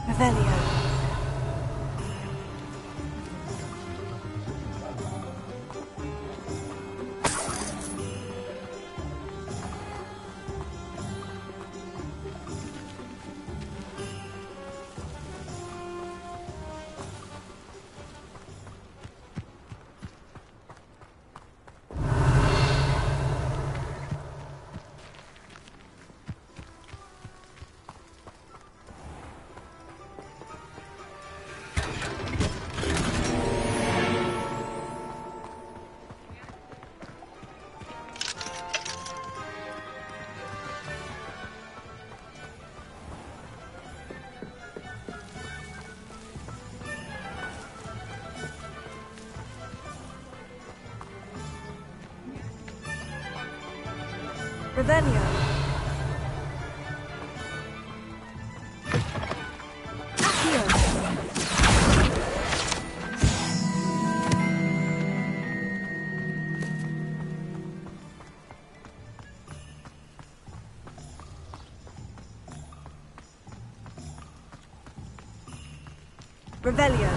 Revelio. Revelio. Revelio.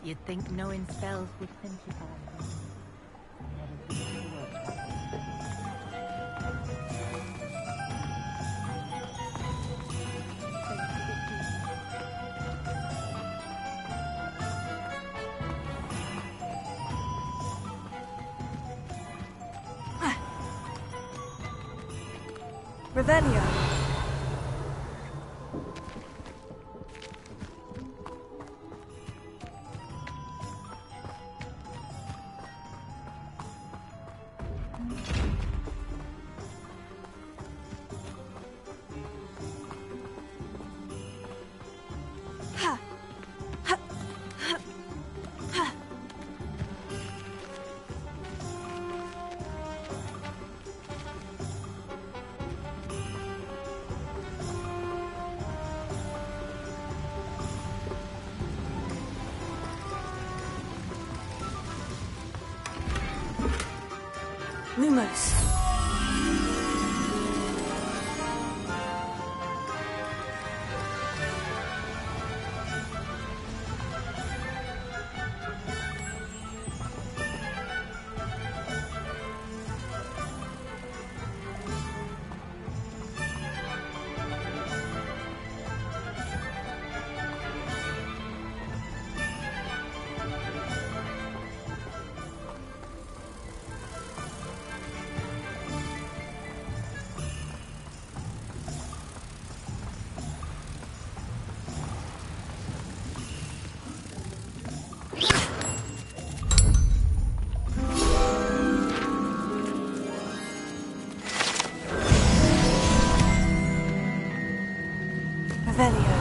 You'd think knowing spells would simplify Revelio. Lumos. Revelio.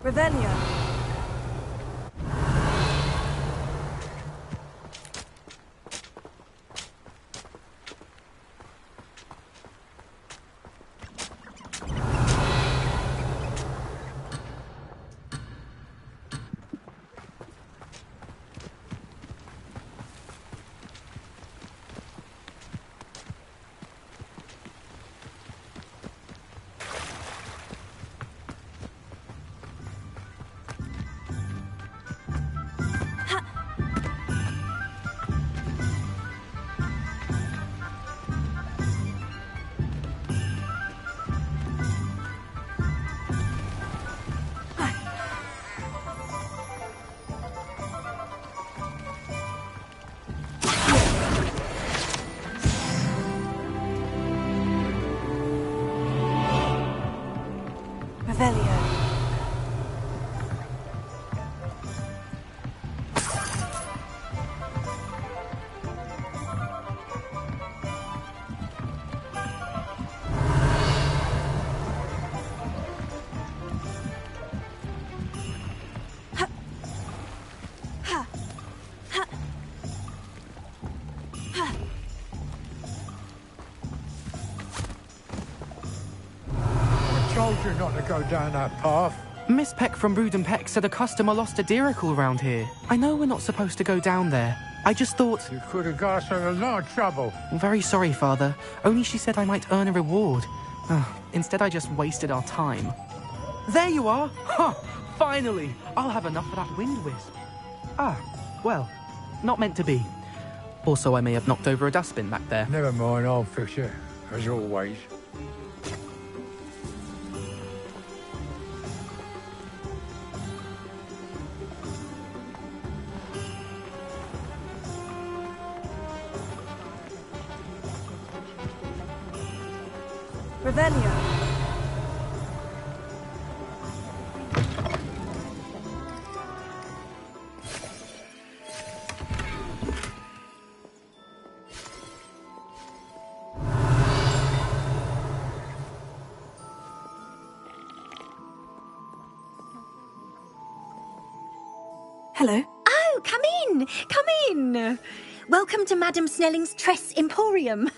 Revelio. Revelio. Told you not to go down that path. Miss Peck from Brood and Peck said a customer lost a deeracle round here. I know we're not supposed to go down there. I just thought... You could have got us in a lot of trouble. I'm very sorry, Father. Only she said I might earn a reward. Instead, I just wasted our time. There you are! Huh! Finally! I'll have enough of that wind wisp. Ah, well, not meant to be. Also, I may have knocked over a dustbin back there. Never mind, I'll fix it, as always. Revelio. Hello. Oh, come in! Come in! Welcome to Madame Snelling's Tress Emporium.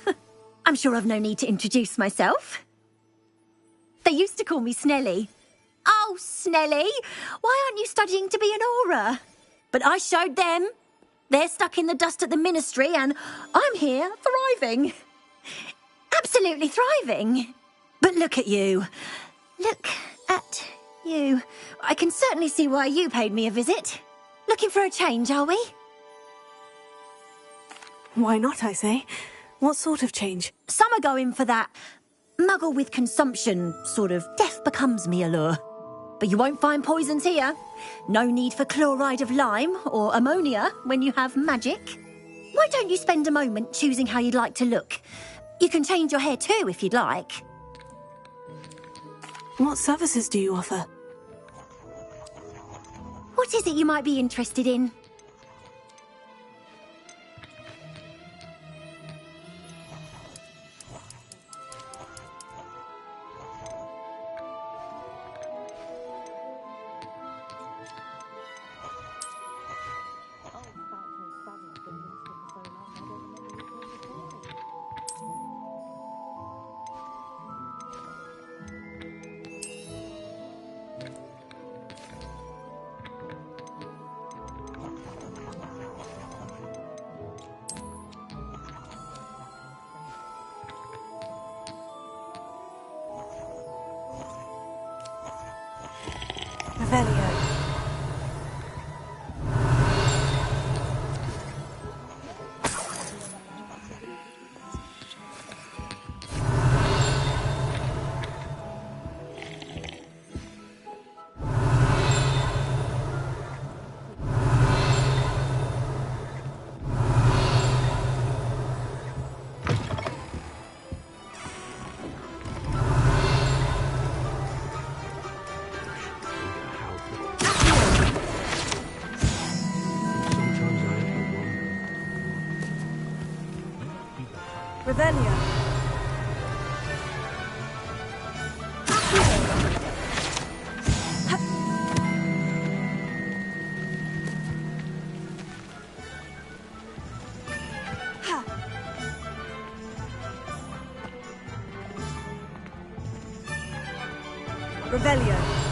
I'm sure I've no need to introduce myself. They used to call me Snelly. Oh, Snelly, why aren't you studying to be an aura? But I showed them. They're stuck in the dust at the ministry and I'm here thriving. Absolutely thriving. But look at you. Look at you. I can certainly see why you paid me a visit. Looking for a change, are we? Why not, I say? What sort of change? Some are going for that muggle with consumption, sort of death becomes me allure. But you won't find poisons here. No need for chloride of lime or ammonia when you have magic. Why don't you spend a moment choosing how you'd like to look? You can change your hair too if you'd like. What services do you offer? What is it you might be interested in? Revelio. Revelio. Revelio.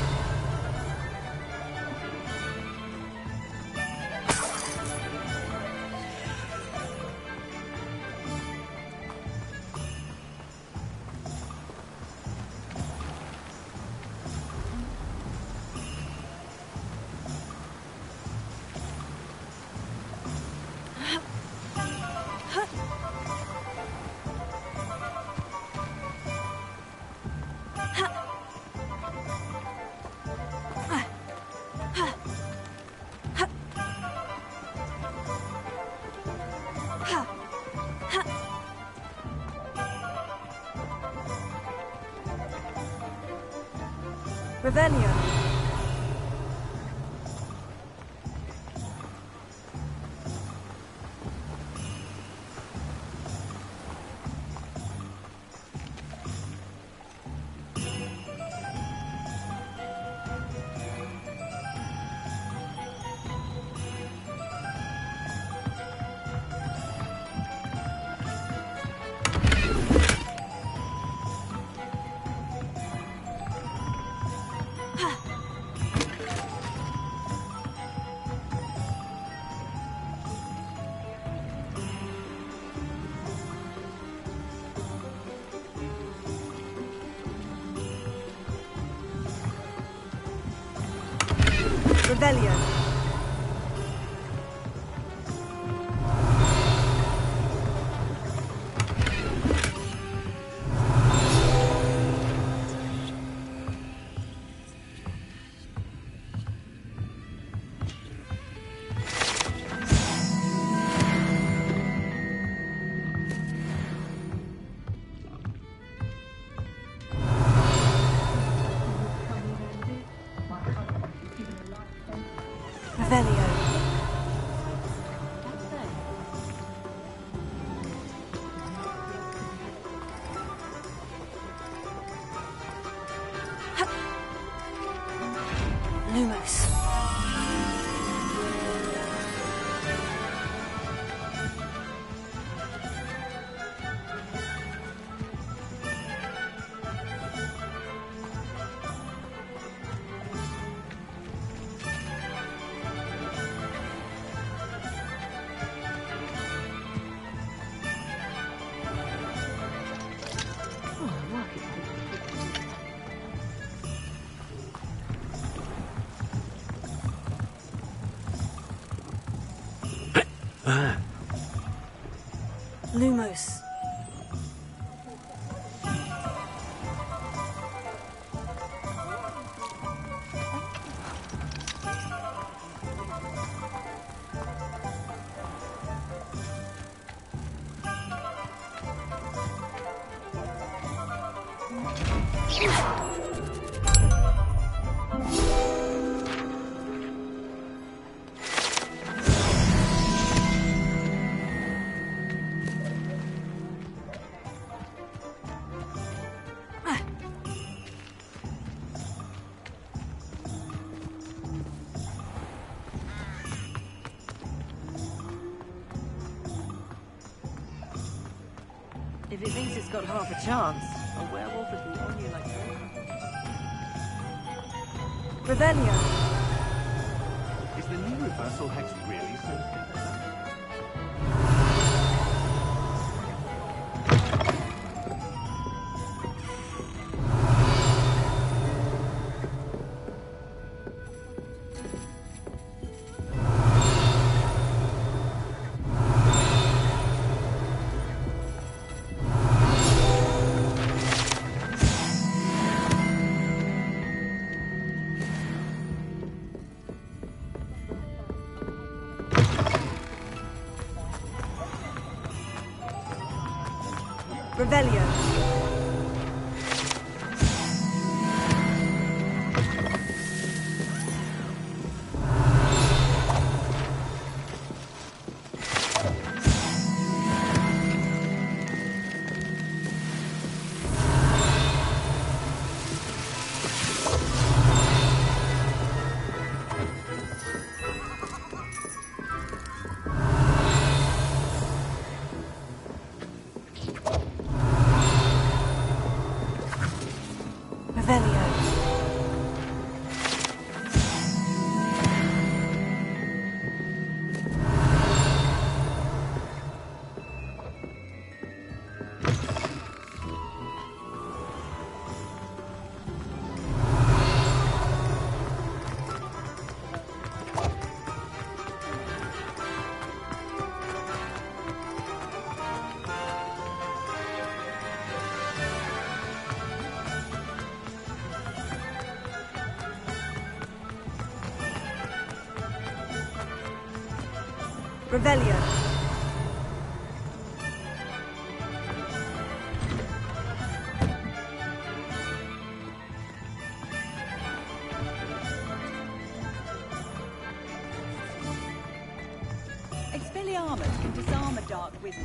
Revelio. Revelio. Revelio. Lumos. Lumos. If it thinks it's got half a chance, a werewolf would be on you like Revelio. Is the new reversal hex really so simple? Revelio. Revelio. Expelliarmus can disarm a dark wizard.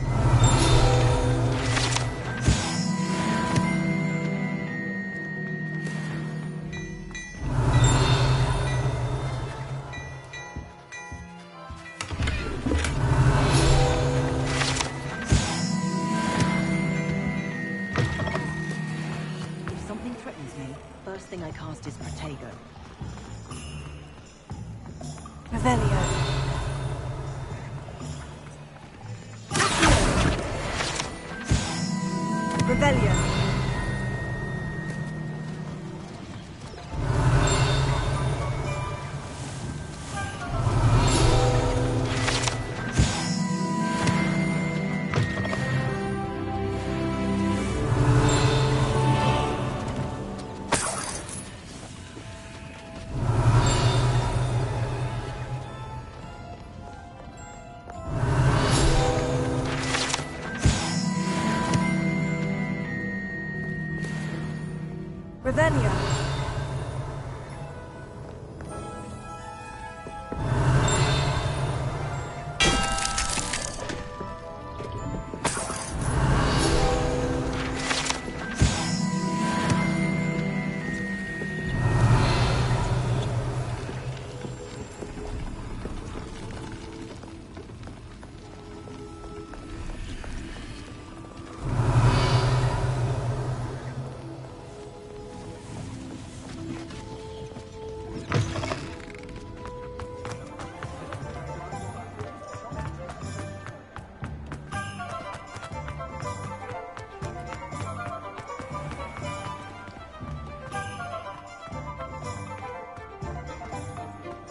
First thing I cast is Protego. Revelio. Revelio. Revelia.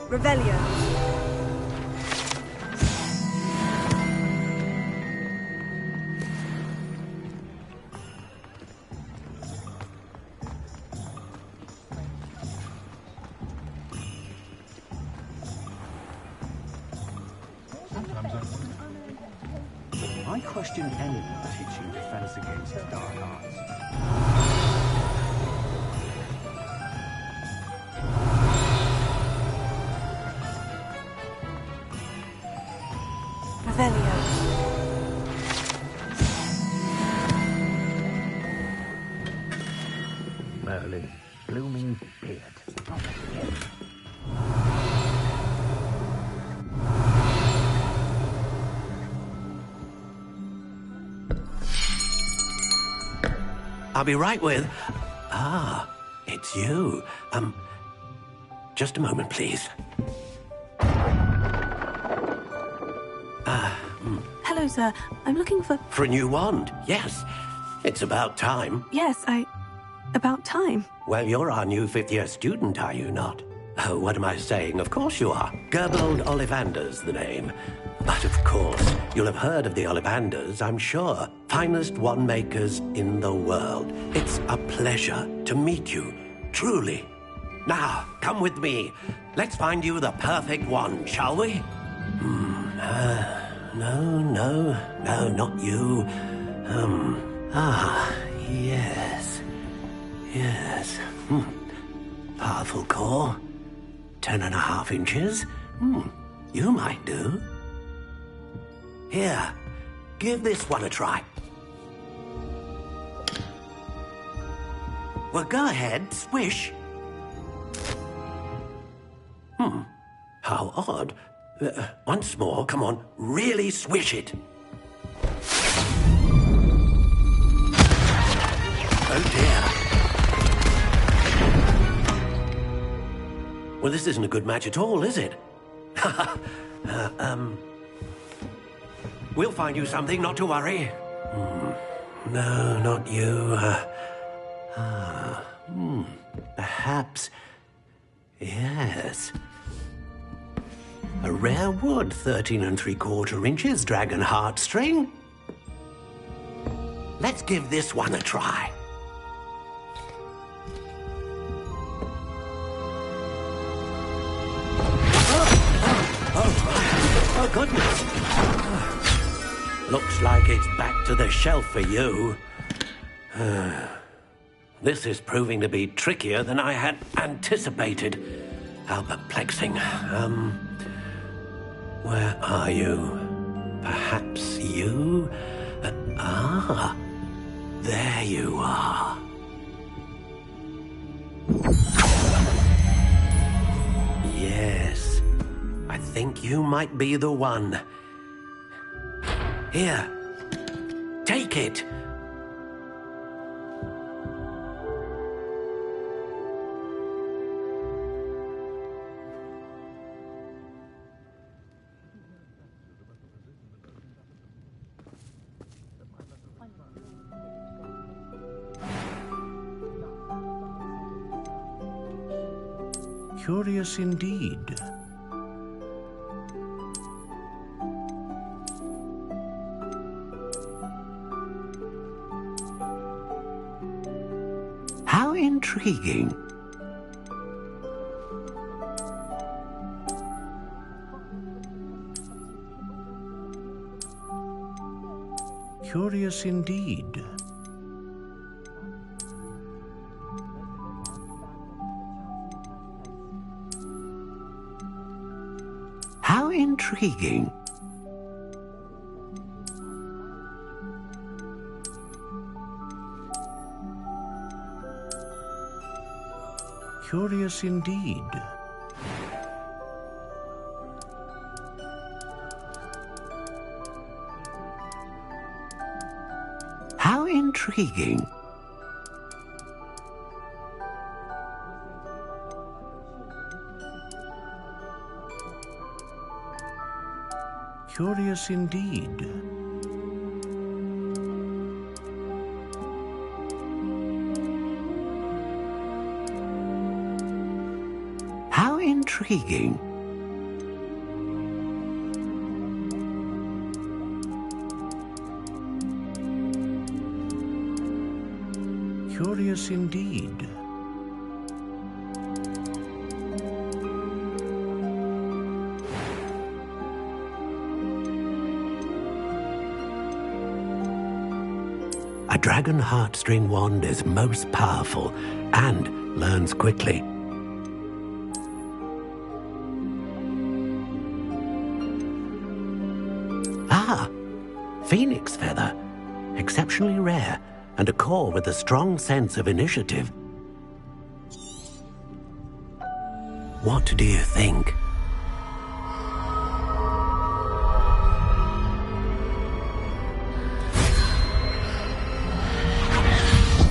Revelio. I question anyone teaching defense against dark arts. Revelio. Merlin, blooming beard. I'll be right with... Ah, it's you. Just a moment, please. Hello, sir. I'm looking for... For a new wand, yes. It's about time. Yes, about time. Well, you're our new fifth-year student, are you not? Oh, what am I saying? Of course you are. Gerbold Ollivander's the name. But of course, you'll have heard of the Ollivanders, I'm sure. Finest wand makers in the world. It's a pleasure to meet you, truly. Now, come with me. Let's find you the perfect wand, shall we? No, not you. Yes. Powerful core. 10.5 inches. You might do. Here, give this one a try. Well, go ahead, swish. How odd. Once more, come on, really swish it. Oh dear. Well, this isn't a good match at all, is it? We'll find you something, not to worry. No, not you. Perhaps... Yes. A rare wood, 13 3/4 inches, dragon heartstring. Let's give this one a try. Oh, goodness. Looks like it's back to the shelf for you. This is proving to be trickier than I had anticipated. How perplexing. Where are you? Perhaps you? There you are. Yes, I think you might be the one. Here, take it. Curious indeed. How intriguing. Curious indeed. intriguing. Curious indeed. How intriguing. Curious indeed. How intriguing. Curious indeed. A dragon heartstring wand is most powerful and learns quickly. Ah, phoenix feather. Exceptionally rare, and a core with a strong sense of initiative. What do you think?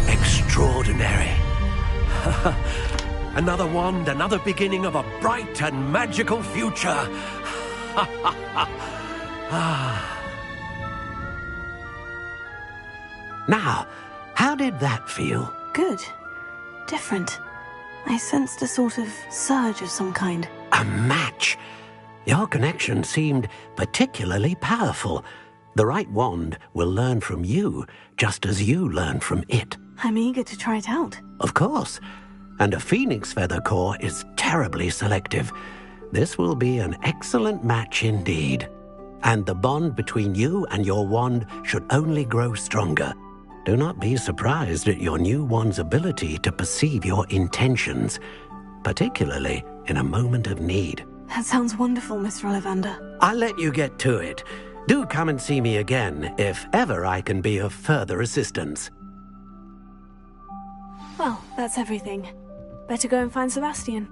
Extraordinary. Another wand, another beginning of a bright and magical future. Now, how did that feel? Good. Different. I sensed a sort of surge of some kind. A match. Your connection seemed particularly powerful. The right wand will learn from you, just as you learn from it. I'm eager to try it out. Of course. And a phoenix feather core is terribly selective. This will be an excellent match indeed. And the bond between you and your wand should only grow stronger. Do not be surprised at your new wand's ability to perceive your intentions, particularly in a moment of need. That sounds wonderful, Mr. Ollivander. I'll let you get to it. Do come and see me again if ever I can be of further assistance. Well, that's everything. Better go and find Sebastian.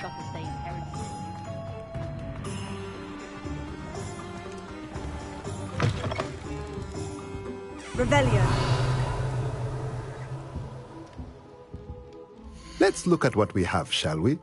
shop if they inherit it. Revelio. Let's look at what we have, shall we?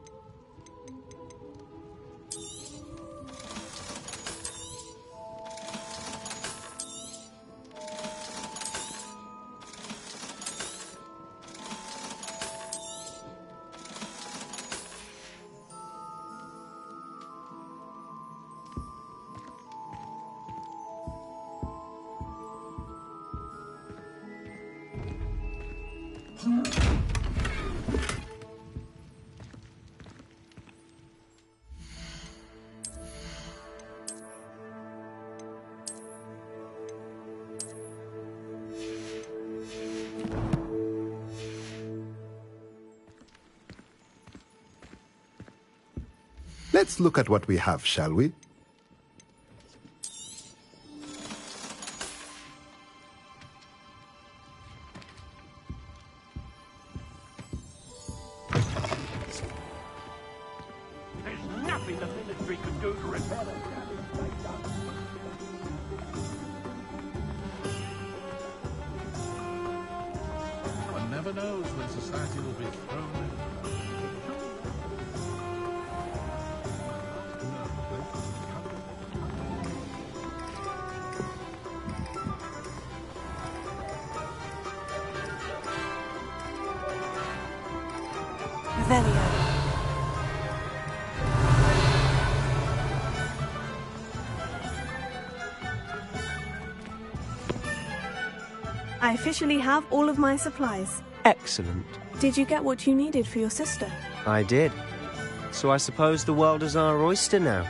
Let's look at what we have, shall we? There's nothing the military could do to repair the damage they've done. One never knows when society will be thrown in. Revelio. I officially have all of my supplies. Excellent. Did you get what you needed for your sister? I did. So I suppose the world is our oyster now.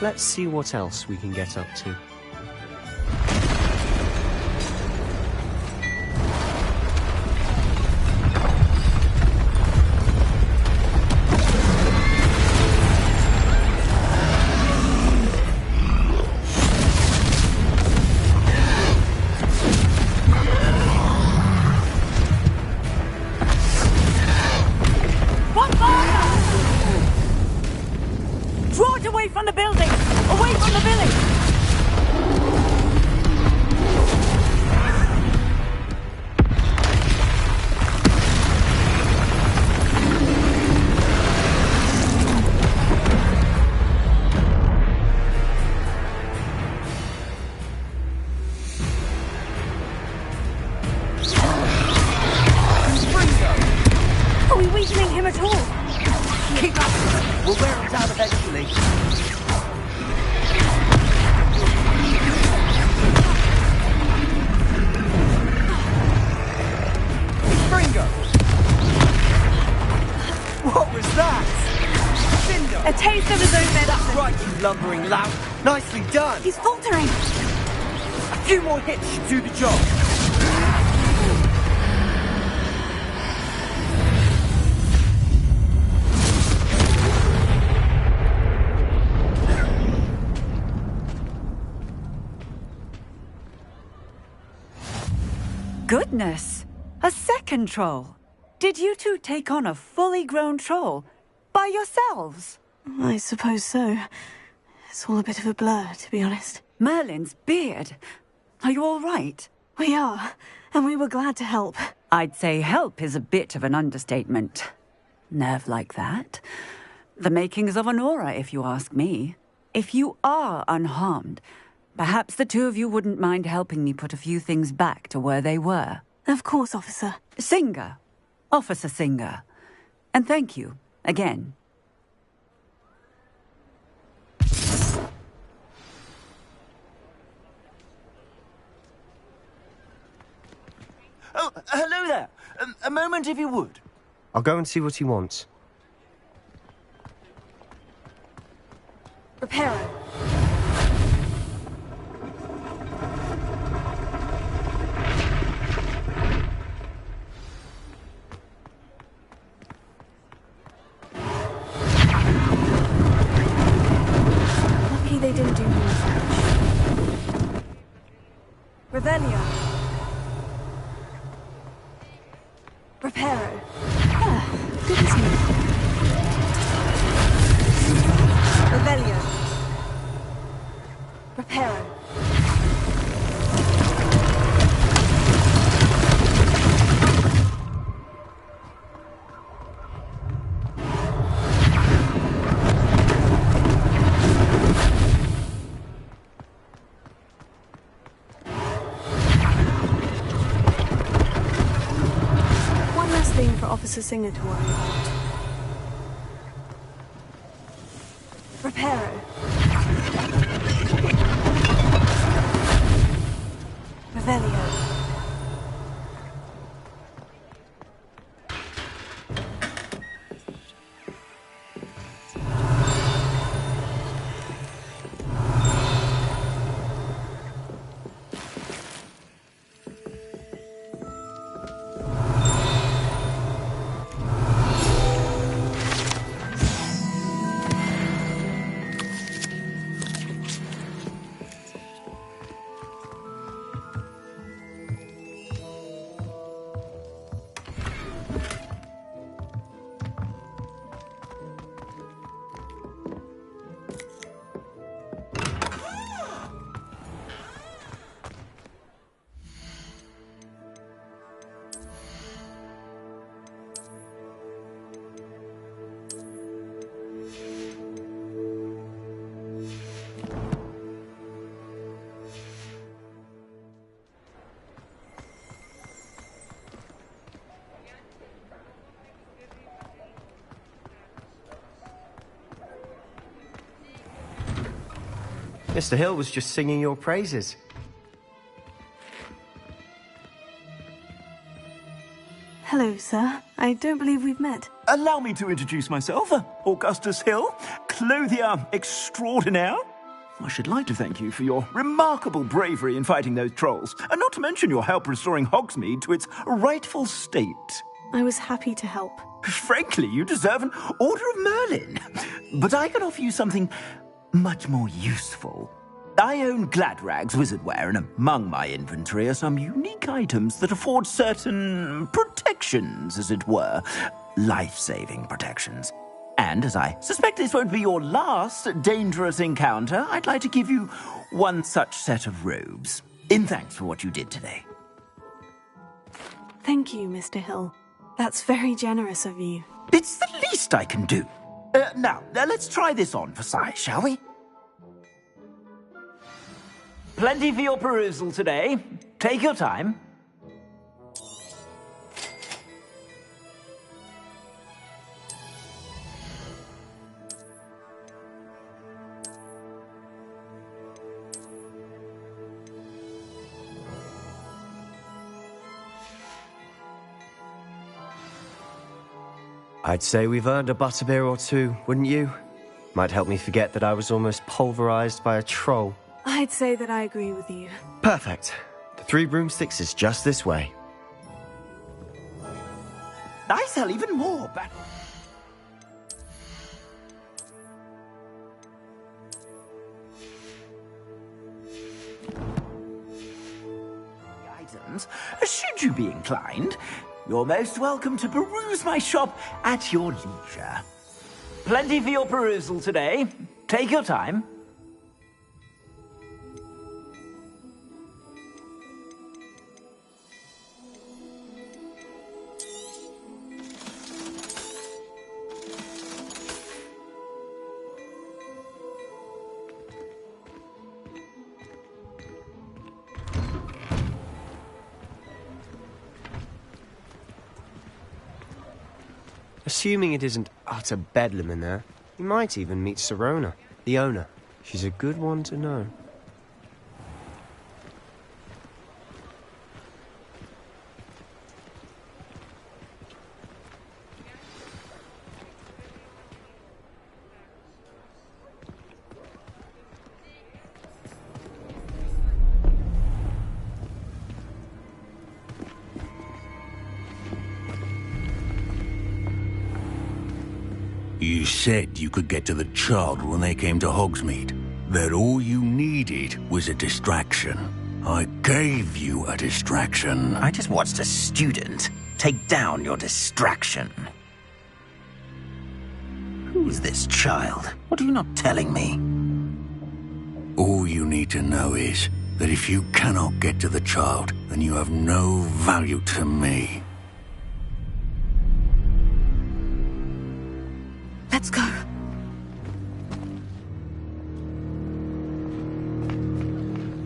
Let's see what else we can get up to. Draw it away from the building! Away from the village! Are we weakening him at all? Keep up! We'll wear him down eventually. Fringo! What was that? Cinder! A taste of his own medicine. That's right, you lumbering lout. Nicely done. He's faltering. A few more hits should do the job. Goodness! A second troll! Did you two take on a fully grown troll? By yourselves? I suppose so. It's all a bit of a blur, to be honest. Merlin's beard. Are you all right? We are, and we were glad to help. I'd say help is a bit of an understatement. Nerve like that. The makings of an aura, if you ask me. If you are unharmed, perhaps the two of you wouldn't mind helping me put a few things back to where they were. Of course, officer. Singer. Officer Singer. And thank you, again. Oh, hello there. A moment, if you would. I'll go and see what he wants. Reparo. Lucky they didn't do more damage. Revelio. Reparo. Ah, goodness me. Revelio. Reparo. One last thing for Officer Singer to worry about. Reparo. Revelio. Mr. Hill was just singing your praises. Hello, sir. I don't believe we've met. Allow me to introduce myself, Augustus Hill, clothier extraordinaire. I should like to thank you for your remarkable bravery in fighting those trolls, and not to mention your help restoring Hogsmeade to its rightful state. I was happy to help. Frankly, you deserve an Order of Merlin. But I can offer you something much more useful. I own Gladrag's wizardware, and among my inventory are some unique items that afford certain protections, as it were. Life-saving protections. And as I suspect this won't be your last dangerous encounter, I'd like to give you one such set of robes, in thanks for what you did today. Thank you, Mr. Hill. That's very generous of you. It's the least I can do. Now, let's try this on for size, shall we? Plenty for your perusal today. Take your time. I'd say we've earned a butterbeer or two, wouldn't you? Might help me forget that I was almost pulverized by a troll. I'd say that I agree with you. Perfect. The 3 broomsticks is just this way. I sell even more, but... items, should you be inclined, you're most welcome to peruse my shop at your leisure. Plenty for your perusal today. Take your time. Assuming it isn't utter bedlam in there, you might even meet Sirona, the owner. She's a good one to know. You said you could get to the child when they came to Hogsmeade. That all you needed was a distraction. I gave you a distraction. I just watched a student take down your distraction. Who is this child? What are you not telling me? All you need to know is that if you cannot get to the child, then you have no value to me. Let's go.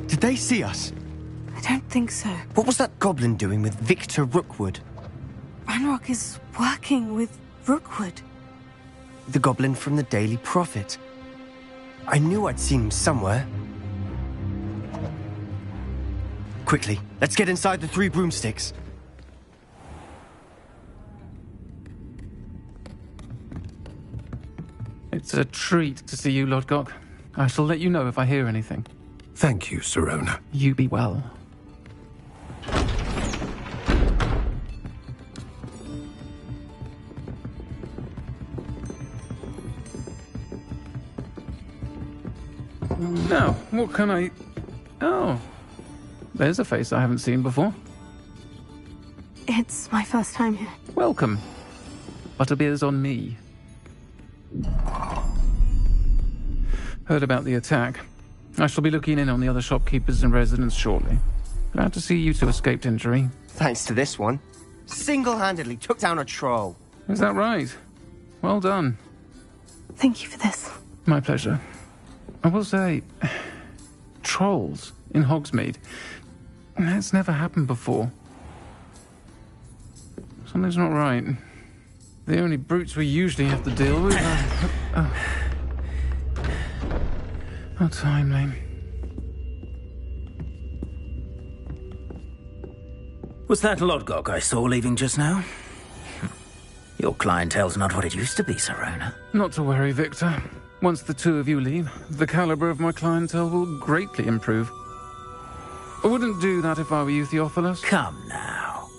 Did they see us? I don't think so. What was that goblin doing with Victor Rookwood? Ranrock is working with Rookwood. The goblin from the Daily Prophet. I knew I'd seen him somewhere. Quickly, let's get inside the 3 broomsticks. It's a treat to see you, Lodgok. I shall let you know if I hear anything. Thank you, Sirona. You be well. Now, what can I... Oh, there's a face I haven't seen before. It's my first time here. Welcome. Butterbeer's on me. Heard about the attack. I shall be looking in on the other shopkeepers and residents shortly. Glad to see you two escaped injury. Thanks to this one. Single-handedly took down a troll. Is that right? Well done. Thank you for this. My pleasure. I will say, trolls in Hogsmeade. That's never happened before. Something's not right. The only brutes we usually have to deal with are... How timely. Was that Lodgok I saw leaving just now? Your clientele's not what it used to be, Sirona. Not to worry, Victor. Once the two of you leave, the caliber of my clientele will greatly improve. I wouldn't do that if I were you, Theophilus. Come now.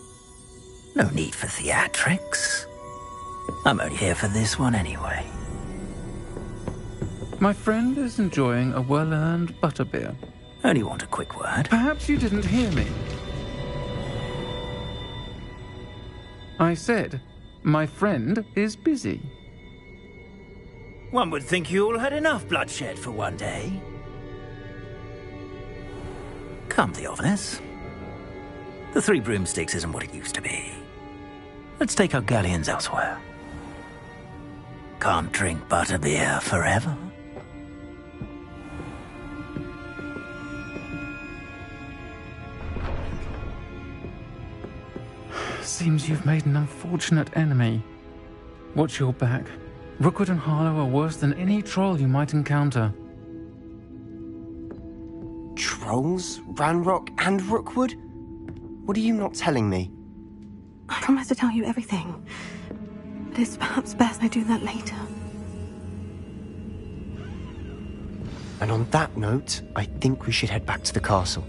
No need for theatrics. I'm only here for this one anyway. My friend is enjoying a well-earned butterbeer. Only want a quick word. Perhaps you didn't hear me. I said, my friend is busy. One would think you all had enough bloodshed for one day. Come, Theophilus. The Three Broomsticks isn't what it used to be. Let's take our galleons elsewhere. Can't drink butterbeer forever. Seems you've made an unfortunate enemy. Watch your back. Rookwood and Harlow are worse than any troll you might encounter. Trolls? Ranrock and Rookwood? What are you not telling me? I promise to tell you everything. But it's perhaps best I do that later. And on that note, I think we should head back to the castle.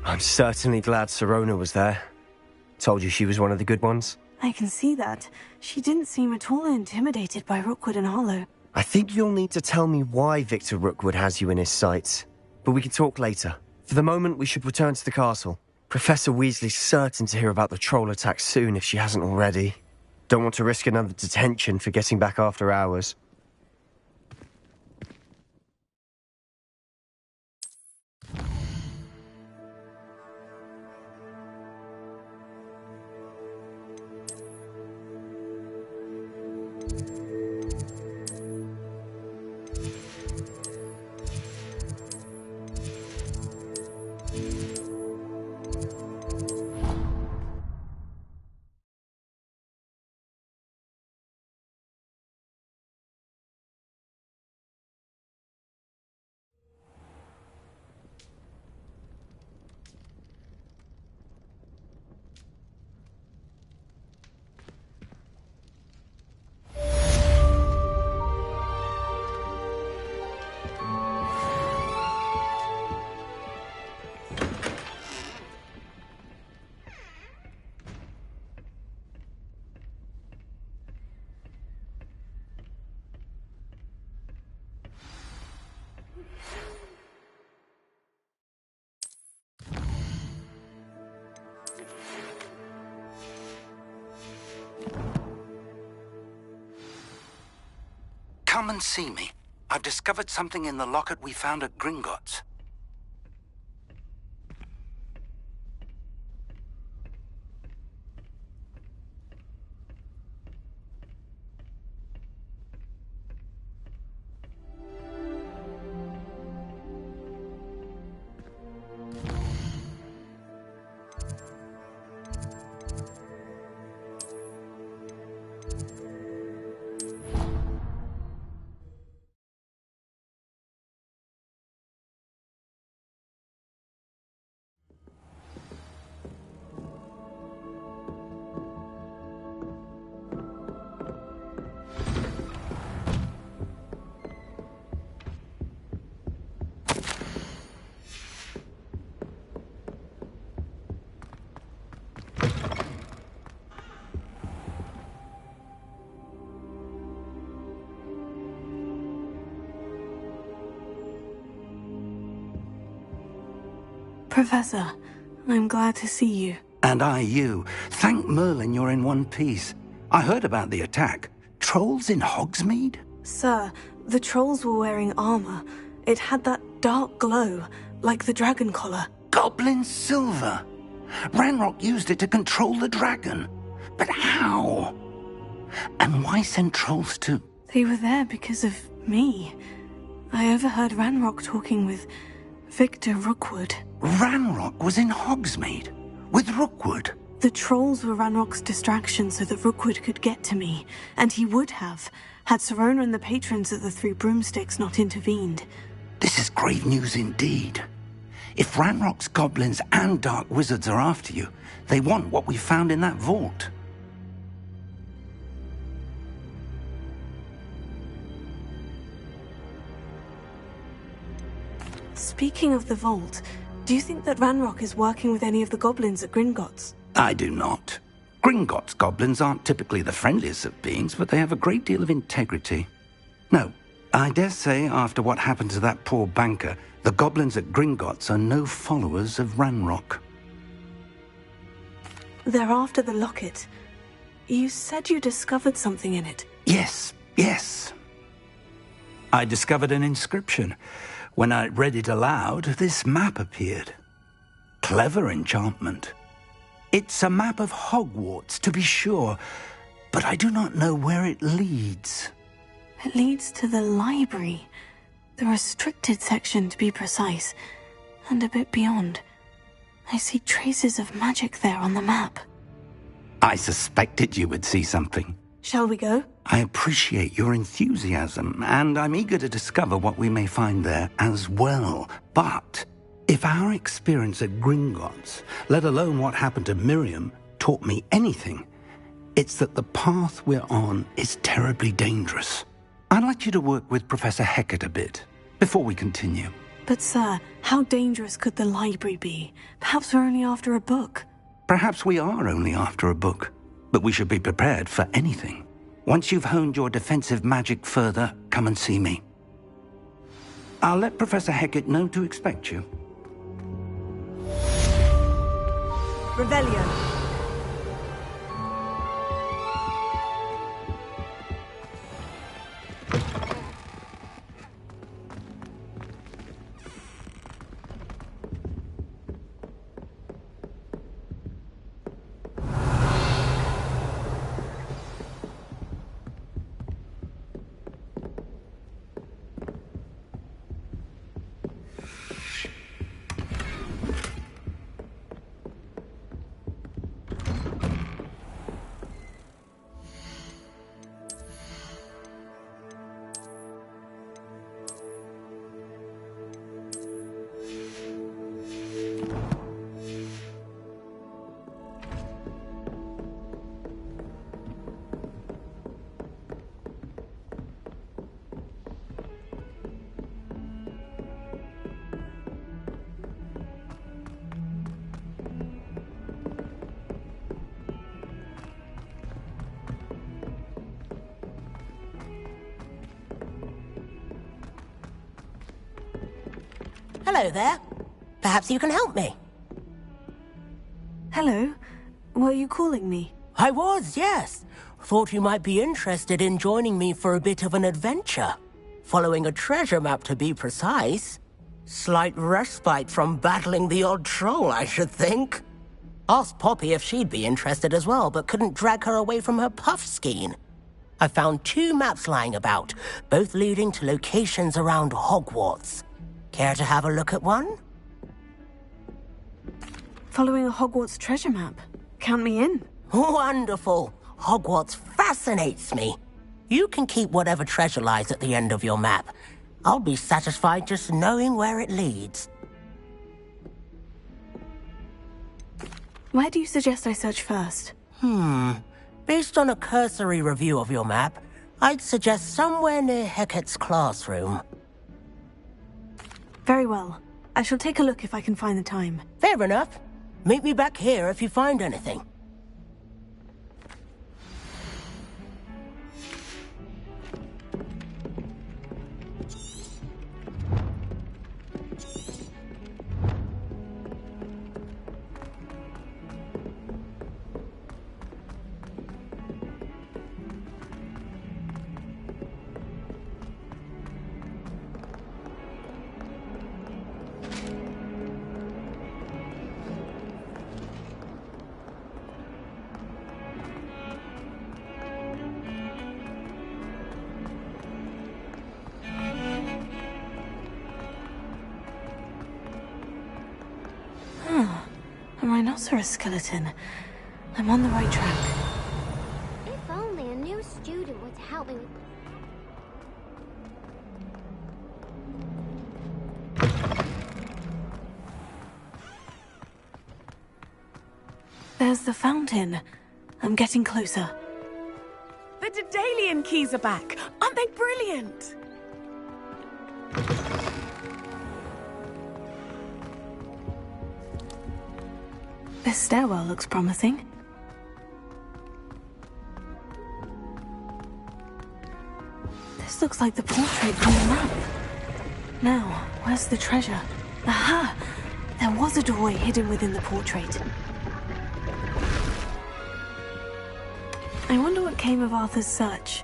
I'm certainly glad Sirona was there. Told you she was one of the good ones. I can see that. She didn't seem at all intimidated by Rookwood and Harlow. I think you'll need to tell me why Victor Rookwood has you in his sights. But we can talk later. For the moment, we should return to the castle. Professor Weasley's certain to hear about the troll attack soon if she hasn't already. Don't want to risk another detention for getting back after hours. Come and see me. I've discovered something in the locket we found at Gringotts. Professor, I'm glad to see you. And I you. Thank Merlin you're in one piece. I heard about the attack. Trolls in Hogsmeade? Sir, the trolls were wearing armor. It had that dark glow, like the dragon collar. Goblin silver. Ranrock used it to control the dragon. But how? And why send trolls to... They were there because of me. I overheard Ranrock talking with Victor Rookwood. Ranrock was in Hogsmeade with Rookwood. The trolls were Ranrock's distraction so that Rookwood could get to me, and he would have, had Serona and the patrons of the Three Broomsticks not intervened. This is grave news indeed. If Ranrock's goblins and dark wizards are after you, they want what we found in that vault. Speaking of the vault, do you think that Ranrock is working with any of the goblins at Gringotts? I do not. Gringotts goblins aren't typically the friendliest of beings, but they have a great deal of integrity. No, I dare say after what happened to that poor banker, the goblins at Gringotts are no followers of Ranrock. They're after the locket. You said you discovered something in it. Yes. I discovered an inscription. When I read it aloud, this map appeared. Clever enchantment. It's a map of Hogwarts, to be sure, but I do not know where it leads. It leads to the library. The restricted section, to be precise, and a bit beyond. I see traces of magic there on the map. I suspected you would see something. Shall we go? I appreciate your enthusiasm, and I'm eager to discover what we may find there as well. But if our experience at Gringotts, let alone what happened to Miriam, taught me anything, it's that the path we're on is terribly dangerous. I'd like you to work with Professor Hecat a bit before we continue. But sir, how dangerous could the library be? Perhaps we're only after a book. Perhaps we are only after a book, but we should be prepared for anything. Once you've honed your defensive magic further, come and see me. I'll let Professor Hecat know to expect you. Revelio. Hello there. Perhaps you can help me. Hello. Were you calling me? I was, yes. Thought you might be interested in joining me for a bit of an adventure. Following a treasure map, to be precise. Slight respite from battling the odd troll, I should think. Asked Poppy if she'd be interested as well, but couldn't drag her away from her puff skein. I found 2 maps lying about, both leading to locations around Hogwarts. Care to have a look at one? Following a Hogwarts treasure map. Count me in. Wonderful. Hogwarts fascinates me. You can keep whatever treasure lies at the end of your map. I'll be satisfied just knowing where it leads. Where do you suggest I search first? Based on a cursory review of your map, I'd suggest somewhere near Hecat's classroom. Very well. I shall take a look if I can find the time. Fair enough. Meet me back here if you find anything. rhinoceros skeleton. I'm on the right track. If only a new student would help me with... There's the fountain. I'm getting closer. The Daedalian keys are back. Aren't they brilliant? This stairwell looks promising. This looks like the portrait from the map. Now, where's the treasure? Aha! There was a doorway hidden within the portrait. I wonder what came of Arthur's search.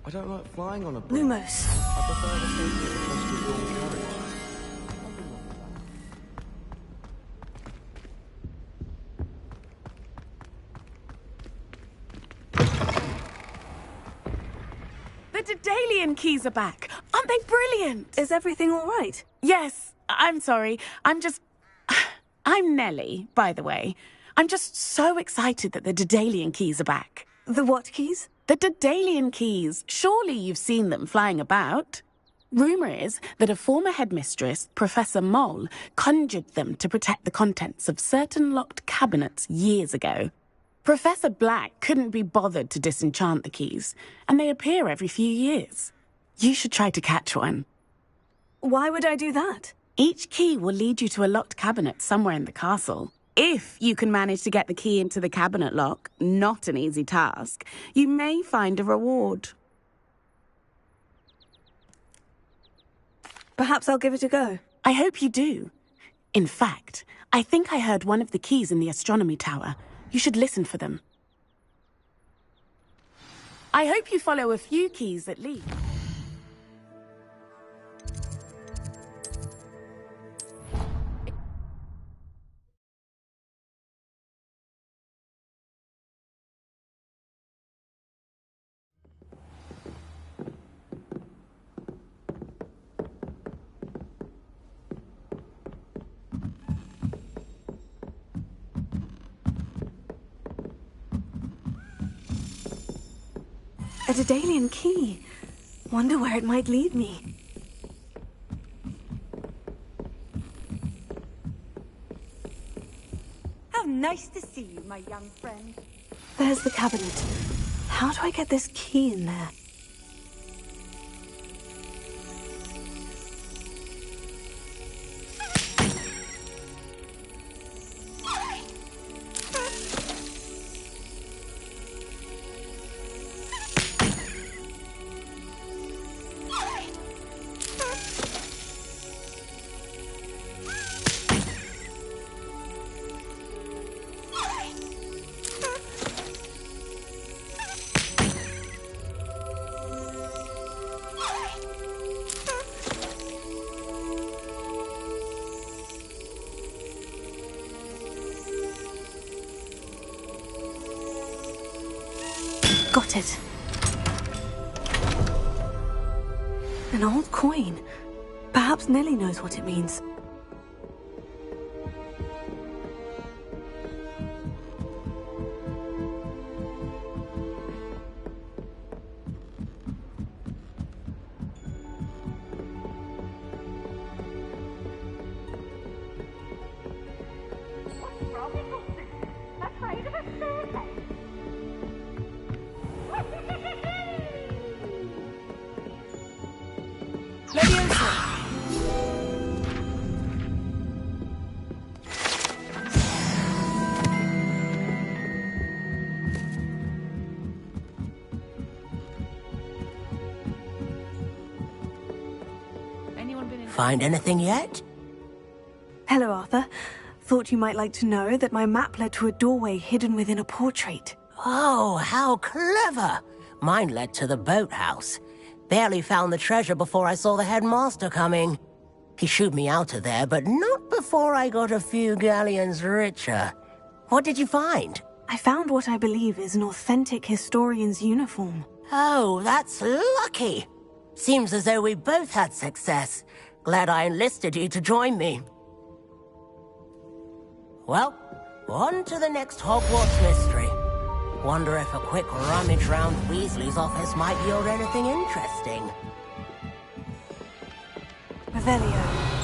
I don't like flying on a bridge. Lumos. I prefer the safety of a trusted dawn carriage. The Daedalian keys are back. Aren't they brilliant? Is everything all right? Yes. I'm sorry. I'm Nellie, by the way. I'm just so excited that the Daedalian keys are back. The what keys? The Daedalian keys. Surely you've seen them flying about. Rumour is that a former headmistress, Professor Mole, conjured them to protect the contents of certain locked cabinets years ago. Professor Black couldn't be bothered to disenchant the keys, and they appear every few years. You should try to catch one. Why would I do that? Each key will lead you to a locked cabinet somewhere in the castle. If you can manage to get the key into the cabinet lock, not an easy task, you may find a reward. Perhaps I'll give it a go. I hope you do. In fact, I think I heard one of the keys in the astronomy tower. You should listen for them. I hope you follow a few keys that lead. A Daedalian key. Wonder where it might lead me. How nice to see you, my young friend. There's the cabinet. How do I get this key in there? Got it. An old coin. Perhaps Nellie knows what it means. Find anything yet? Hello, Arthur. Thought you might like to know that my map led to a doorway hidden within a portrait. Oh, how clever! Mine led to the boathouse. Barely found the treasure before I saw the headmaster coming. He shooed me out of there, but not before I got a few galleons richer. What did you find? I found what I believe is an authentic historian's uniform. Oh, that's lucky. Seems as though we both had success. Glad I enlisted you to join me. Well, on to the next Hogwarts mystery. Wonder if a quick rummage round Weasley's office might yield anything interesting. Revelio.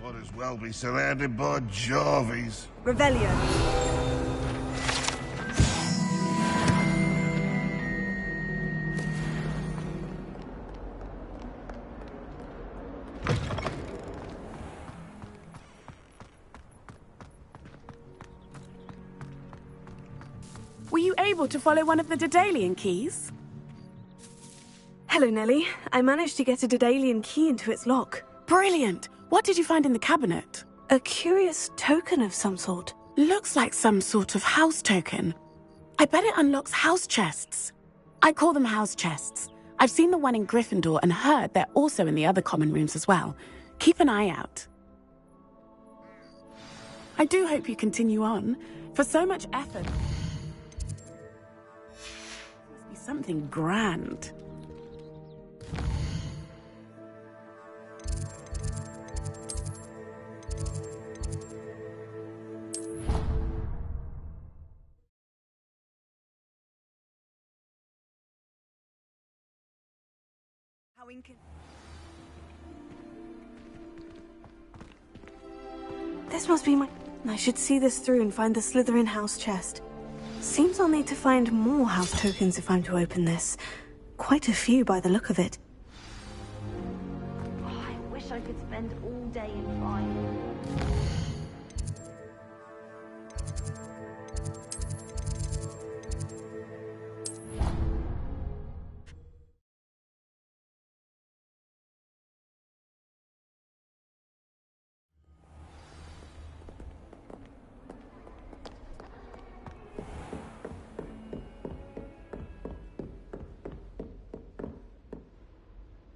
Might as well be surrounded by Jarvies. Revelio. Were you able to follow one of the Daedalian keys? Hello, Nellie. I managed to get a Daedalian key into its lock. Brilliant! What did you find in the cabinet? A curious token of some sort. Looks like some sort of house token. I bet it unlocks house chests. I call them house chests. I've seen the one in Gryffindor and heard they're also in the other common rooms as well. Keep an eye out. I do hope you continue on. For so much effort. Must be something grand. This must be my... I should see this through and find the Slytherin house chest. Seems I'll need to find more house tokens if I'm to open this. Quite a few by the look of it. Oh, I wish I could spend all day in flying.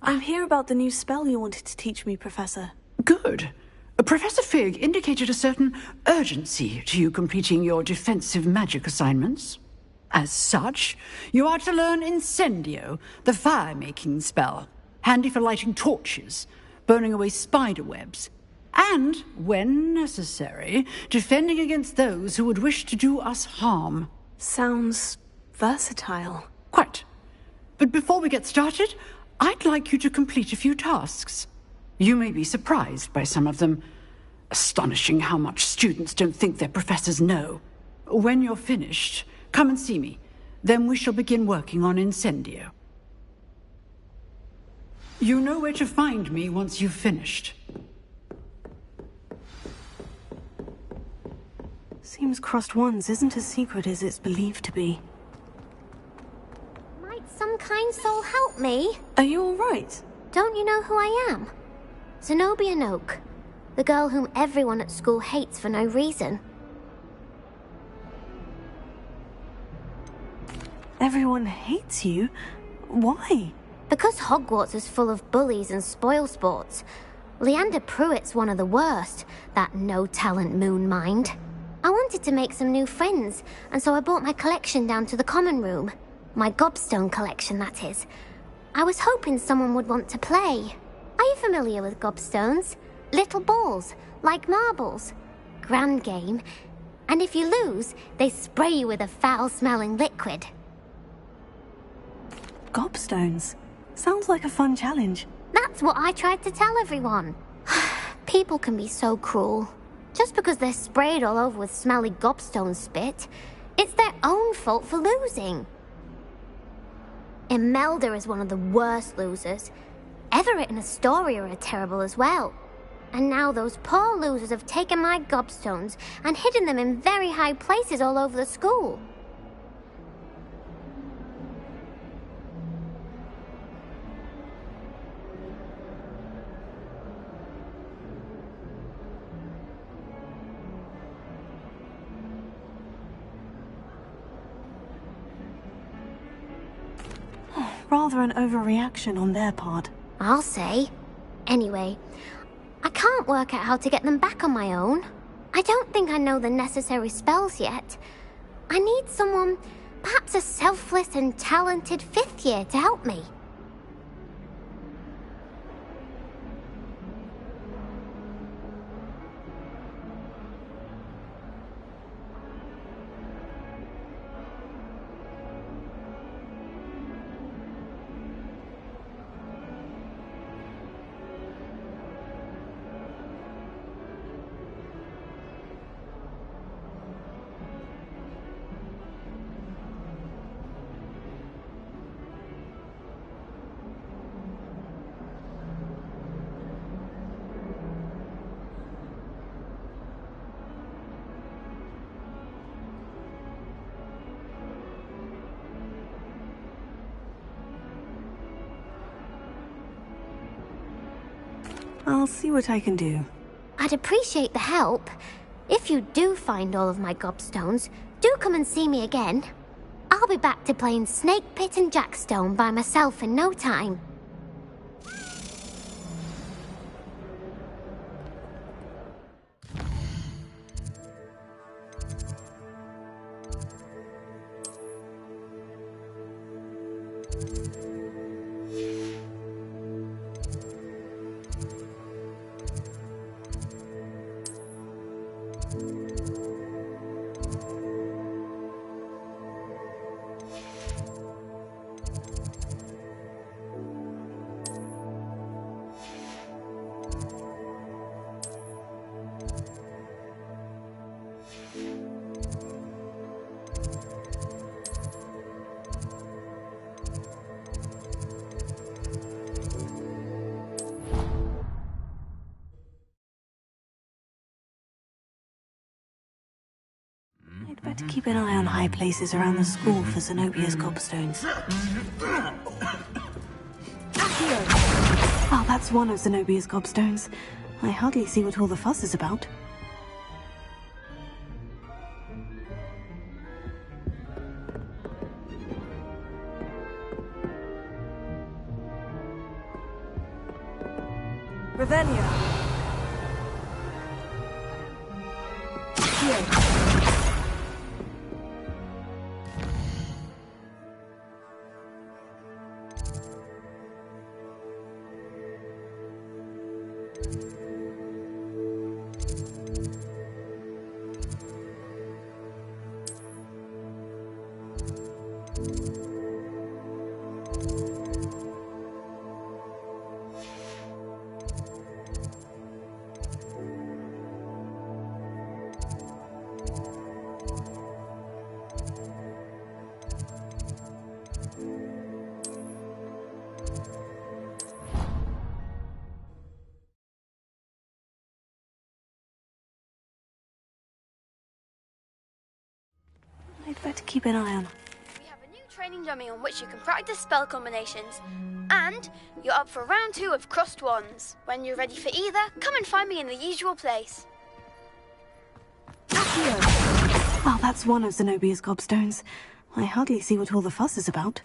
I'm here about the new spell you wanted to teach me, Professor. Good. Professor Fig indicated a certain urgency to you completing your defensive magic assignments. As such, you are to learn Incendio, the fire-making spell, handy for lighting torches, burning away spider webs, and, when necessary, defending against those who would wish to do us harm. Sounds versatile. Quite. But before we get started, I'd like you to complete a few tasks. You may be surprised by some of them. Astonishing how much students don't think their professors know. When you're finished, come and see me. Then we shall begin working on Incendio. You know where to find me once you've finished. Seems Crossed Wands isn't as secret as it's believed to be. Might some kind soul help me? Are you all right? Don't you know who I am? Zenobia Noak, the girl whom everyone at school hates for no reason. Everyone hates you? Why? Because Hogwarts is full of bullies and spoilsports. Leander Pruitt's one of the worst, that no-talent moon mind. I wanted to make some new friends, and so I brought my collection down to the common room. My gobstone collection, that is. I was hoping someone would want to play. Are you familiar with gobstones? Little balls, like marbles. Grand game. And if you lose, they spray you with a foul-smelling liquid. Gobstones? Sounds like a fun challenge. That's what I tried to tell everyone. People can be so cruel. Just because they're sprayed all over with smelly gobstone spit, it's their own fault for losing. Imelda is one of the worst losers. Everett and Astoria are terrible as well. And now those poor losers have taken my gobstones and hidden them in very high places all over the school. Rather an overreaction on their part. I'll say. Anyway, I can't work out how to get them back on my own. I don't think I know the necessary spells yet. I need someone, perhaps a selfless and talented 5th year to help me. I'll see what I can do. I'd appreciate the help. If you do find all of my gobstones, do come and see me again. I'll be back to playing Snake Pit and Jackstone by myself in no time. I'd better keep an eye on high places around the school for Zenobia's gobstones. Oh, that's one of Zenobia's gobstones. I hardly see what all the fuss is about. Revelio. I'd better keep an eye on. We have a new training dummy on which you can practice spell combinations. And you're up for round 2 of Crossed Wands. When you're ready for either, come and find me in the usual place. Oh, that's one of Zenobia's gobstones. I hardly see what all the fuss is about.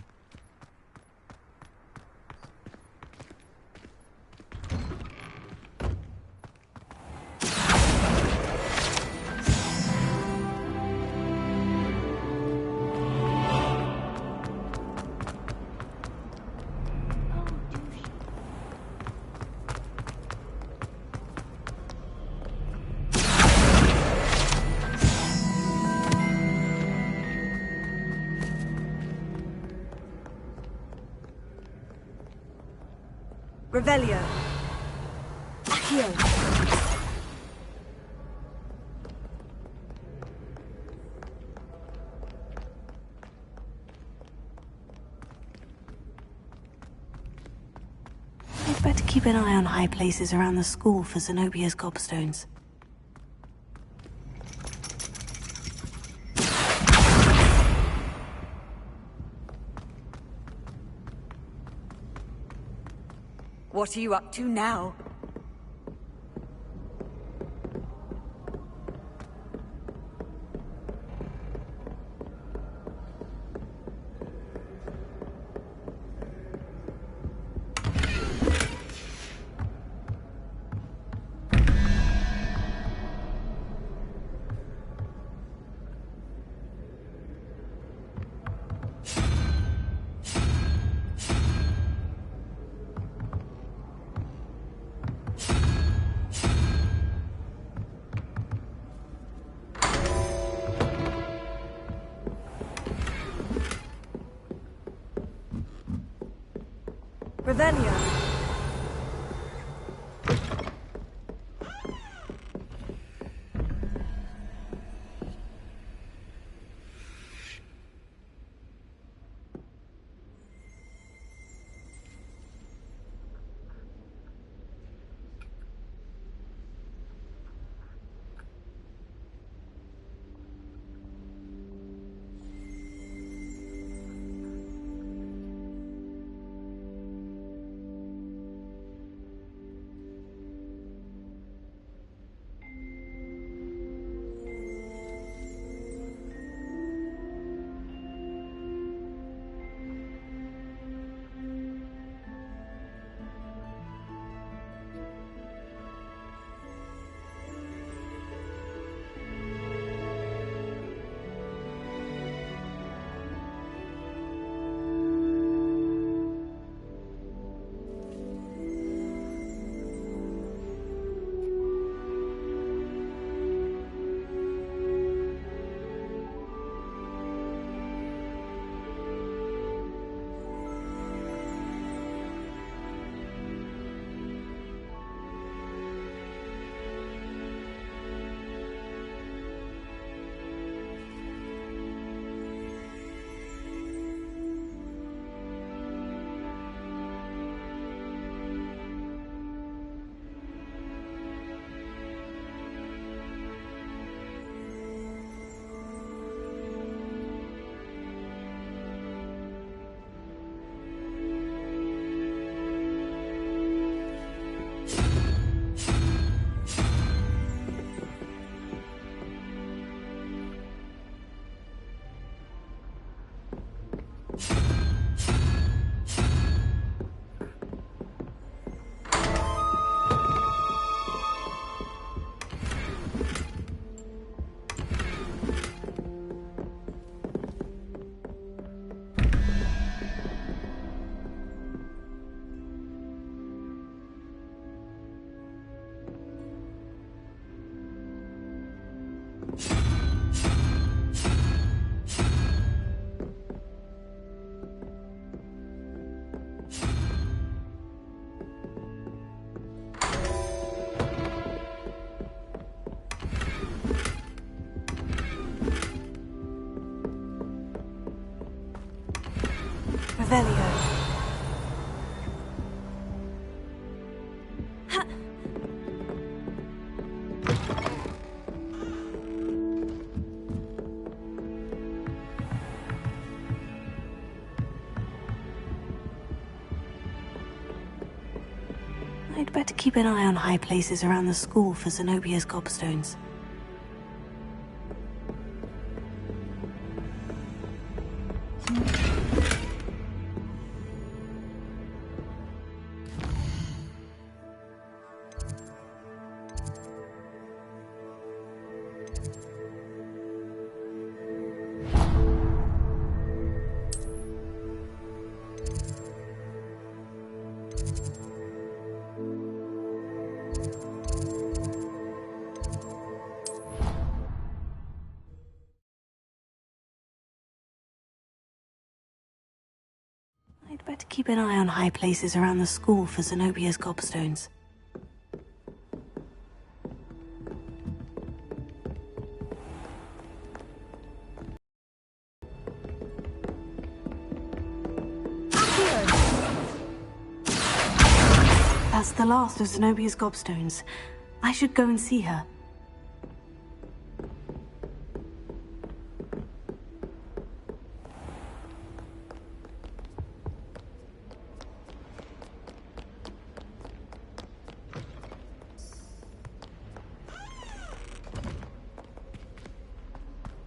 Revelio. Accio. better keep an eye on high places around the school for Zenobia's gobstones. What are you up to now? Revelio. Revelio. I'd better keep an eye on high places around the school for Zenobia's gobstones. I'd better keep an eye on high places around the school for Zenobia's gobstones. That's the last of Zenobia's gobstones. I should go and see her.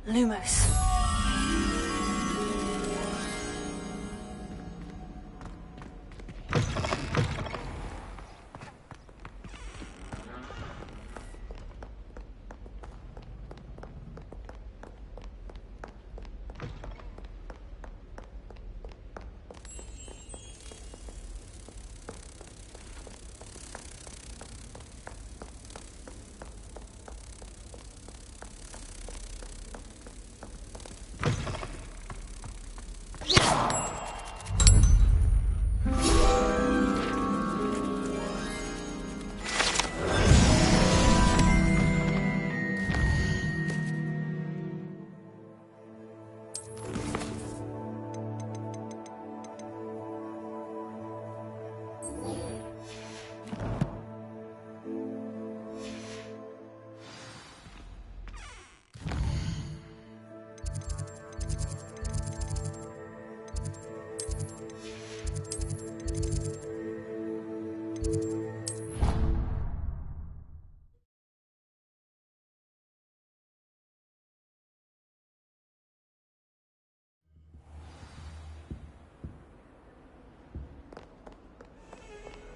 Lumos.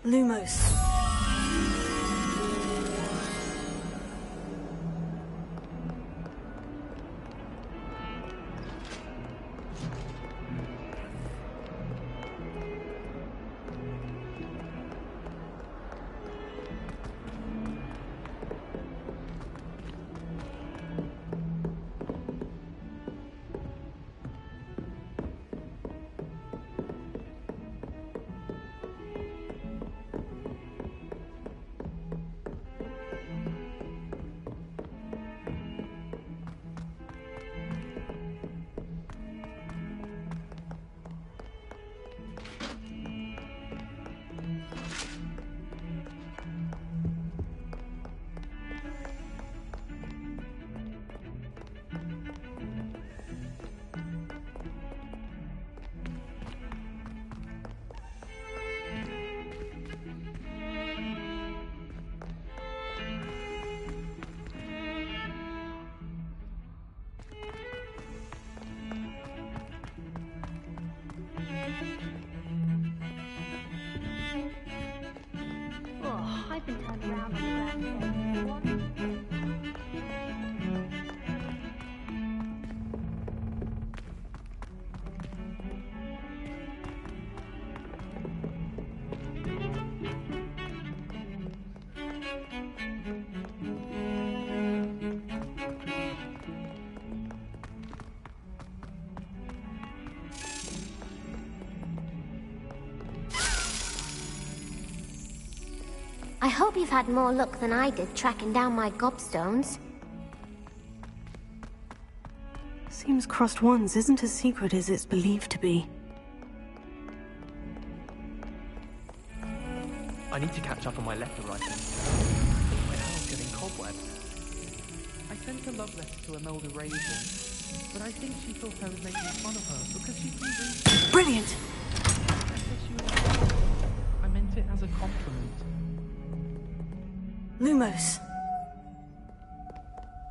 Lumos. I've been turned around on the ground. I hope you've had more luck than I did tracking down my gobstones. Seems Crossed Wands isn't as secret as it's believed to be. I need to catch up on my letter writing. I think my owl's getting cobwebs. I sent a love letter to Imelda Raven, but I think she thought I was making fun of her because she's been really... Brilliant! I said she was... I meant it as a compliment. Lumos.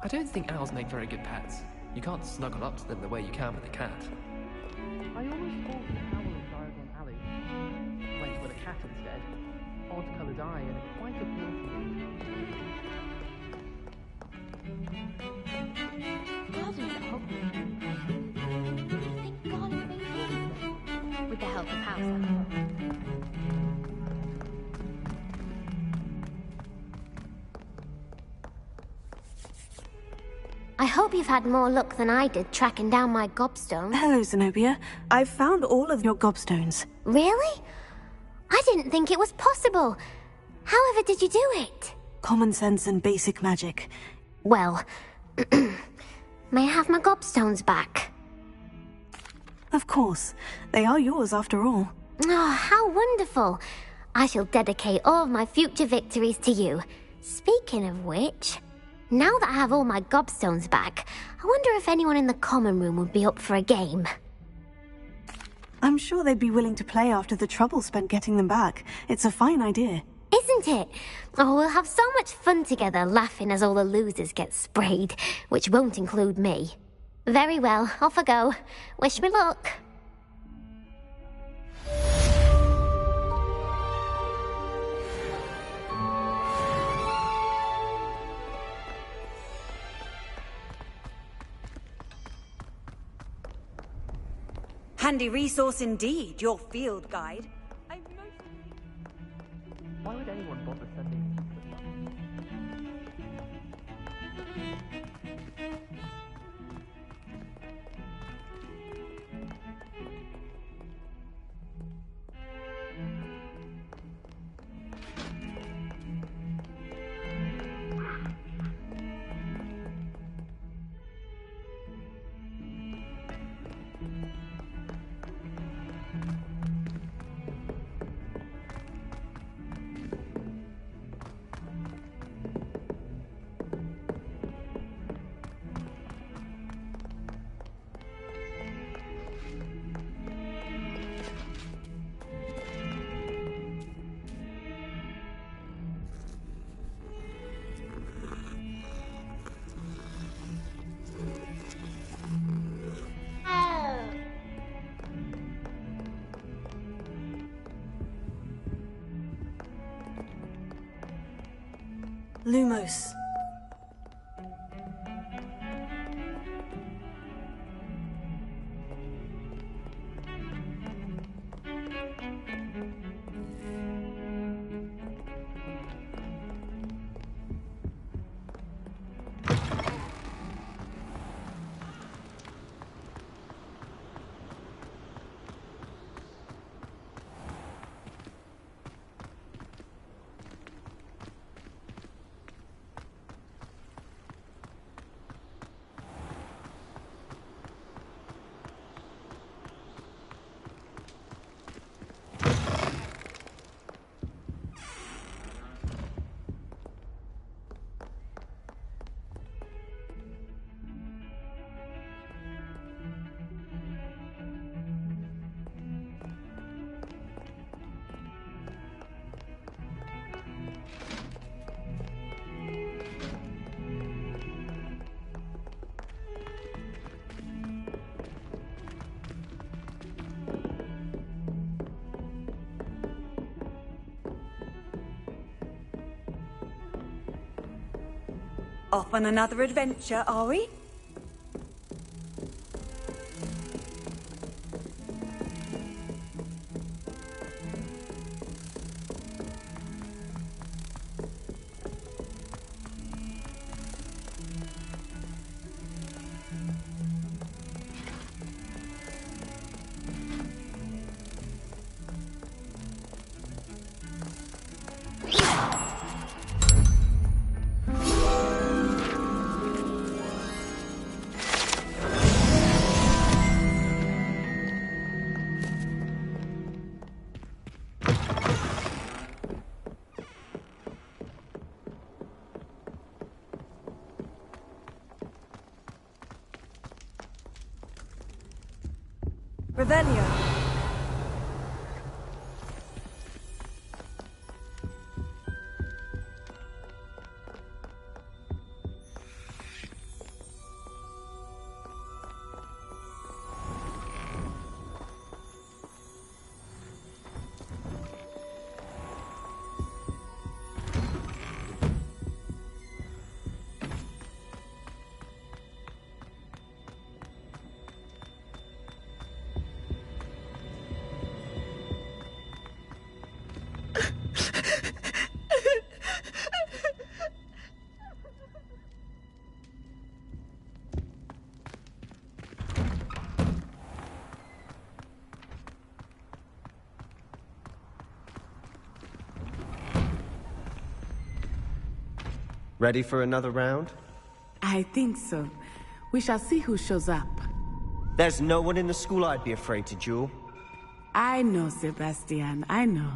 I don't think owls make very good pets. You can't snuggle up to them the way you can with a cat. I always thought the owl in Diagon Alley went with a cat instead. Odd-coloured eye and quite a Gardens at Hogwarts. Thank God it made it. With the help of House, that's all. I hope you've had more luck than I did tracking down my gobstones. Hello, Zenobia. I've found all of your gobstones. Really? I didn't think it was possible. However did you do it? Common sense and basic magic. Well, may I have my gobstones back? Of course. They are yours after all. Oh, how wonderful. I shall dedicate all of my future victories to you. Speaking of which, now that I have all my gobstones back, I wonder if anyone in the common room would be up for a game. I'm sure they'd be willing to play after the trouble spent getting them back. It's a fine idea. Isn't it? Oh, we'll have so much fun together, laughing as all the losers get sprayed, which won't include me. Very well, off I go. Wish me luck. Handy resource indeed, your field guide. Why would anyone bother sending Lumos. Off on another adventure, are we? Revelio. Ready for another round? I think so. We shall see who shows up. There's no one in the school I'd be afraid to duel. I know, Sebastian, I know.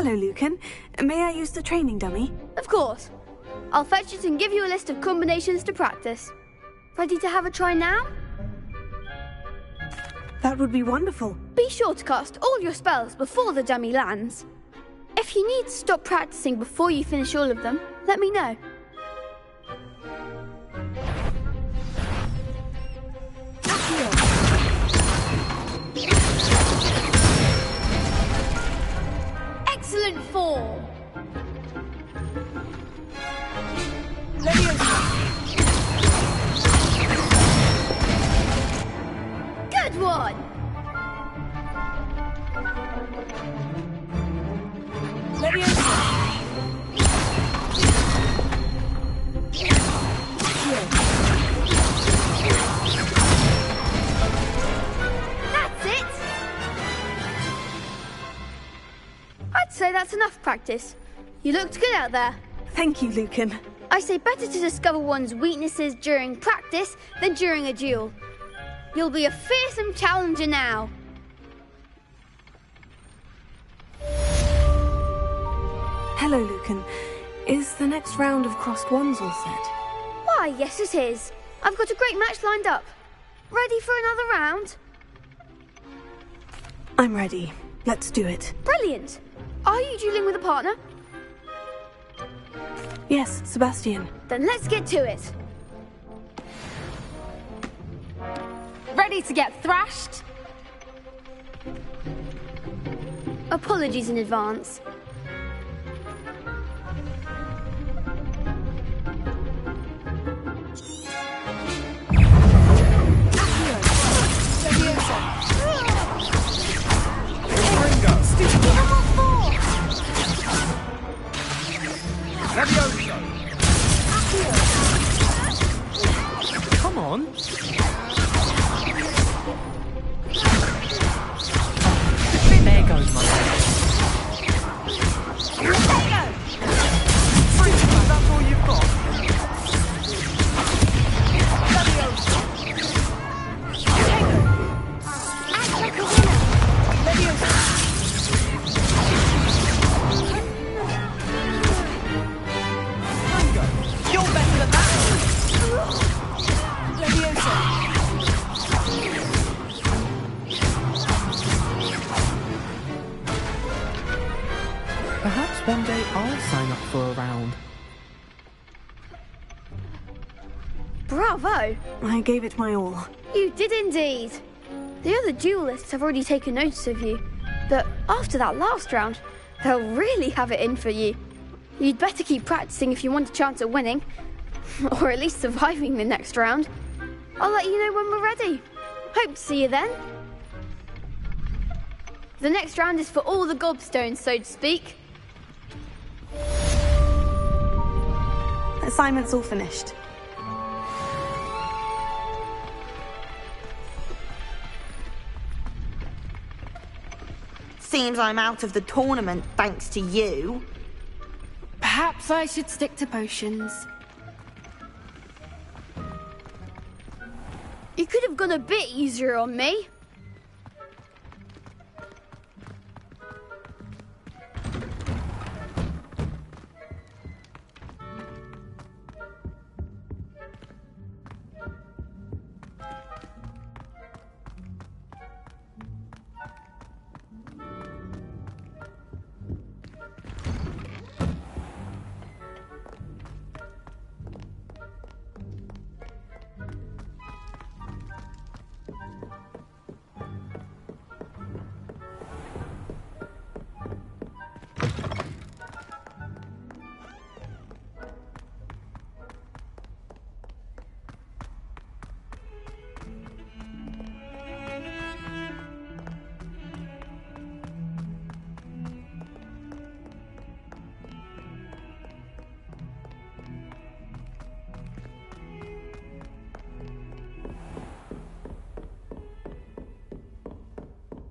Hello, Lucan. May I use the training dummy? Of course. I'll fetch it and give you a list of combinations to practice. Ready to have a try now? That would be wonderful. Be sure to cast all your spells before the dummy lands. If you need to stop practicing before you finish all of them, let me know. Excellent form! Good one! That's it! I'd say that's enough practice. You looked good out there. Thank you, Lucan. I say better to discover one's weaknesses during practice than during a duel. You'll be a fearsome challenger now. Hello, Lucan. Is the next round of crossed wands all set? Why, yes it is. I've got a great match lined up. Ready for another round? I'm ready. Let's do it. Brilliant. Are you dueling with a partner? Yes, Sebastian. Then let's get to it. Ready to get thrashed? Apologies in advance. Come on. There goes my man. That's all you've got. You're better than that. Perhaps one day I'll sign up for a round. Bravo! I gave it my all. You did indeed. The other duelists have already taken notice of you, but after that last round, they'll really have it in for you. You'd better keep practicing if you want a chance at winning, or at least surviving the next round. I'll let you know when we're ready. Hope to see you then. The next round is for all the gobstones, so to speak. Assignment's all finished. Seems I'm out of the tournament thanks to you. Perhaps I should stick to potions. You could have gone a bit easier on me.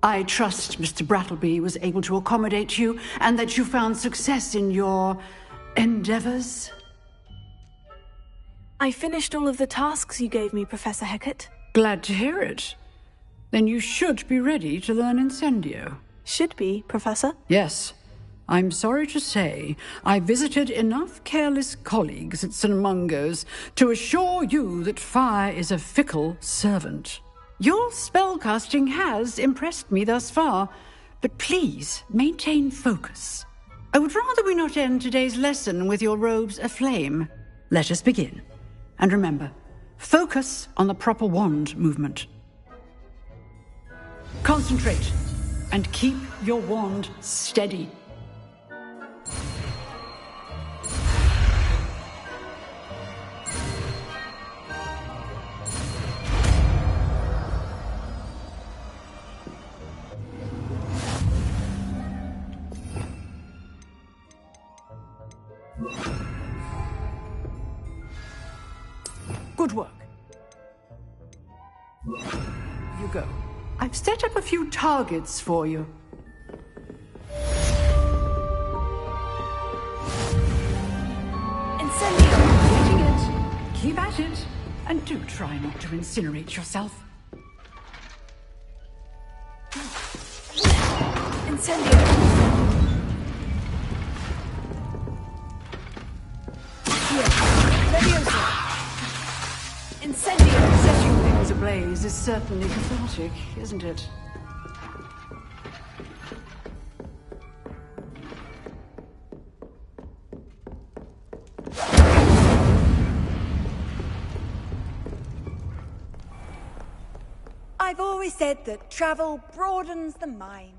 I trust Mr. Brattleby was able to accommodate you and that you found success in your endeavors. I finished all of the tasks you gave me, Professor Hecat. Glad to hear it. Then you should be ready to learn Incendio. Should be, Professor? Yes. I'm sorry to say, I visited enough careless colleagues at St. Mungo's to assure you that fire is a fickle servant. Your spellcasting has impressed me thus far, but please maintain focus. I would rather we not end today's lesson with your robes aflame. Let us begin. And remember, focus on the proper wand movement. Concentrate, and keep your wand steady. Good work. You go. I've set up a few targets for you. Incendio! Getting it. Keep at it. And do try not to incinerate yourself. Incendio! Incendio! Setting things ablaze is certainly cathartic, isn't it? I've always said that travel broadens the mind.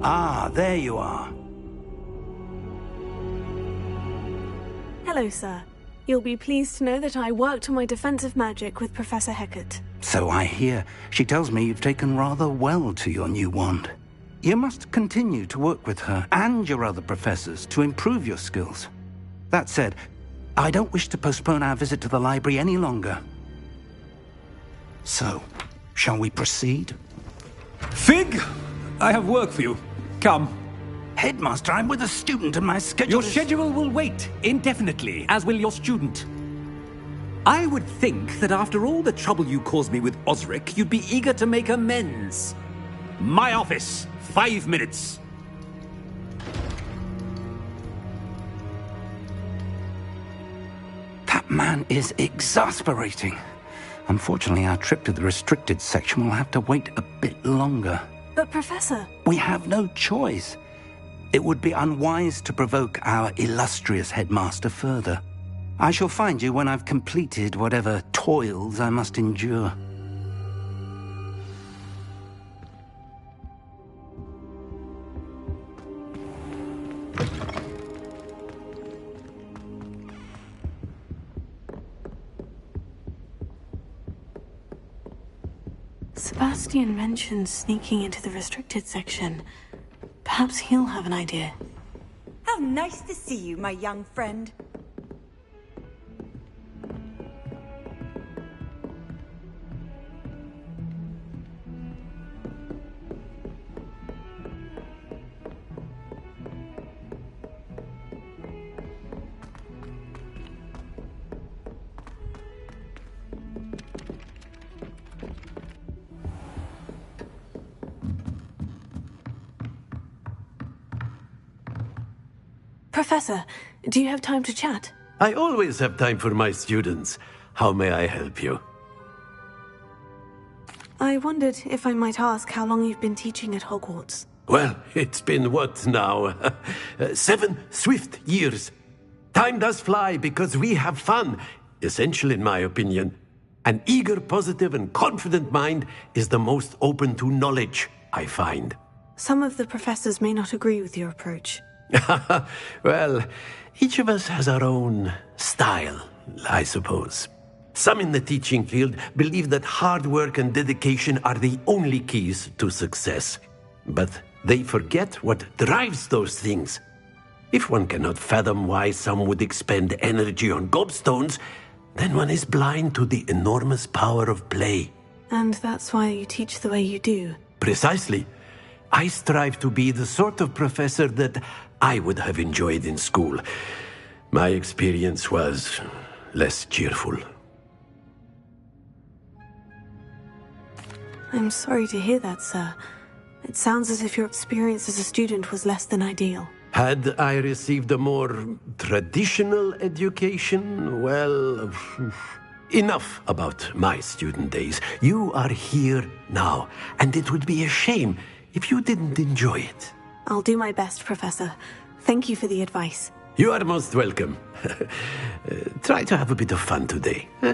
Ah, there you are. Hello, sir. You'll be pleased to know that I worked on my defensive magic with Professor Hecat. So I hear. She tells me you've taken rather well to your new wand. You must continue to work with her and your other professors to improve your skills. That said, I don't wish to postpone our visit to the library any longer. So, shall we proceed? Fig! I have work for you. Come. Headmaster, I'm with a student and my schedule Your schedule will wait indefinitely, as will your student. I would think that after all the trouble you caused me with Osric, you'd be eager to make amends. My office, 5 minutes. That man is exasperating. Unfortunately, our trip to the restricted section will have to wait a bit longer. But, Professor... We have no choice. It would be unwise to provoke our illustrious headmaster further. I shall find you when I've completed whatever toils I must endure. Sebastian mentioned sneaking into the restricted section. Perhaps he'll have an idea. How nice to see you, my young friend. Professor, Do you have time to chat? I always have time for my students. How may I help you? I wondered if I might ask how long you've been teaching at Hogwarts. Well, it's been what now? 7 swift years. Time does fly because we have fun. Essential in my opinion. An eager, positive, and confident mind is the most open to knowledge, I find. Some of the professors may not agree with your approach. Well, each of us has our own style, I suppose. Some in the teaching field believe that hard work and dedication are the only keys to success. But they forget what drives those things. If one cannot fathom why some would expend energy on gobstones, then one is blind to the enormous power of play. And that's why you teach the way you do. Precisely. I strive to be the sort of professor that I would have enjoyed in school. My experience was less cheerful. I'm sorry to hear that, sir. It sounds as if your experience as a student was less than ideal. Had I received a more traditional education, well, enough about my student days. You are here now, and it would be a shame if you didn't enjoy it. I'll do my best, Professor. Thank you for the advice. You are most welcome. Try to have a bit of fun today. Huh?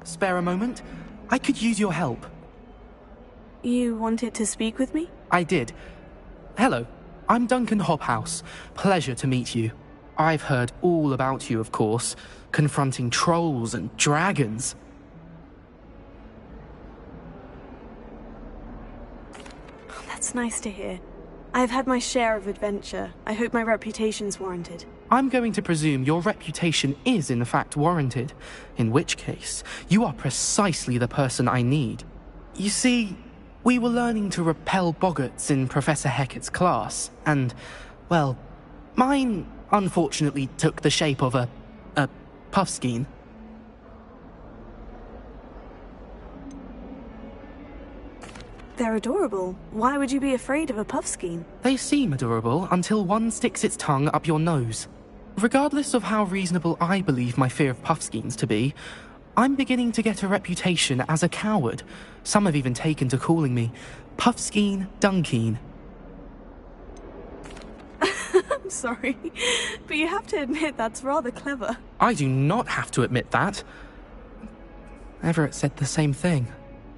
Spare a moment? I could use your help. You wanted to speak with me? I did. Hello, I'm Duncan Hobhouse. Pleasure to meet you. I've heard all about you, of course, confronting trolls and dragons. Oh, that's nice to hear. I've had my share of adventure. I hope my reputation's warranted. I'm going to presume your reputation is in fact warranted, in which case, you are precisely the person I need. You see, we were learning to repel boggarts in Professor Hecat's class, and, well, mine unfortunately took the shape of a puffskein. They're adorable. Why would you be afraid of a puffskein? They seem adorable until one sticks its tongue up your nose. Regardless of how reasonable I believe my fear of puffskeins to be, I'm beginning to get a reputation as a coward. Some have even taken to calling me Puffskein Dunkeen. I'm sorry, but you have to admit that's rather clever. I do not have to admit that. Everett said the same thing.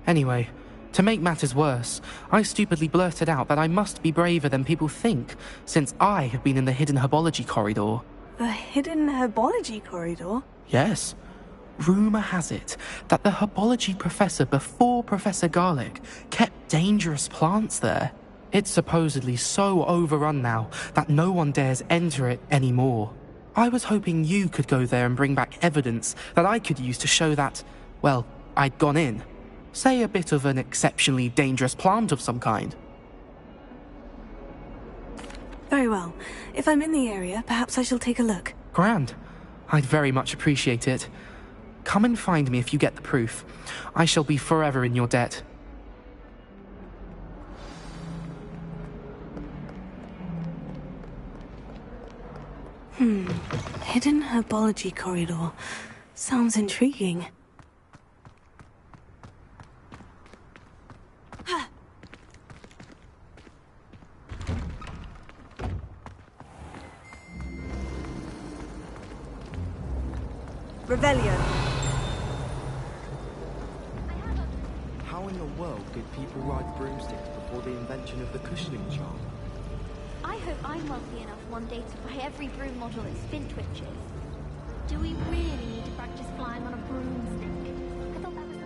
Anyway, to make matters worse, I stupidly blurted out that I must be braver than people think, since I have been in the hidden herbology corridor. The hidden herbology corridor? Yes. Rumour has it that the herbology professor before Professor Garlick kept dangerous plants there. It's supposedly so overrun now that no one dares enter it anymore. I was hoping you could go there and bring back evidence that I could use to show that, well, I'd gone in. Say a bit of an exceptionally dangerous plant of some kind. Very well. If I'm in the area, perhaps I shall take a look. Grand. I'd very much appreciate it. Come and find me if you get the proof. I shall be forever in your debt. Hidden herbology corridor. Sounds intriguing. Revelio. the world did people ride broomsticks before the invention of the cushioning charm? I hope I'm wealthy enough one day to buy every broom model at Spintwitches. Do we really need to practice flying on a broomstick? I thought that was the...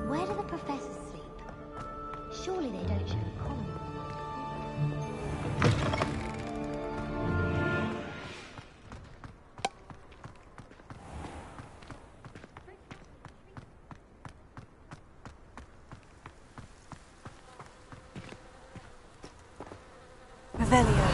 Where do the professors sleep? Surely they don't share a common room. Revelio.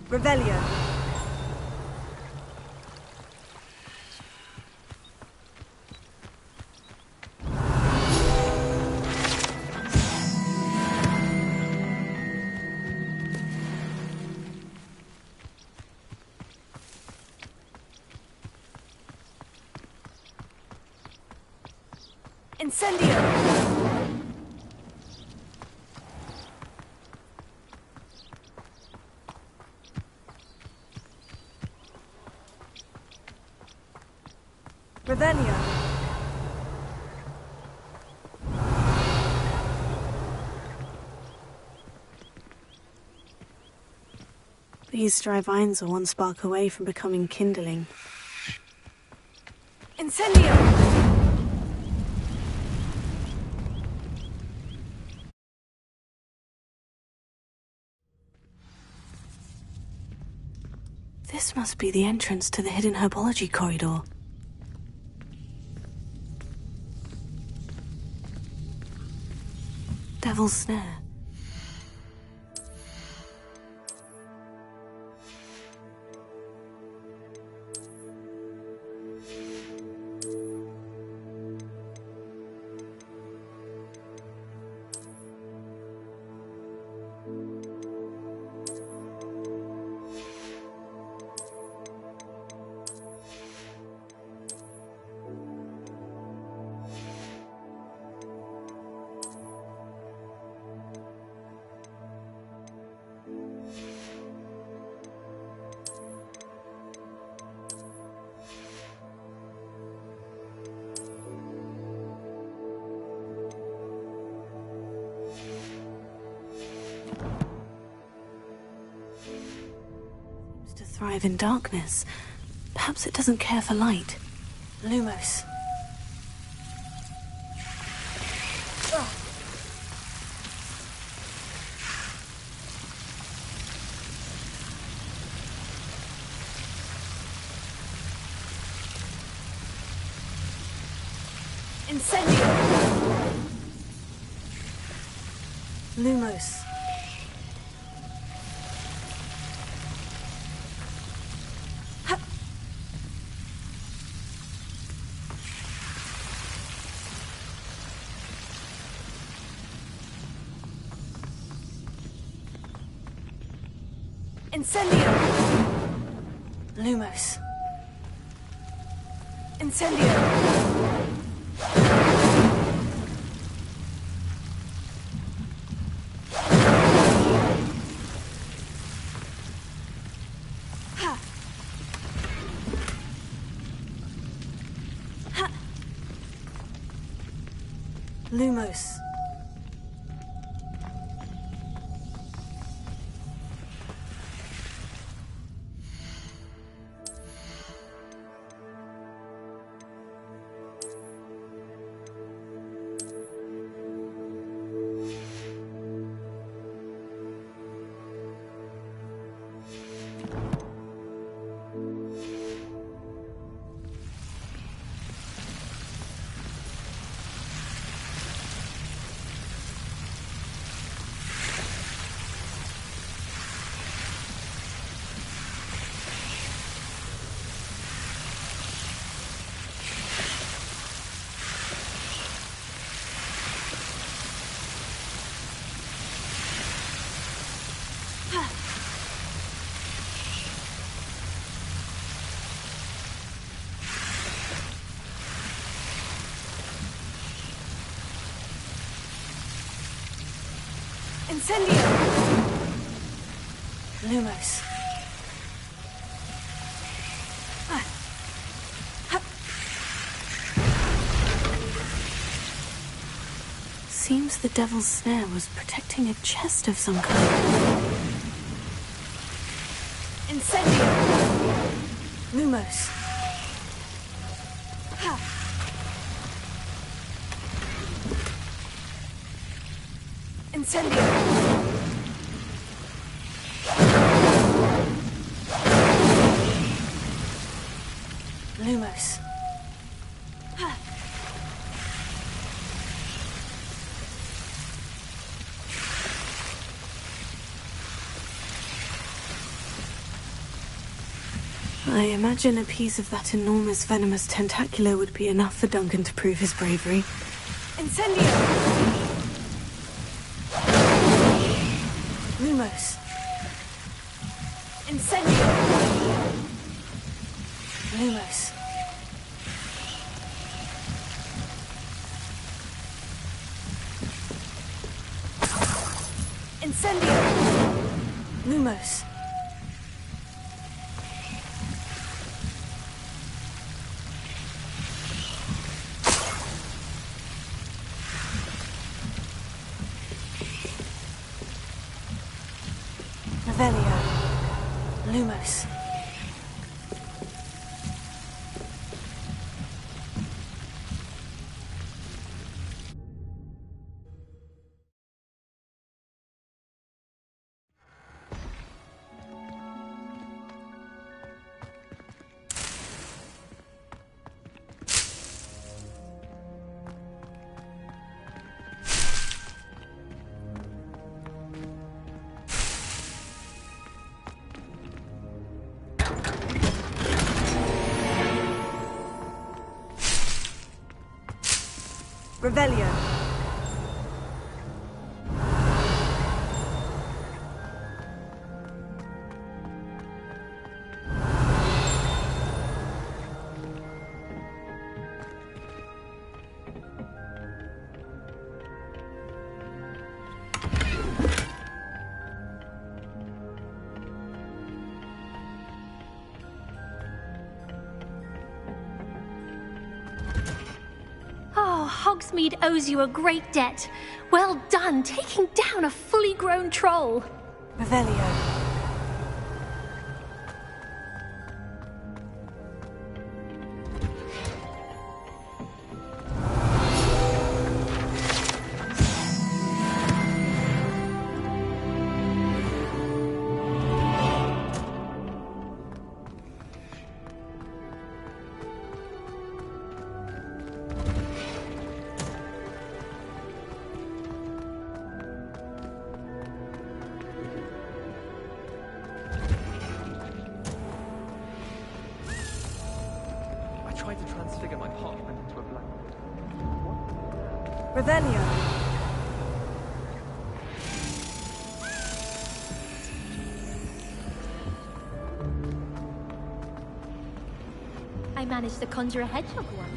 Revelio. Incendio. Revelio. These dry vines are one spark away from becoming kindling. Incendio! This must be the entrance to the hidden herbology corridor. Devil's Snare. Thrive in darkness. Perhaps it doesn't care for light. Lumos. Incendio. Lumos. Incendio! Lumos. Incendio! Ha! Ha! Lumos. Incendio! Lumos. Seems the devil's snare was protecting a chest of some kind. Incendio! Lumos. Incendio! Lumos. I imagine a piece of that enormous venomous tentacular would be enough for Duncan to prove his bravery. Incendio! Lumos. Incendio! Lumos. Incendio! Lumos. Revelio. Lumos. Revelio. Hogsmeade owes you a great debt. Well done, taking down a fully grown troll. Revelio. Tried to transfigure my parchment into a black. Revelio. I managed to conjure a hedgehog once.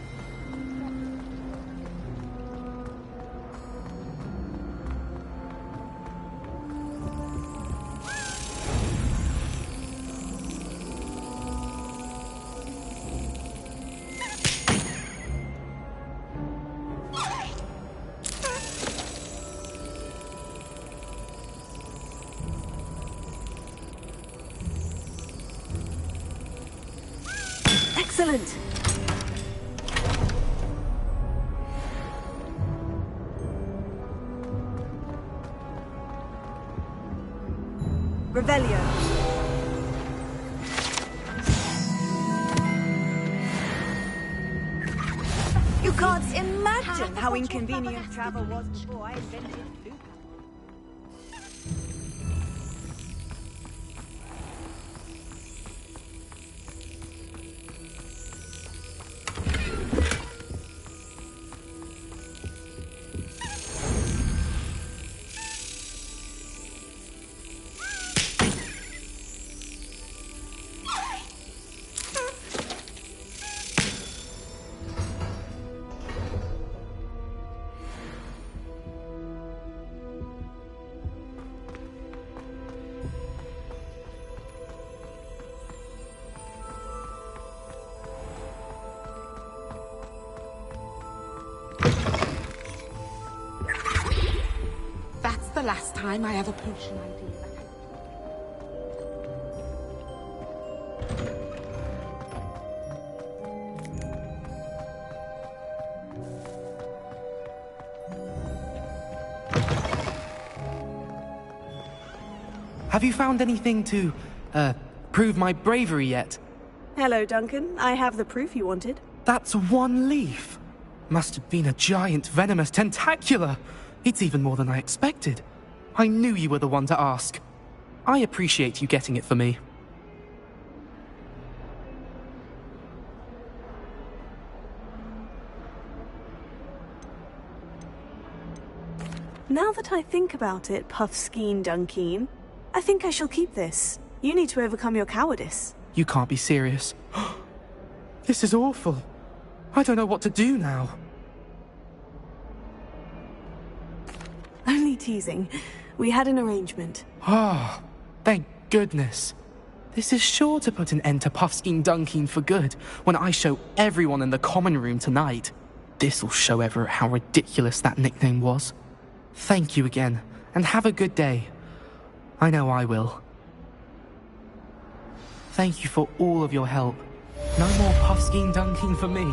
Excellent! Revelio. You can't imagine how inconvenient travel was before I invented food. the last time I have a potion idea. Have you found anything to, prove my bravery yet? Hello, Duncan. I have the proof you wanted. That's one leaf. Must have been a giant venomous tentacula. It's even more than I expected. I knew you were the one to ask. I appreciate you getting it for me. Now that I think about it, Puffskein Dunkeen, I think I shall keep this. You need to overcome your cowardice. You can't be serious. This is awful. I don't know what to do now. Only teasing. We had an arrangement. Ah, thank goodness. This is sure to put an end to Puffskein Dunkeen for good when I show everyone in the common room tonight. This'll show Everett how ridiculous that nickname was. Thank you again, and have a good day. I know I will. Thank you for all of your help. No more Puffskein Dunkeen for me.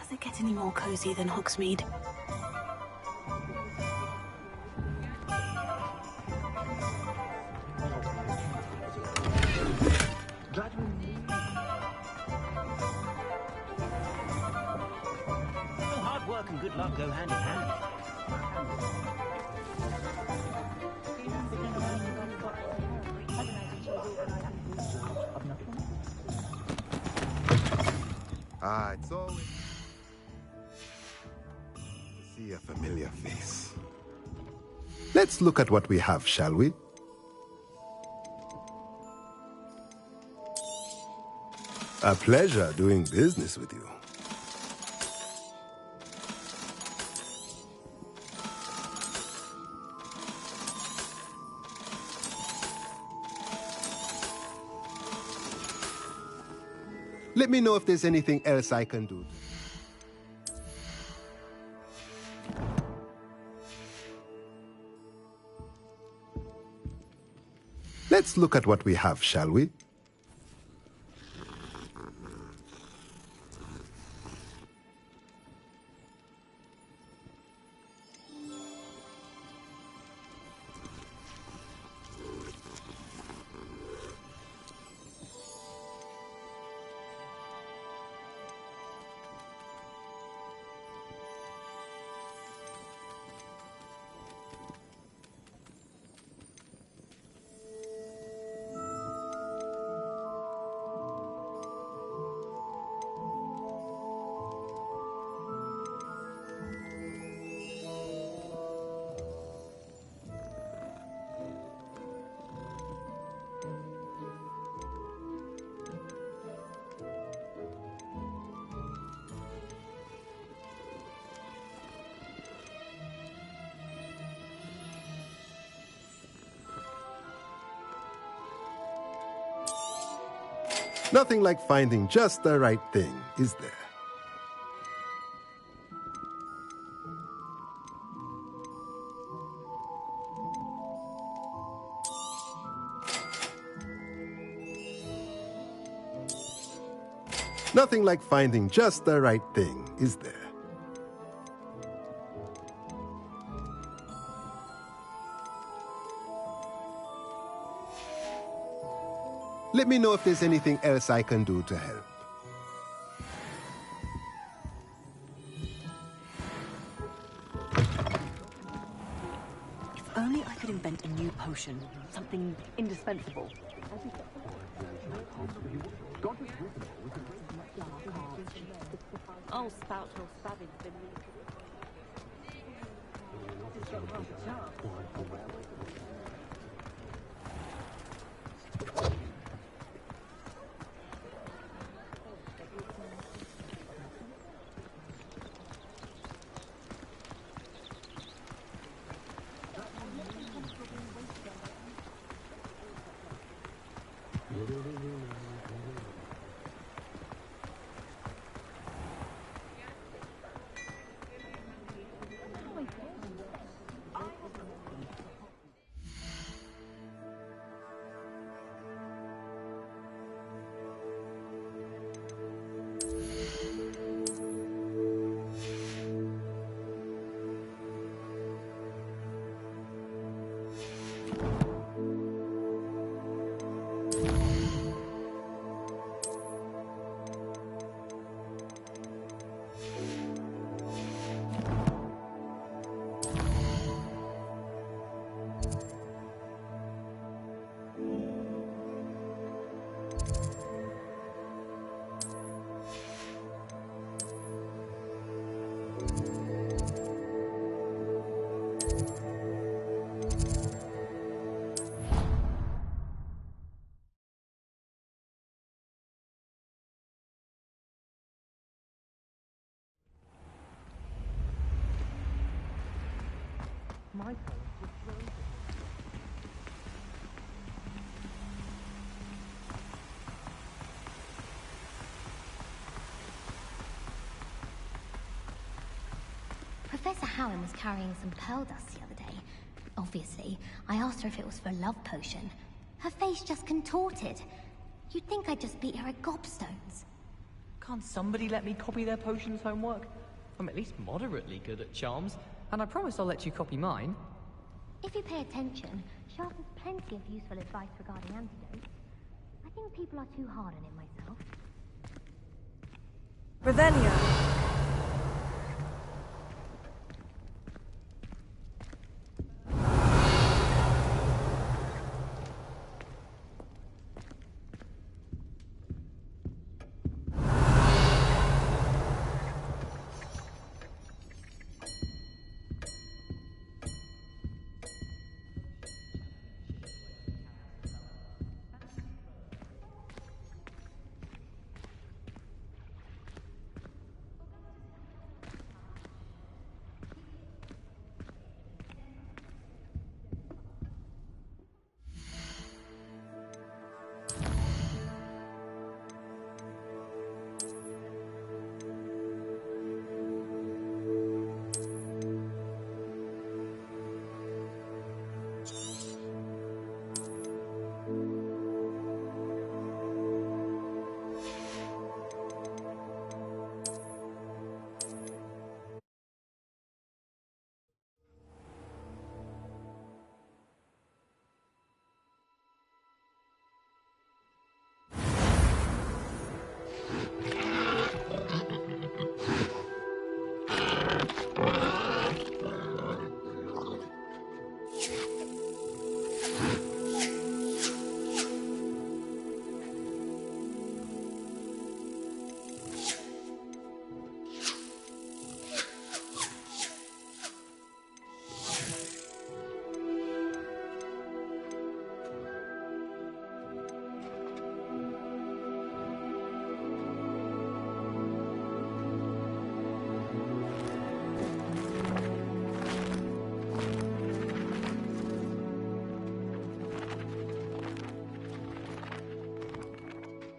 Does it get any more cozy than Hogsmeade? Hard work and good luck go hand in hand. It's always see a familiar face. Let's look at what we have, shall we? A pleasure doing business with you. Let me know if there's anything else I can do. Let's look at what we have, shall we? Nothing like finding just the right thing, is there? Nothing like finding just the right thing, is there? Let me know if there's anything else I can do to help. If only I could invent a new potion, something indispensable. Oh, spout or stabbing been my turn. Professor Hallam was carrying some pearl dust the other day. Obviously, I asked her if it was for a love potion. Her face just contorted. You'd think I'd just beat her at gobstones. Can't somebody let me copy their potions homework? I'm at least moderately good at charms, and I promise I'll let you copy mine. If you pay attention, Sharp has plenty of useful advice regarding antidotes. I think people are too hard on him myself. Revelio.